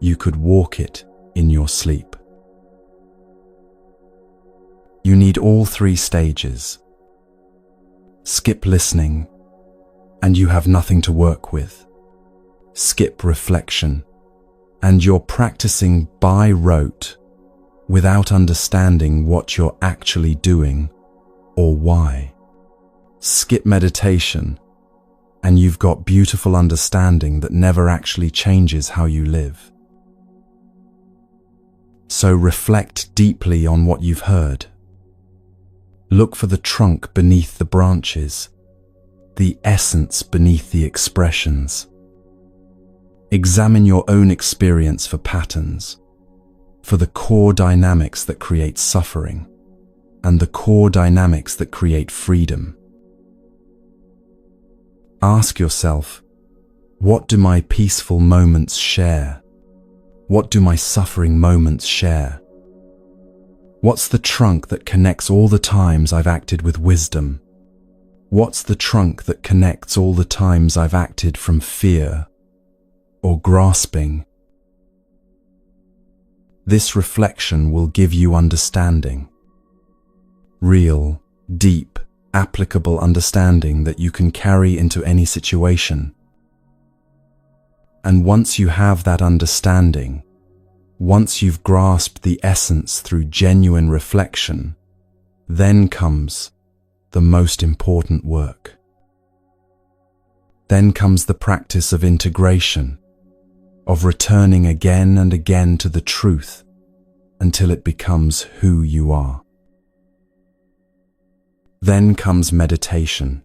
you could walk it in your sleep. You need all three stages. Skip listening, and you have nothing to work with. Skip reflection, and you're practicing by rote without understanding what you're actually doing or why. Skip meditation, and you've got beautiful understanding that never actually changes how you live. So reflect deeply on what you've heard. Look for the trunk beneath the branches, the essence beneath the expressions. Examine your own experience for patterns, for the core dynamics that create suffering, and the core dynamics that create freedom. Ask yourself, what do my peaceful moments share? What do my suffering moments share? What's the trunk that connects all the times I've acted with wisdom? What's the trunk that connects all the times I've acted from fear or grasping? This reflection will give you understanding. Real, deep, applicable understanding that you can carry into any situation. And once you have that understanding, once you've grasped the essence through genuine reflection, then comes the most important work. Then comes the practice of integration, of returning again and again to the truth until it becomes who you are. Then comes meditation.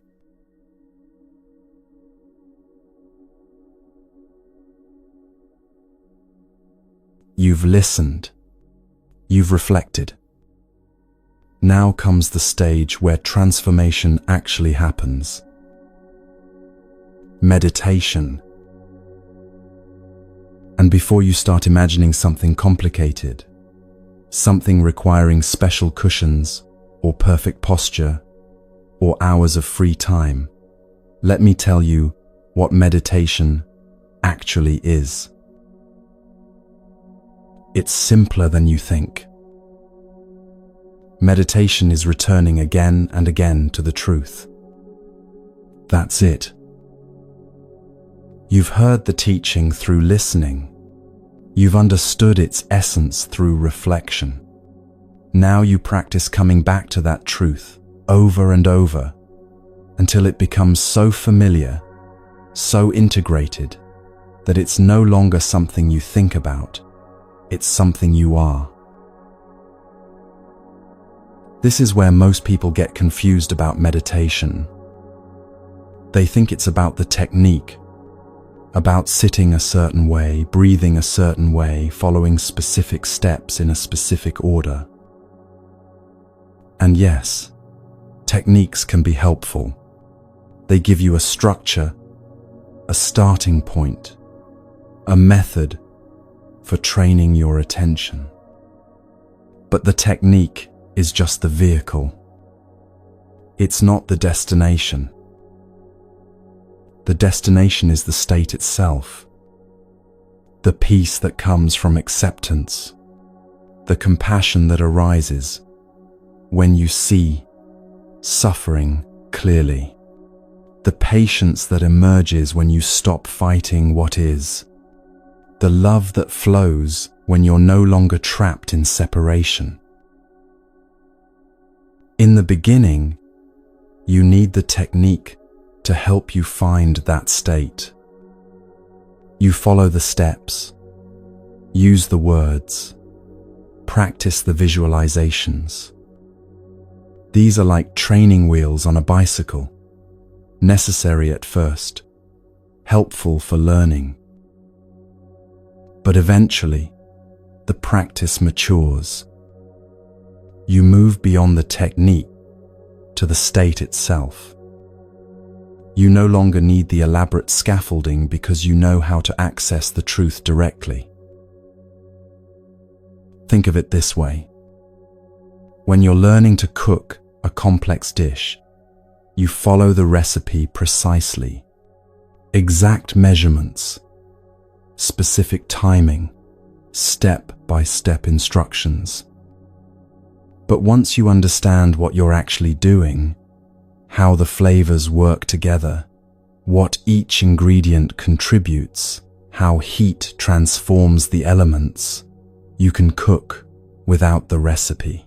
You've listened. You've reflected. Now comes the stage where transformation actually happens. Meditation. And before you start imagining something complicated, something requiring special cushions or perfect posture or hours of free time, let me tell you what meditation actually is. It's simpler than you think. Meditation is returning again and again to the truth. That's it. You've heard the teaching through listening. You've understood its essence through reflection. Now you practice coming back to that truth over and over until it becomes so familiar, so integrated, that it's no longer something you think about. It's something you are. This is where most people get confused about meditation. They think it's about the technique, about sitting a certain way, breathing a certain way, following specific steps in a specific order. And yes, techniques can be helpful. They give you a structure, a starting point, a method for training your attention. But the technique is just the vehicle. It's not the destination. The destination is the state itself, the peace that comes from acceptance, the compassion that arises when you see suffering clearly, the patience that emerges when you stop fighting what is, the love that flows when you're no longer trapped in separation. In the beginning, you need the technique to help you find that state. You follow the steps, use the words, practice the visualizations. These are like training wheels on a bicycle, necessary at first, helpful for learning. But eventually, the practice matures. You move beyond the technique to the state itself. You no longer need the elaborate scaffolding because you know how to access the truth directly. Think of it this way. When you're learning to cook a complex dish, you follow the recipe precisely. Exact measurements, specific timing, step-by-step instructions. But once you understand what you're actually doing, how the flavors work together, what each ingredient contributes, how heat transforms the elements, you can cook without the recipe.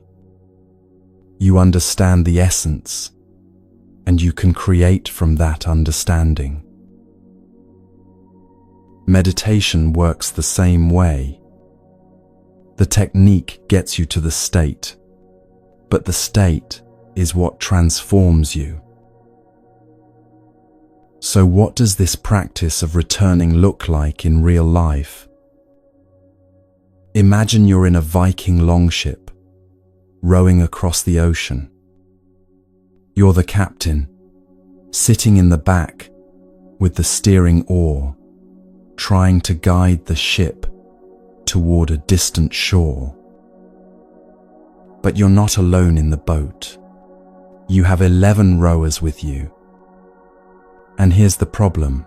You understand the essence, and you can create from that understanding. Meditation works the same way. The technique gets you to the state, but the state is what transforms you. So what does this practice of returning look like in real life? Imagine you're in a Viking longship, rowing across the ocean. You're the captain, sitting in the back with the steering oar, trying to guide the ship toward a distant shore. But you're not alone in the boat. You have 11 rowers with you. And here's the problem.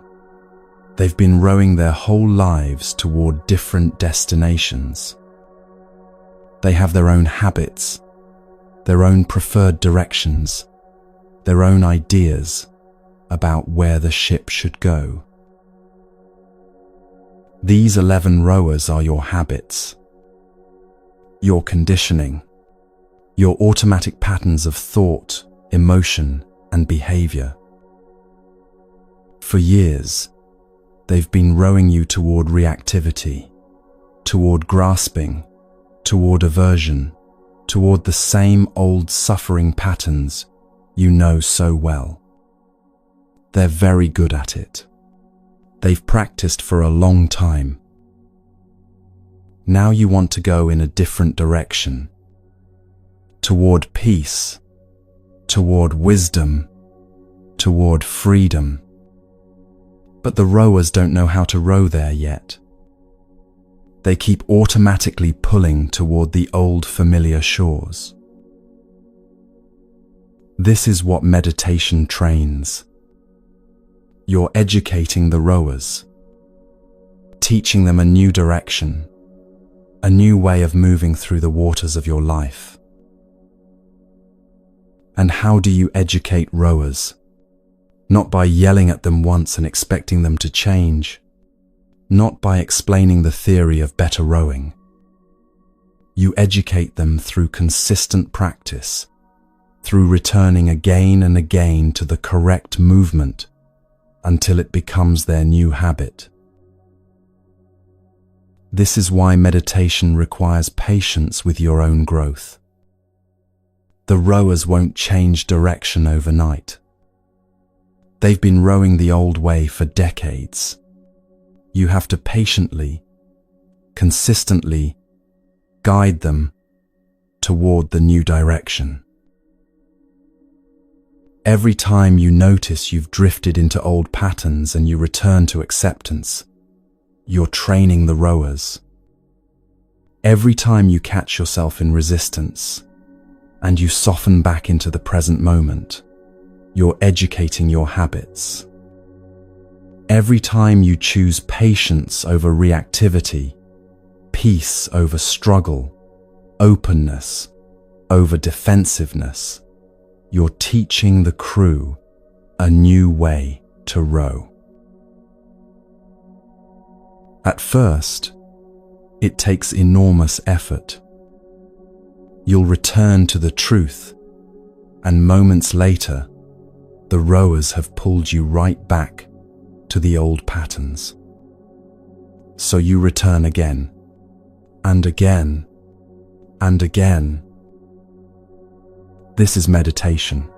They've been rowing their whole lives toward different destinations. They have their own habits, their own preferred directions, their own ideas about where the ship should go. These 11 rowers are your habits, your conditioning, your automatic patterns of thought, emotion, and behavior. For years, they've been rowing you toward reactivity, toward grasping, toward aversion, toward the same old suffering patterns you know so well. They're very good at it. They've practiced for a long time. Now you want to go in a different direction, toward peace, toward wisdom, toward freedom. But the rowers don't know how to row there yet. They keep automatically pulling toward the old familiar shores. This is what meditation trains. You're educating the rowers, teaching them a new direction, a new way of moving through the waters of your life. And how do you educate rowers? Not by yelling at them once and expecting them to change. Not by explaining the theory of better rowing. You educate them through consistent practice, through returning again and again to the correct movement until it becomes their new habit. This is why meditation requires patience with your own growth. The rowers won't change direction overnight. They've been rowing the old way for decades. You have to patiently, consistently guide them toward the new direction. Every time you notice you've drifted into old patterns and you return to acceptance, you're training the rowers. Every time you catch yourself in resistance and you soften back into the present moment, you're educating your habits. Every time you choose patience over reactivity, peace over struggle, openness over defensiveness, you're teaching the crew a new way to row. At first, it takes enormous effort. You'll return to the truth, and moments later, the rowers have pulled you right back to the old patterns. So you return again, and again, and again. This is meditation.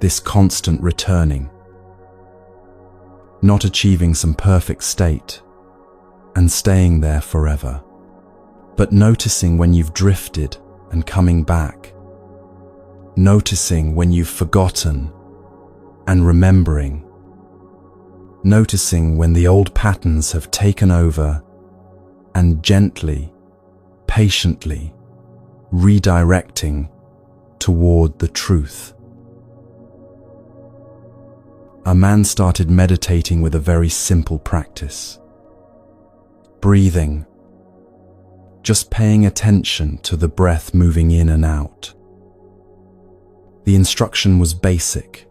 This constant returning. Not achieving some perfect state and staying there forever, but noticing when you've drifted and coming back. Noticing when you've forgotten and remembering. Noticing when the old patterns have taken over and gently, patiently redirecting toward the truth. A man started meditating with a very simple practice. Breathing, just paying attention to the breath moving in and out. The instruction was basic.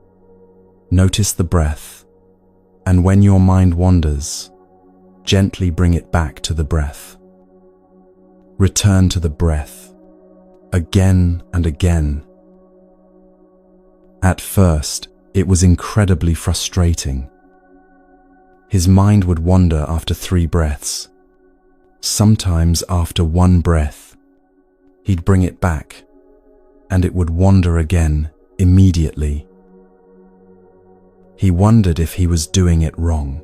Notice the breath, and when your mind wanders, gently bring it back to the breath. Return to the breath, again and again. At first, it was incredibly frustrating. His mind would wander after 3 breaths. Sometimes after 1 breath, he'd bring it back, and it would wander again immediately. He wondered if he was doing it wrong.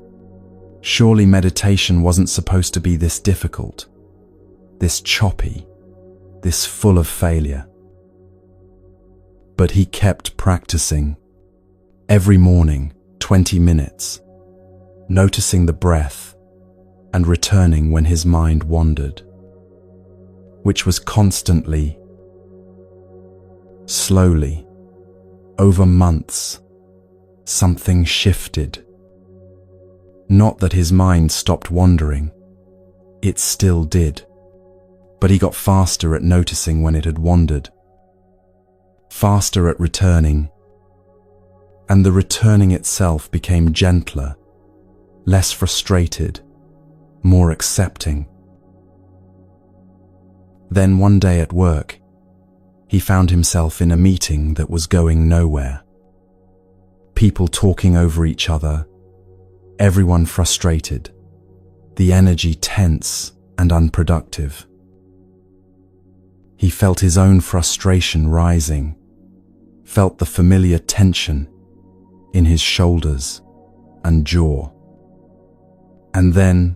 Surely meditation wasn't supposed to be this difficult, this choppy, this full of failure. But he kept practicing. Every morning, 20 minutes, noticing the breath and returning when his mind wandered, which was constantly, slowly, over months. Something shifted. Not that his mind stopped wandering. It still did. But he got faster at noticing when it had wandered. Faster at returning. And the returning itself became gentler, less frustrated, more accepting. Then one day at work, he found himself in a meeting that was going nowhere. People talking over each other, everyone frustrated, the energy tense and unproductive. He felt his own frustration rising, felt the familiar tension in his shoulders and jaw. And then,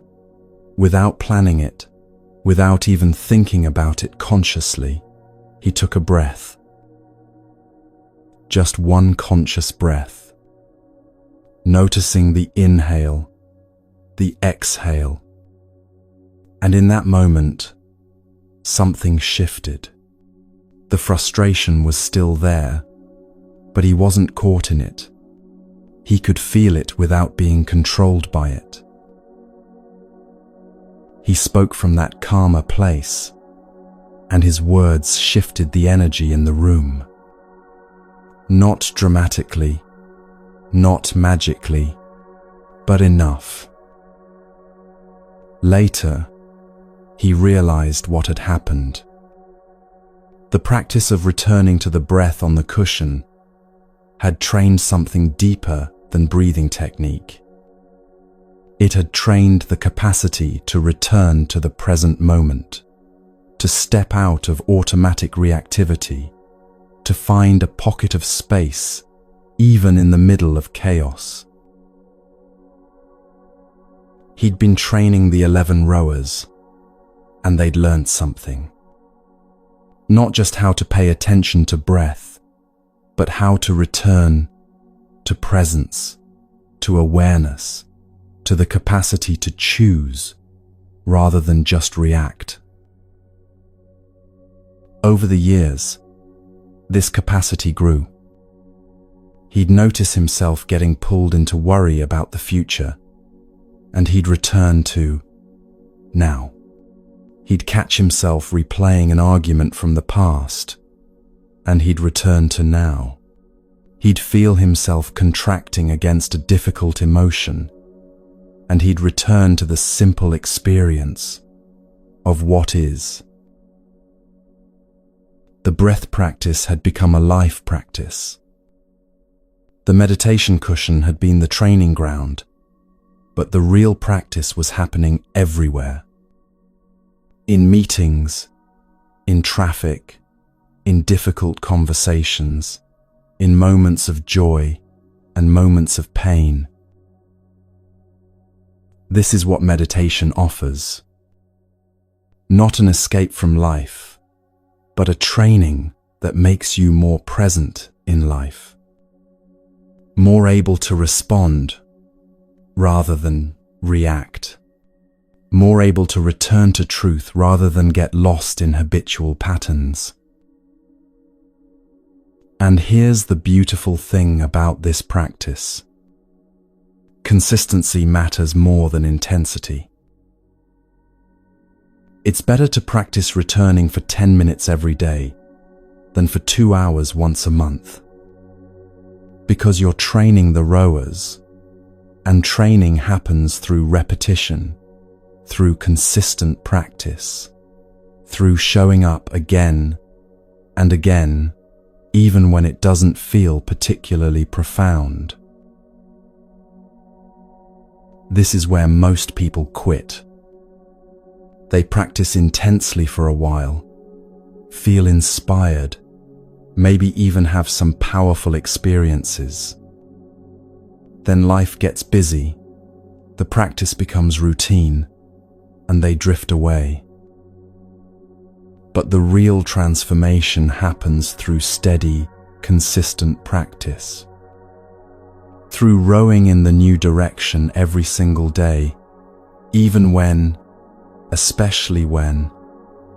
without planning it, without even thinking about it consciously, he took a breath. Just one conscious breath. Noticing the inhale, the exhale. And in that moment, something shifted. The frustration was still there, but he wasn't caught in it. He could feel it without being controlled by it. He spoke from that calmer place, and his words shifted the energy in the room. Not dramatically, not magically, but enough. Later, he realized what had happened. The practice of returning to the breath on the cushion had trained something deeper than breathing technique. It had trained the capacity to return to the present moment, to step out of automatic reactivity, to find a pocket of space even in the middle of chaos. He'd been training the 11 rowers, and they'd learned something. Not just how to pay attention to breath, but how to return to presence, to awareness, to the capacity to choose rather than just react. Over the years, this capacity grew. He'd notice himself getting pulled into worry about the future, and he'd return to now. He'd catch himself replaying an argument from the past, and he'd return to now. He'd feel himself contracting against a difficult emotion, and he'd return to the simple experience of what is. The breath practice had become a life practice. The meditation cushion had been the training ground, but the real practice was happening everywhere. In meetings, in traffic, in difficult conversations, in moments of joy and moments of pain. This is what meditation offers. Not an escape from life, but a training that makes you more present in life. More able to respond rather than react. more able to return to truth rather than get lost in habitual patterns. And here's the beautiful thing about this practice. Consistency matters more than intensity. It's better to practice returning for 10 minutes every day than for 2 hours once a month. Because you're training the rowers, and training happens through repetition, through consistent practice, through showing up again and again, even when it doesn't feel particularly profound. This is where most people quit. They practice intensely for a while, feel inspired, maybe even have some powerful experiences. Then life gets busy, the practice becomes routine, and they drift away. But the real transformation happens through steady, consistent practice. Through rowing in the new direction every single day, even when, especially when,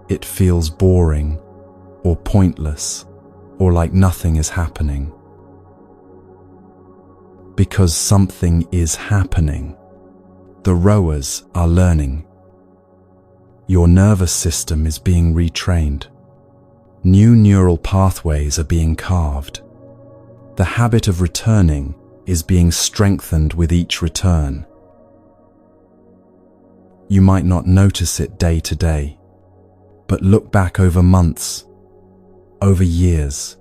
it feels boring or pointless or like nothing is happening. Because something is happening. The rowers are learning. Your nervous system is being retrained. New neural pathways are being carved. The habit of returning is being strengthened with each return. You might not notice it day to day, but look back over months, over years,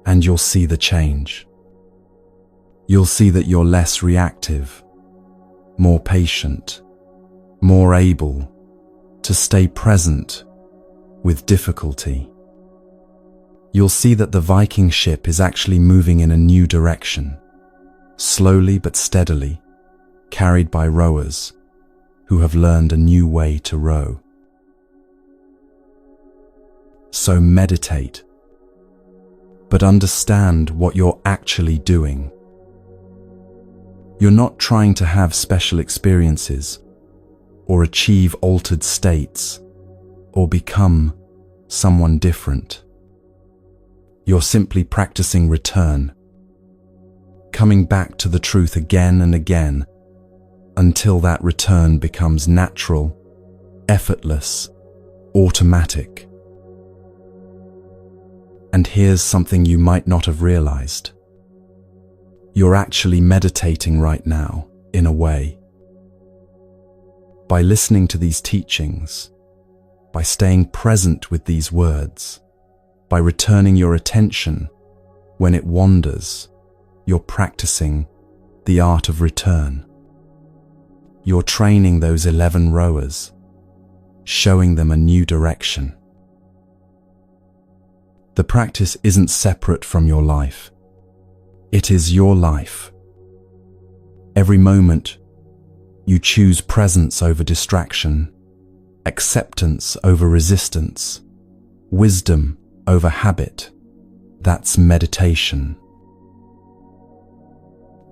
and you'll see the change. You'll see that you're less reactive, more patient, more able to stay present with difficulty. You'll see that the Viking ship is actually moving in a new direction, slowly but steadily, carried by rowers who have learned a new way to row. So meditate, but understand what you're actually doing. You're not trying to have special experiences, or achieve altered states, or become someone different. You're simply practicing return, coming back to the truth again and again, until that return becomes natural, effortless, automatic. And here's something you might not have realized. You're actually meditating right now, in a way. By listening to these teachings, by staying present with these words, by returning your attention when it wanders, you're practicing the art of return. You're training those 11 rowers, showing them a new direction. The practice isn't separate from your life. It is your life. Every moment, you choose presence over distraction, acceptance over resistance, wisdom over habit. That's meditation.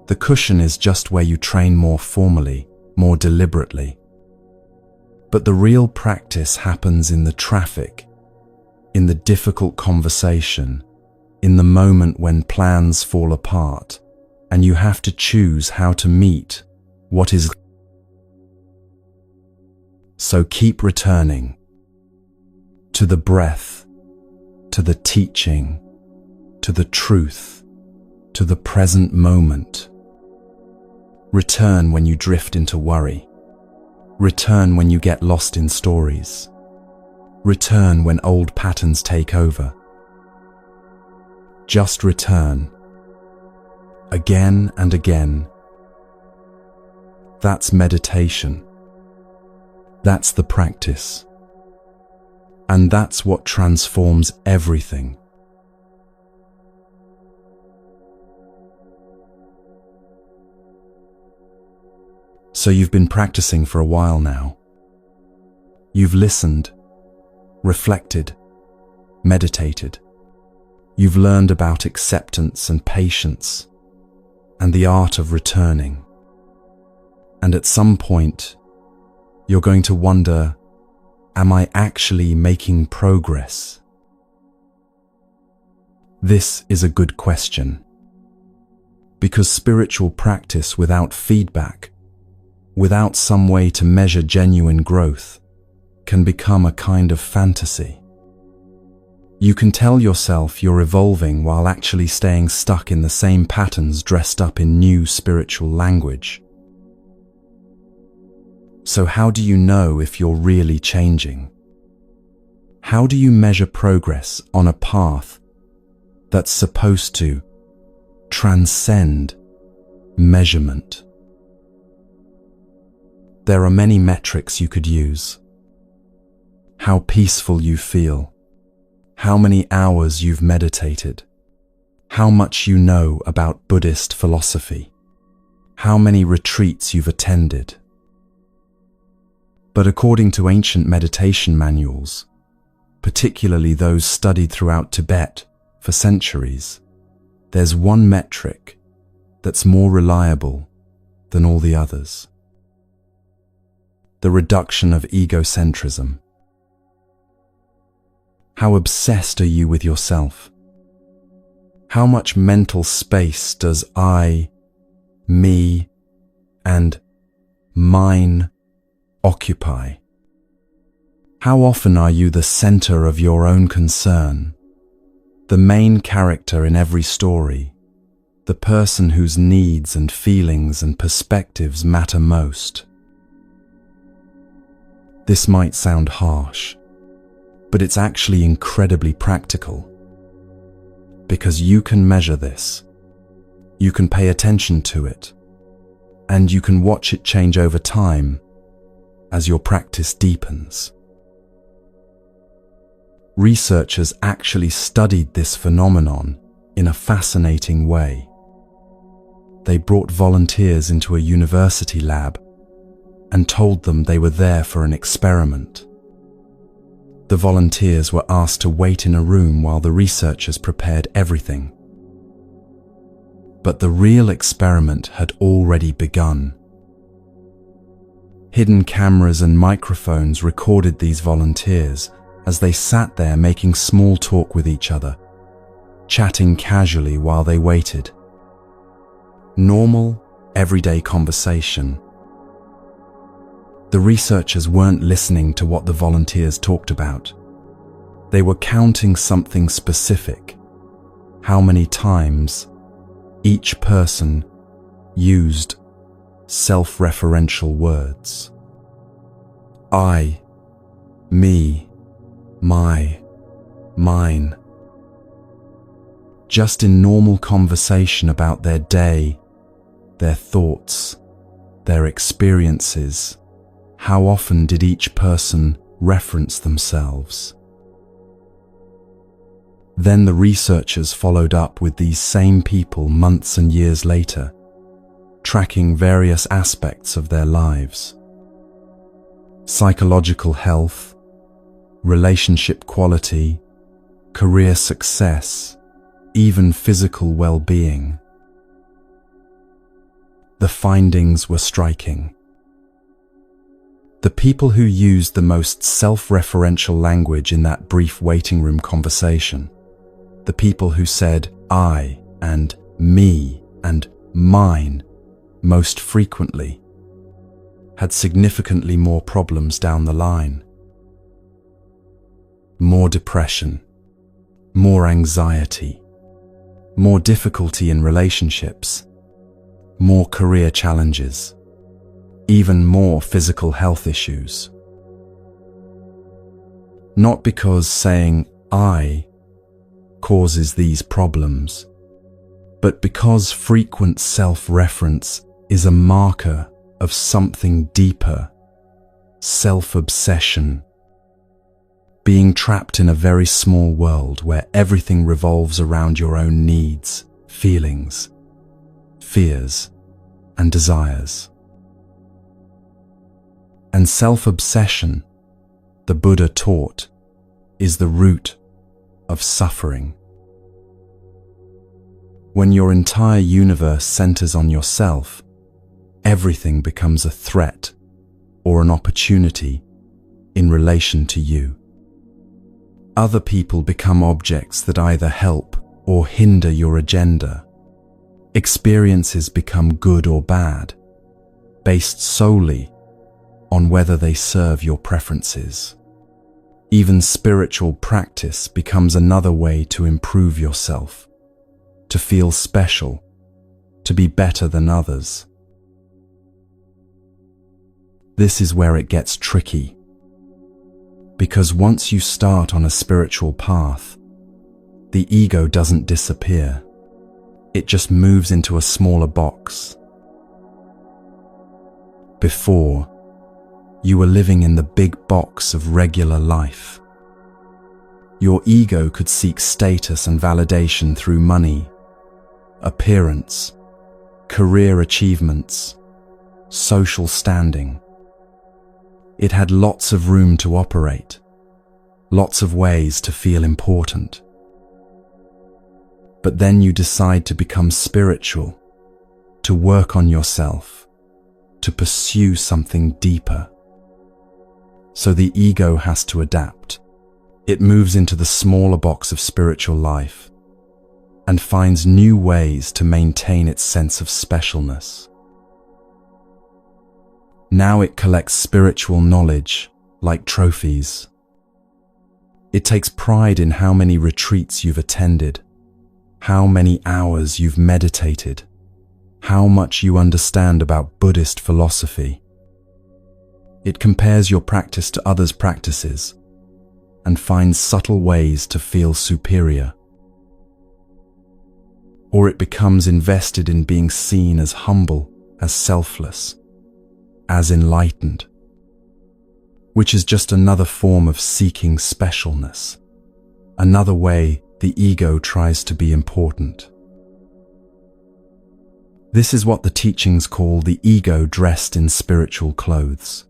The cushion is just where you train more formally, more deliberately. But the real practice happens in the traffic, in the difficult conversation, in the moment when plans fall apart, and you have to choose how to meet what is. So keep returning to the breath, to the teaching, to the truth, to the present moment. Return when you drift into worry. Return when you get lost in stories. Return when old patterns take over. Just return. Again and again. That's meditation. That's the practice. And that's what transforms everything. So you've been practicing for a while now. You've listened, reflected, meditated. You've learned about acceptance and patience and the art of returning. And at some point, you're going to wonder, am I actually making progress? This is a good question, because spiritual practice without feedback, without some way to measure genuine growth, can become a kind of fantasy. You can tell yourself you're evolving while actually staying stuck in the same patterns dressed up in new spiritual language. So how do you know if you're really changing? How do you measure progress on a path that's supposed to transcend measurement? There are many metrics you could use. How peaceful you feel, how many hours you've meditated, how much you know about Buddhist philosophy, how many retreats you've attended. But according to ancient meditation manuals, particularly those studied throughout Tibet for centuries, there's one metric that's more reliable than all the others: the reduction of egocentrism. How obsessed are you with yourself? How much mental space does I, me, and mine occupy? How often are you the center of your own concern, the main character in every story, the person whose needs and feelings and perspectives matter most? This might sound harsh, but it's actually incredibly practical. Because you can measure this, you can pay attention to it, and you can watch it change over time as your practice deepens. Researchers actually studied this phenomenon in a fascinating way. They brought volunteers into a university lab and told them they were there for an experiment. The volunteers were asked to wait in a room while the researchers prepared everything. But the real experiment had already begun. Hidden cameras and microphones recorded these volunteers as they sat there making small talk with each other, chatting casually while they waited. Normal, everyday conversation. The researchers weren't listening to what the volunteers talked about. They were counting something specific: how many times each person used self-referential words. I, me, my, mine. Just in normal conversation about their day, their thoughts, their experiences, how often did each person reference themselves? Then the researchers followed up with these same people months and years later, tracking various aspects of their lives: psychological health, relationship quality, career success, even physical well-being. The findings were striking. The people who used the most self-referential language in that brief waiting room conversation, the people who said I and me and mine most frequently, had significantly more problems down the line. More depression, more anxiety, more difficulty in relationships, more career challenges, even more physical health issues. Not because saying I causes these problems, but because frequent self-reference is a marker of something deeper: self-obsession. Being trapped in a very small world where everything revolves around your own needs, feelings, fears, and desires. And self-obsession, the Buddha taught, is the root of suffering. When your entire universe centers on yourself, everything becomes a threat, or an opportunity in relation to you. Other people become objects that either help or hinder your agenda. Experiences become good or bad, based solely on whether they serve your preferences. Even spiritual practice becomes another way to improve yourself, to feel special, to be better than others. This is where it gets tricky, because once you start on a spiritual path, the ego doesn't disappear. It just moves into a smaller box. Before, you were living in the big box of regular life. Your ego could seek status and validation through money, appearance, career achievements, social standing. It had lots of room to operate, lots of ways to feel important. But then you decide to become spiritual, to work on yourself, to pursue something deeper. So the ego has to adapt. It moves into the smaller box of spiritual life and finds new ways to maintain its sense of specialness. Now it collects spiritual knowledge like trophies. It takes pride in how many retreats you've attended, how many hours you've meditated, how much you understand about Buddhist philosophy. It compares your practice to others' practices and finds subtle ways to feel superior. Or it becomes invested in being seen as humble, as selfless, as enlightened, which is just another form of seeking specialness, another way the ego tries to be important. This is what the teachings call the ego dressed in spiritual clothes.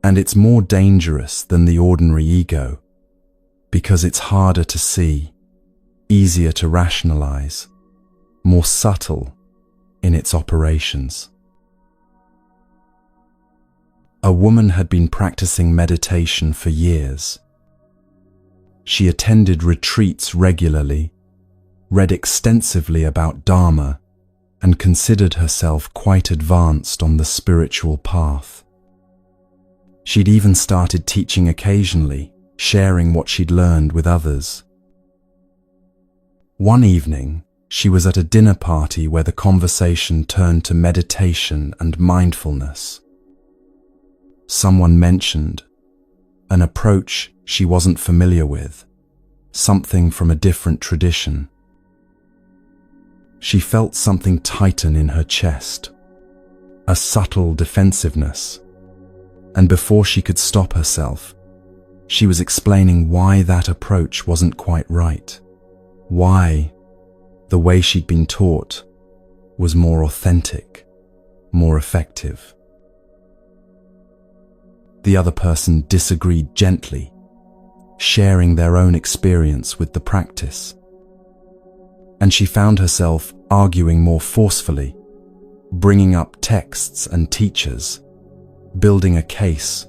And it's more dangerous than the ordinary ego because it's harder to see, easier to rationalize, more subtle in its operations. A woman had been practicing meditation for years. She attended retreats regularly, read extensively about Dharma, and considered herself quite advanced on the spiritual path. She'd even started teaching occasionally, sharing what she'd learned with others. One evening, she was at a dinner party where the conversation turned to meditation and mindfulness. Someone mentioned an approach she wasn't familiar with, something from a different tradition. She felt something tighten in her chest, a subtle defensiveness, and before she could stop herself, she was explaining why that approach wasn't quite right, why the way she'd been taught was more authentic, more effective. The other person disagreed gently, sharing their own experience with the practice. And she found herself arguing more forcefully, bringing up texts and teachers, building a case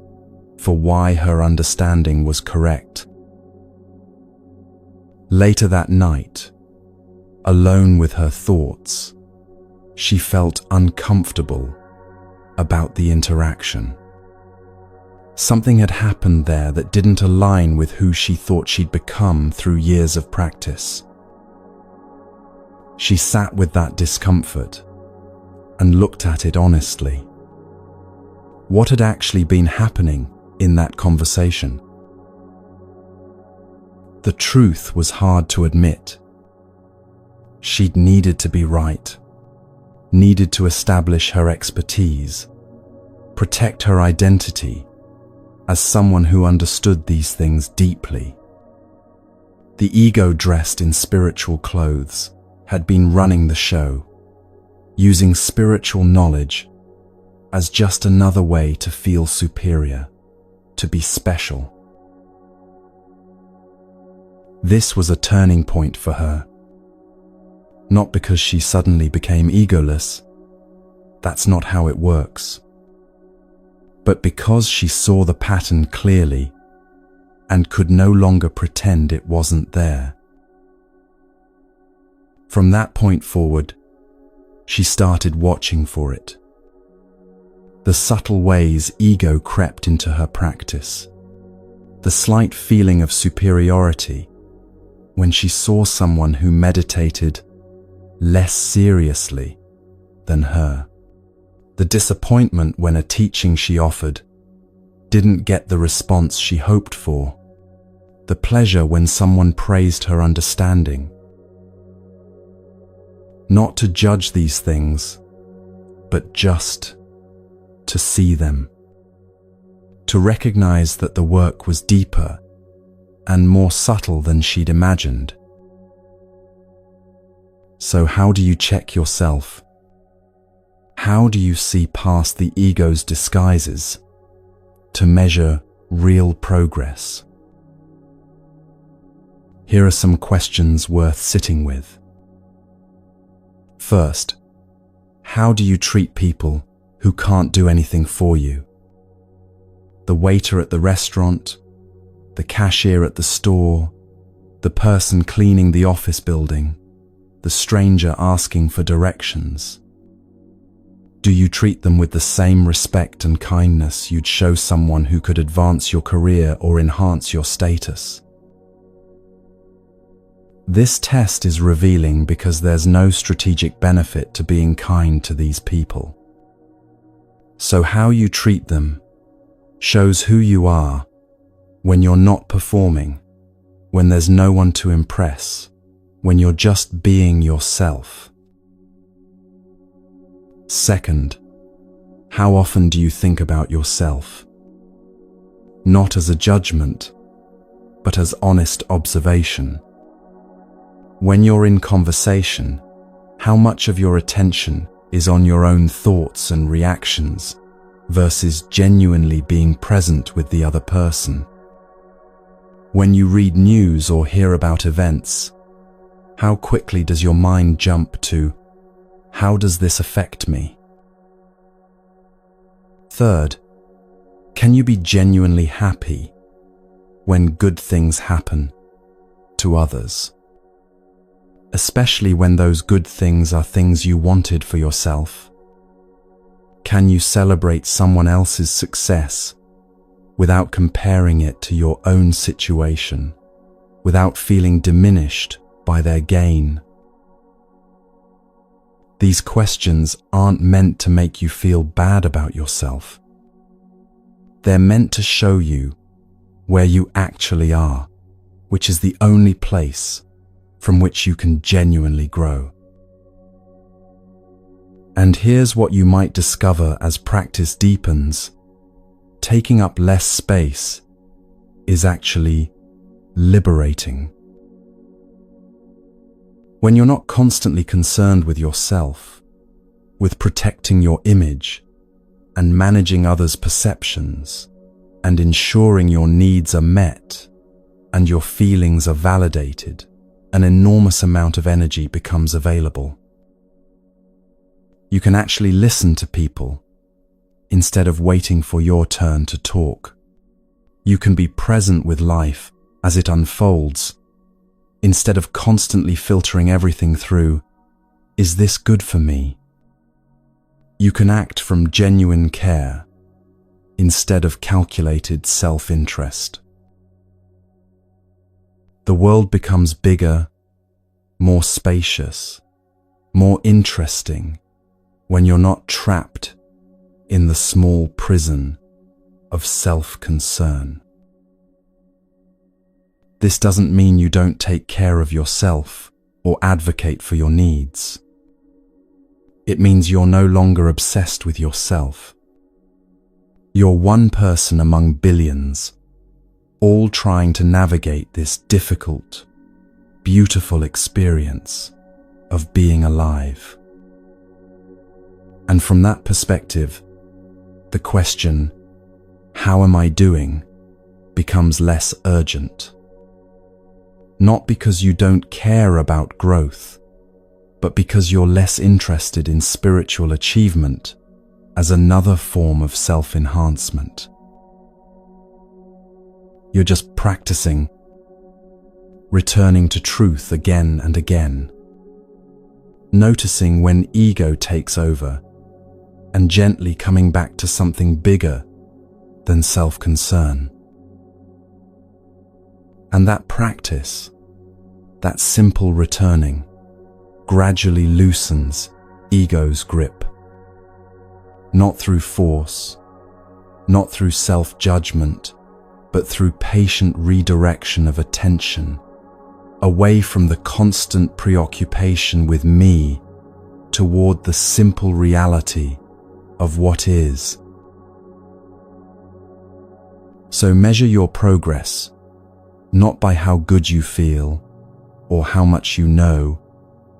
for why her understanding was correct. Later that night, alone with her thoughts, she felt uncomfortable about the interaction. Something had happened there that didn't align with who she thought she'd become through years of practice. She sat with that discomfort and looked at it honestly. What had actually been happening in that conversation? The truth was hard to admit. She'd needed to be right, needed to establish her expertise, protect her identity as someone who understood these things deeply. The ego dressed in spiritual clothes had been running the show, using spiritual knowledge as just another way to feel superior, to be special. This was a turning point for her. Not because she suddenly became egoless. That's not how it works. but because she saw the pattern clearly and could no longer pretend it wasn't there. From that point forward, she started watching for it. The subtle ways ego crept into her practice. The slight feeling of superiority when she saw someone who meditated less seriously than her. The disappointment when a teaching she offered didn't get the response she hoped for. The pleasure when someone praised her understanding. Not to judge these things, but just to see them. To recognize that the work was deeper and more subtle than she'd imagined. So how do you check yourself? How do you see past the ego's disguises to measure real progress? Here are some questions worth sitting with. First, how do you treat people who can't do anything for you? The waiter at the restaurant, the cashier at the store, the person cleaning the office building, the stranger asking for directions. Do you treat them with the same respect and kindness you'd show someone who could advance your career or enhance your status? This test is revealing because there's no strategic benefit to being kind to these people. So how you treat them shows who you are when you're not performing, when there's no one to impress, when you're just being yourself. Second, how often do you think about yourself? Not as a judgment, but as honest observation. When you're in conversation, how much of your attention is on your own thoughts and reactions versus genuinely being present with the other person? When you read news or hear about events, how quickly does your mind jump to, how does this affect me? Third, can you be genuinely happy when good things happen to others? Especially when those good things are things you wanted for yourself? Can you celebrate someone else's success without comparing it to your own situation, without feeling diminished by their gain? These questions aren't meant to make you feel bad about yourself. They're meant to show you where you actually are, which is the only place from which you can genuinely grow. And here's what you might discover as practice deepens. Taking up less space is actually liberating. When you're not constantly concerned with yourself, with protecting your image and managing others' perceptions and ensuring your needs are met and your feelings are validated, an enormous amount of energy becomes available. You can actually listen to people instead of waiting for your turn to talk. You can be present with life as it unfolds instead of constantly filtering everything through, is this good for me? You can act from genuine care instead of calculated self-interest. The world becomes bigger, more spacious, more interesting when you're not trapped in the small prison of self-concern. This doesn't mean you don't take care of yourself or advocate for your needs. It means you're no longer obsessed with yourself. You're one person among billions, all trying to navigate this difficult, beautiful experience of being alive. And from that perspective, the question, how am I doing, becomes less urgent. Not because you don't care about growth, but because you're less interested in spiritual achievement as another form of self-enhancement. You're just practicing, returning to truth again and again, noticing when ego takes over and gently coming back to something bigger than self-concern. And that practice, that simple returning, gradually loosens ego's grip. Not through force, not through self-judgment, but through patient redirection of attention, away from the constant preoccupation with me toward the simple reality of what is. So measure your progress, not by how good you feel, or how much you know,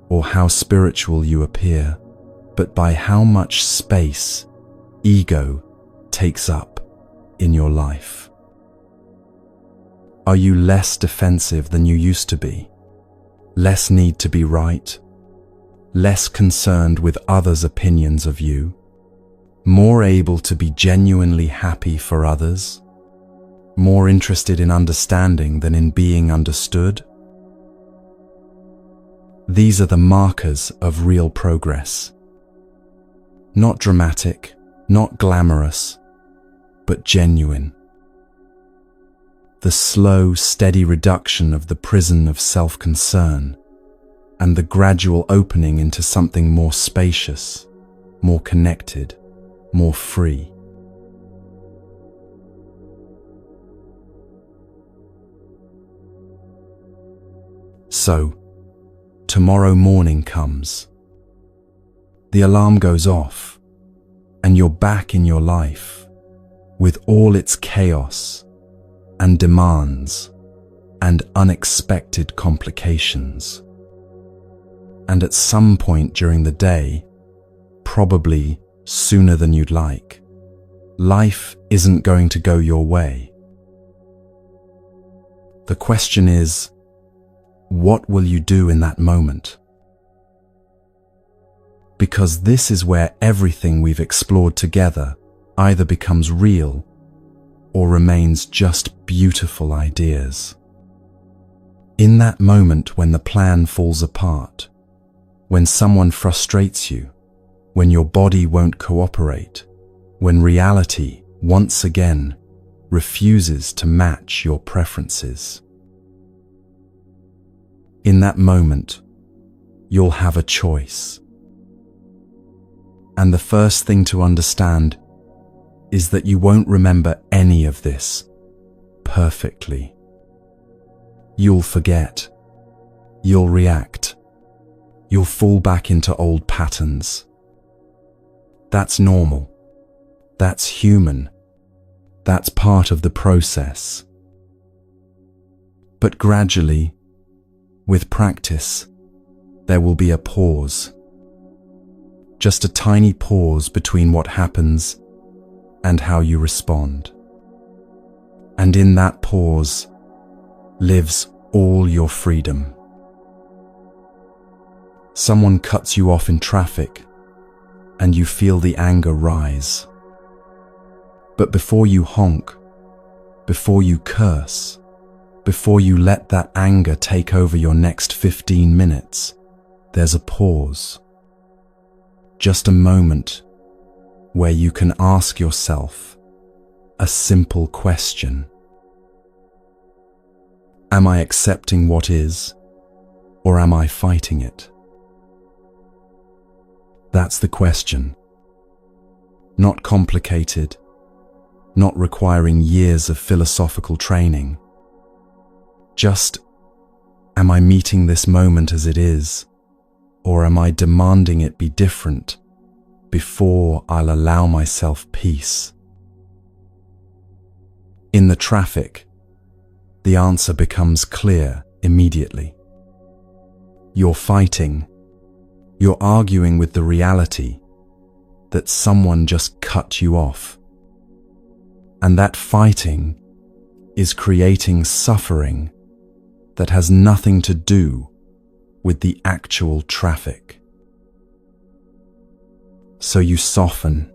or how spiritual you appear, but by how much space ego takes up in your life. Are you less defensive than you used to be? Less need to be right? Less concerned with others' opinions of you? More able to be genuinely happy for others? More interested in understanding than in being understood? These are the markers of real progress. Not dramatic, not glamorous, but genuine. The slow, steady reduction of the prison of self-concern and the gradual opening into something more spacious, more connected, more free. So, tomorrow morning comes. The alarm goes off, and you're back in your life with all its chaos and demands and unexpected complications. And at some point during the day, probably sooner than you'd like, life isn't going to go your way. The question is, what will you do in that moment? Because this is where everything we've explored together either becomes real or remains just beautiful ideas. In that moment when the plan falls apart, when someone frustrates you, when your body won't cooperate, when reality once again refuses to match your preferences. In that moment, you'll have a choice. And the first thing to understand is that you won't remember any of this perfectly. You'll forget. You'll react. You'll fall back into old patterns. That's normal. That's human. That's part of the process. But gradually, with practice, there will be a pause. Just a tiny pause between what happens and how you respond. And in that pause lives all your freedom. Someone cuts you off in traffic and you feel the anger rise. But before you honk, before you curse, before you let that anger take over your next 15 minutes, there's a pause. Just a moment where you can ask yourself a simple question. Am I accepting what is, or am I fighting it? That's the question. Not complicated, not requiring years of philosophical training. Just, am I meeting this moment as it is, or am I demanding it be different before I'll allow myself peace? In the traffic, the answer becomes clear immediately. You're fighting. You're arguing with the reality that someone just cut you off. And that fighting is creating suffering that has nothing to do with the actual traffic. So you soften,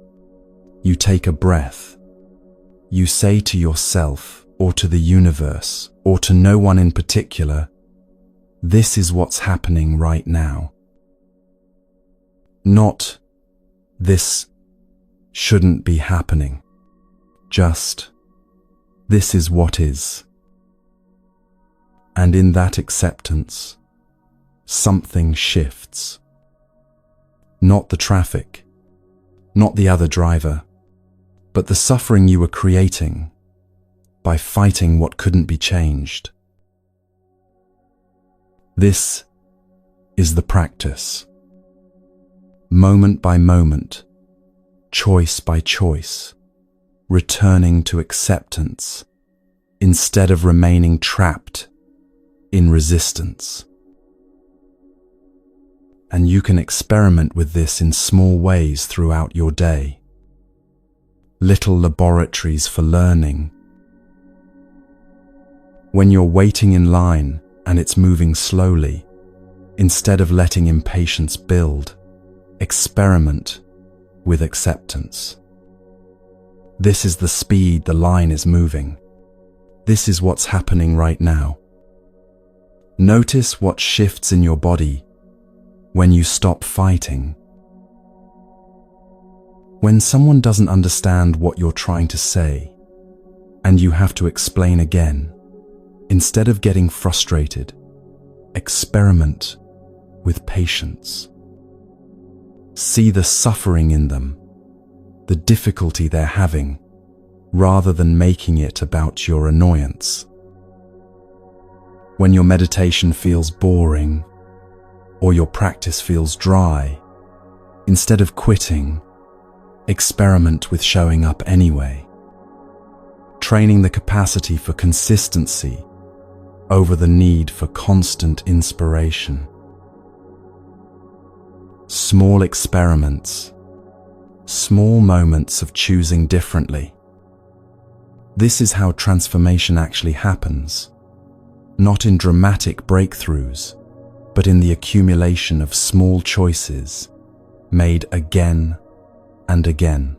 You take a breath. You say to yourself, or to the universe, or to no one in particular, this is what's happening right now. Not, this shouldn't be happening. Just, this is what is. And in that acceptance, something shifts. Not the traffic, not the other driver, but the suffering you were creating by fighting what couldn't be changed. This is the practice. Moment by moment, choice by choice, returning to acceptance instead of remaining trapped in resistance. And you can experiment with this in small ways throughout your day. Little laboratories for learning. When you're waiting in line and it's moving slowly, instead of letting impatience build, experiment with acceptance. This is the speed the line is moving. This is what's happening right now. Notice what shifts in your body when you stop fighting. When someone doesn't understand what you're trying to say, and you have to explain again, instead of getting frustrated, experiment with patience. See the suffering in them, the difficulty they're having, rather than making it about your annoyance. When your meditation feels boring, or your practice feels dry, instead of quitting, experiment with showing up anyway. Training the capacity for consistency over the need for constant inspiration. Small experiments, small moments of choosing differently. This is how transformation actually happens, not in dramatic breakthroughs, but in the accumulation of small choices made again and again.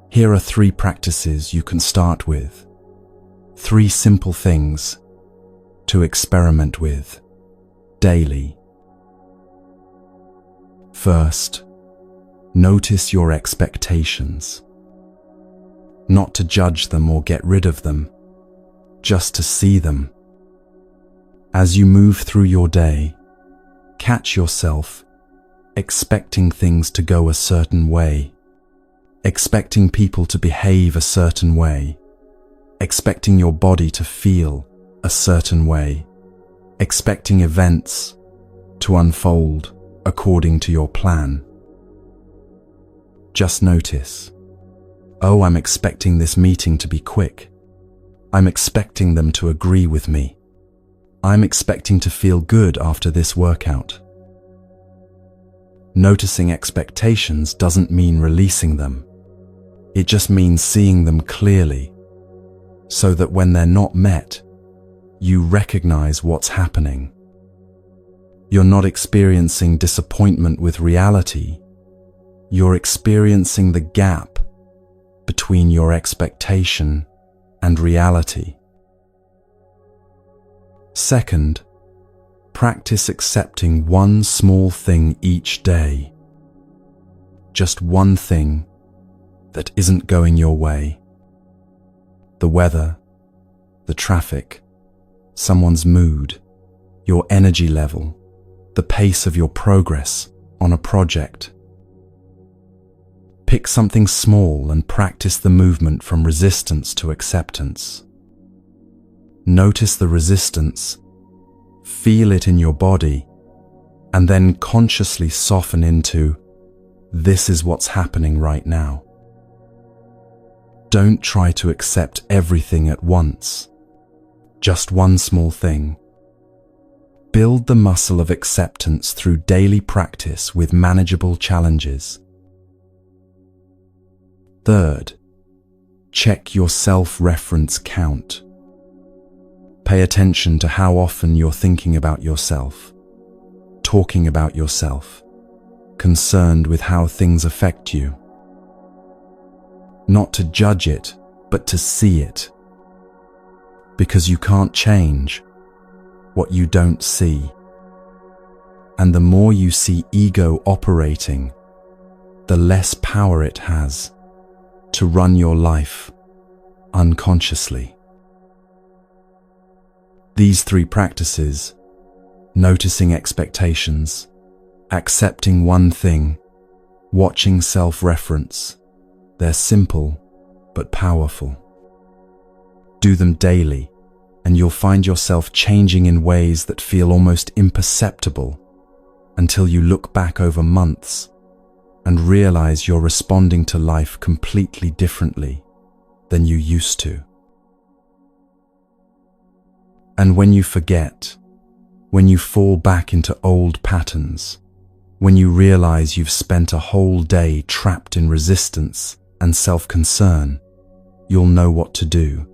Here are 3 practices you can start with. 3 simple things to experiment with daily. First, notice your expectations. Not to judge them or get rid of them, just to see them. As you move through your day, catch yourself expecting things to go a certain way, expecting people to behave a certain way, expecting your body to feel a certain way, expecting events to unfold according to your plan. Just notice, oh, I'm expecting this meeting to be quick. I'm expecting them to agree with me. I'm expecting to feel good after this workout. Noticing expectations doesn't mean releasing them. It just means seeing them clearly, so that when they're not met, you recognize what's happening. You're not experiencing disappointment with reality. You're experiencing the gap between your expectation and reality. Second, practice accepting one small thing each day. Just one thing that isn't going your way. The weather, the traffic, someone's mood, your energy level, the pace of your progress on a project. Pick something small and practice the movement from resistance to acceptance. Notice the resistance, feel it in your body, and then consciously soften into, this is what's happening right now. Don't try to accept everything at once, just one small thing. Build the muscle of acceptance through daily practice with manageable challenges. Third, check your self-reference count. Pay attention to how often you're thinking about yourself, talking about yourself, concerned with how things affect you. Not to judge it, but to see it. Because you can't change what you don't see. And the more you see ego operating, the less power it has to run your life unconsciously. These three practices, noticing expectations, accepting one thing, watching self-reference, they're simple but powerful. Do them daily, and you'll find yourself changing in ways that feel almost imperceptible until you look back over months and realize you're responding to life completely differently than you used to. And when you forget, when you fall back into old patterns, when you realize you've spent a whole day trapped in resistance and self-concern, you'll know what to do.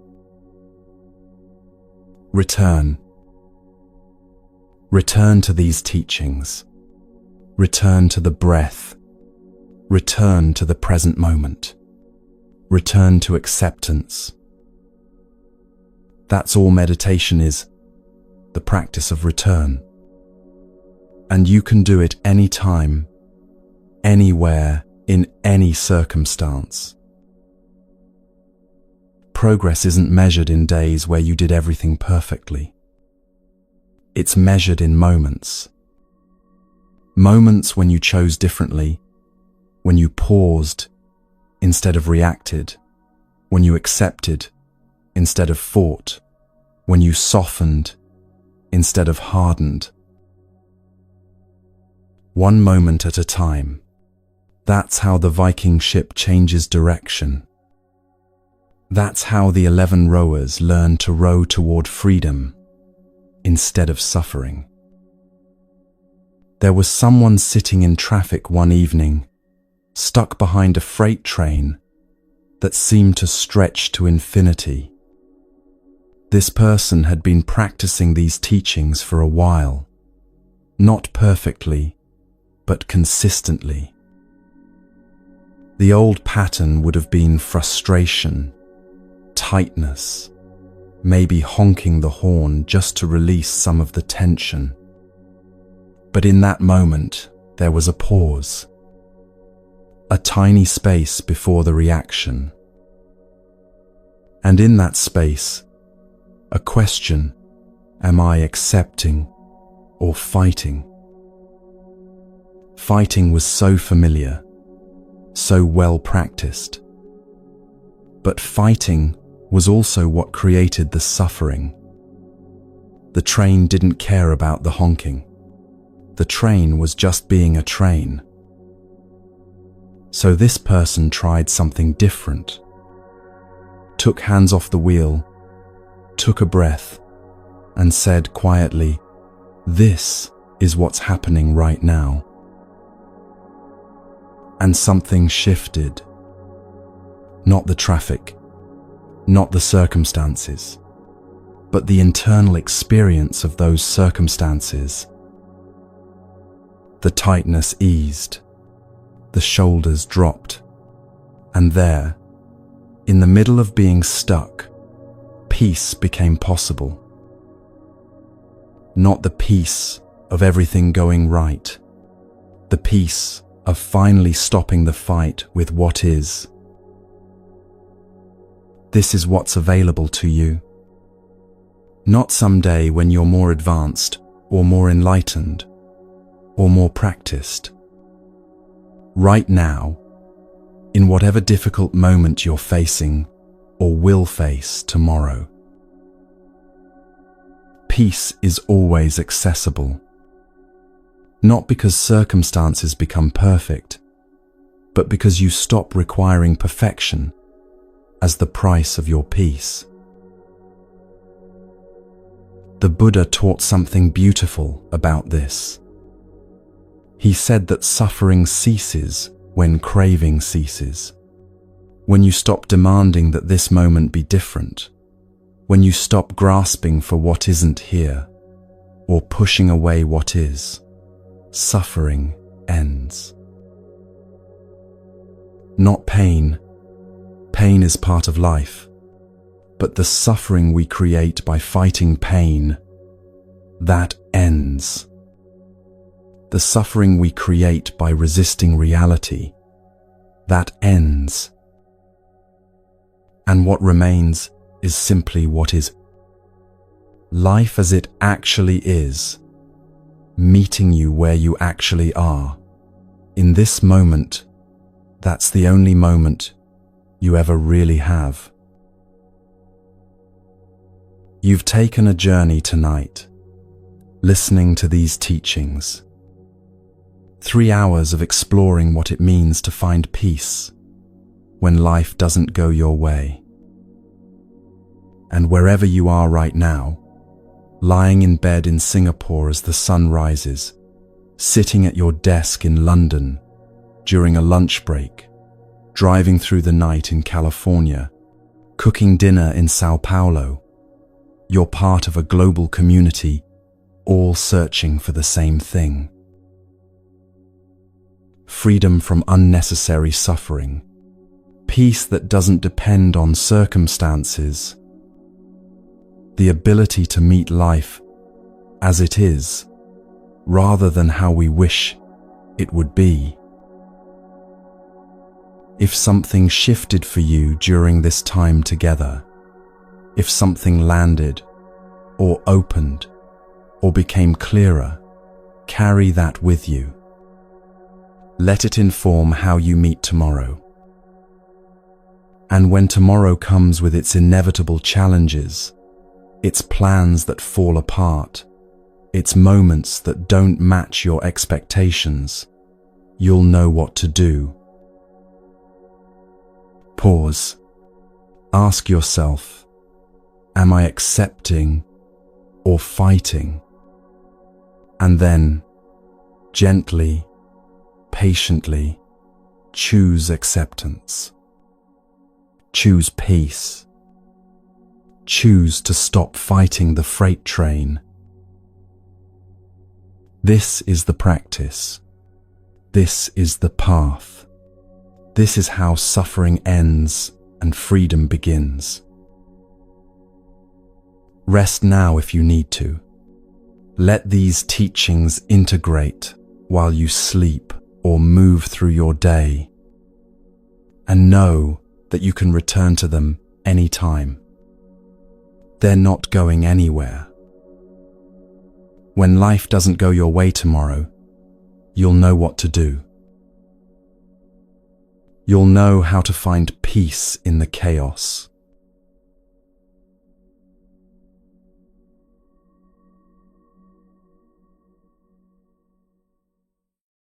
Return. Return to these teachings. Return to the breath. Return to the present moment. Return to acceptance. That's all meditation is, the practice of return. And you can do it anytime, anywhere, in any circumstance. Progress isn't measured in days where you did everything perfectly. It's measured in moments. Moments when you chose differently, when you paused instead of reacted, when you accepted instead of fought, when you softened instead of hardened. One moment at a time. That's how the Viking ship changes direction. That's how the 11 rowers learn to row toward freedom instead of suffering. There was someone sitting in traffic one evening, stuck behind a freight train that seemed to stretch to infinity. This person had been practicing these teachings for a while, not perfectly, but consistently. The old pattern would have been frustration, tightness, maybe honking the horn just to release some of the tension. But in that moment, there was a pause, a tiny space before the reaction. And in that space, a question, am I accepting or fighting? Fighting was so familiar, so well practiced. But fighting was also what created the suffering. The train didn't care about the honking. The train was just being a train. So this person tried something different. Took hands off the wheel, took a breath, and said quietly, "This is what's happening right now." And something shifted. Not the traffic, not the circumstances, but the internal experience of those circumstances. The tightness eased, the shoulders dropped, and there, in the middle of being stuck, peace became possible. Not the peace of everything going right, the peace of finally stopping the fight with what is. This is what's available to you. Not someday when you're more advanced or more enlightened or more practiced. Right now, in whatever difficult moment you're facing or will face tomorrow. Peace is always accessible. Not because circumstances become perfect, but because you stop requiring perfection as the price of your peace. The Buddha taught something beautiful about this. He said that suffering ceases when craving ceases. When you stop demanding that this moment be different, when you stop grasping for what isn't here, or pushing away what is, suffering ends. Not pain. Pain is part of life. But the suffering we create by fighting pain, that ends. The suffering we create by resisting reality, that ends. And what remains is simply what is. Life as it actually is, meeting you where you actually are. In this moment, that's the only moment you ever really have. You've taken a journey tonight, listening to these teachings. 3 hours of exploring what it means to find peace when life doesn't go your way. And wherever you are right now, lying in bed in Singapore as the sun rises, sitting at your desk in London during a lunch break, driving through the night in California, cooking dinner in Sao Paulo, you're part of a global community, all searching for the same thing. Freedom from unnecessary suffering, peace that doesn't depend on circumstances, the ability to meet life as it is, rather than how we wish it would be. If something shifted for you during this time together, if something landed, or opened, or became clearer, carry that with you. Let it inform how you meet tomorrow. And when tomorrow comes with its inevitable challenges, its plans that fall apart, its moments that don't match your expectations, you'll know what to do. Pause. Ask yourself, am I accepting or fighting? And then, gently, patiently, choose acceptance. Choose peace. Choose to stop fighting the freight train. This is the practice. This is the path. This is how suffering ends and freedom begins. Rest now if you need to. Let these teachings integrate while you sleep or move through your day. And know that you can return to them anytime. They're not going anywhere. When life doesn't go your way tomorrow, you'll know what to do. You'll know how to find peace in the chaos.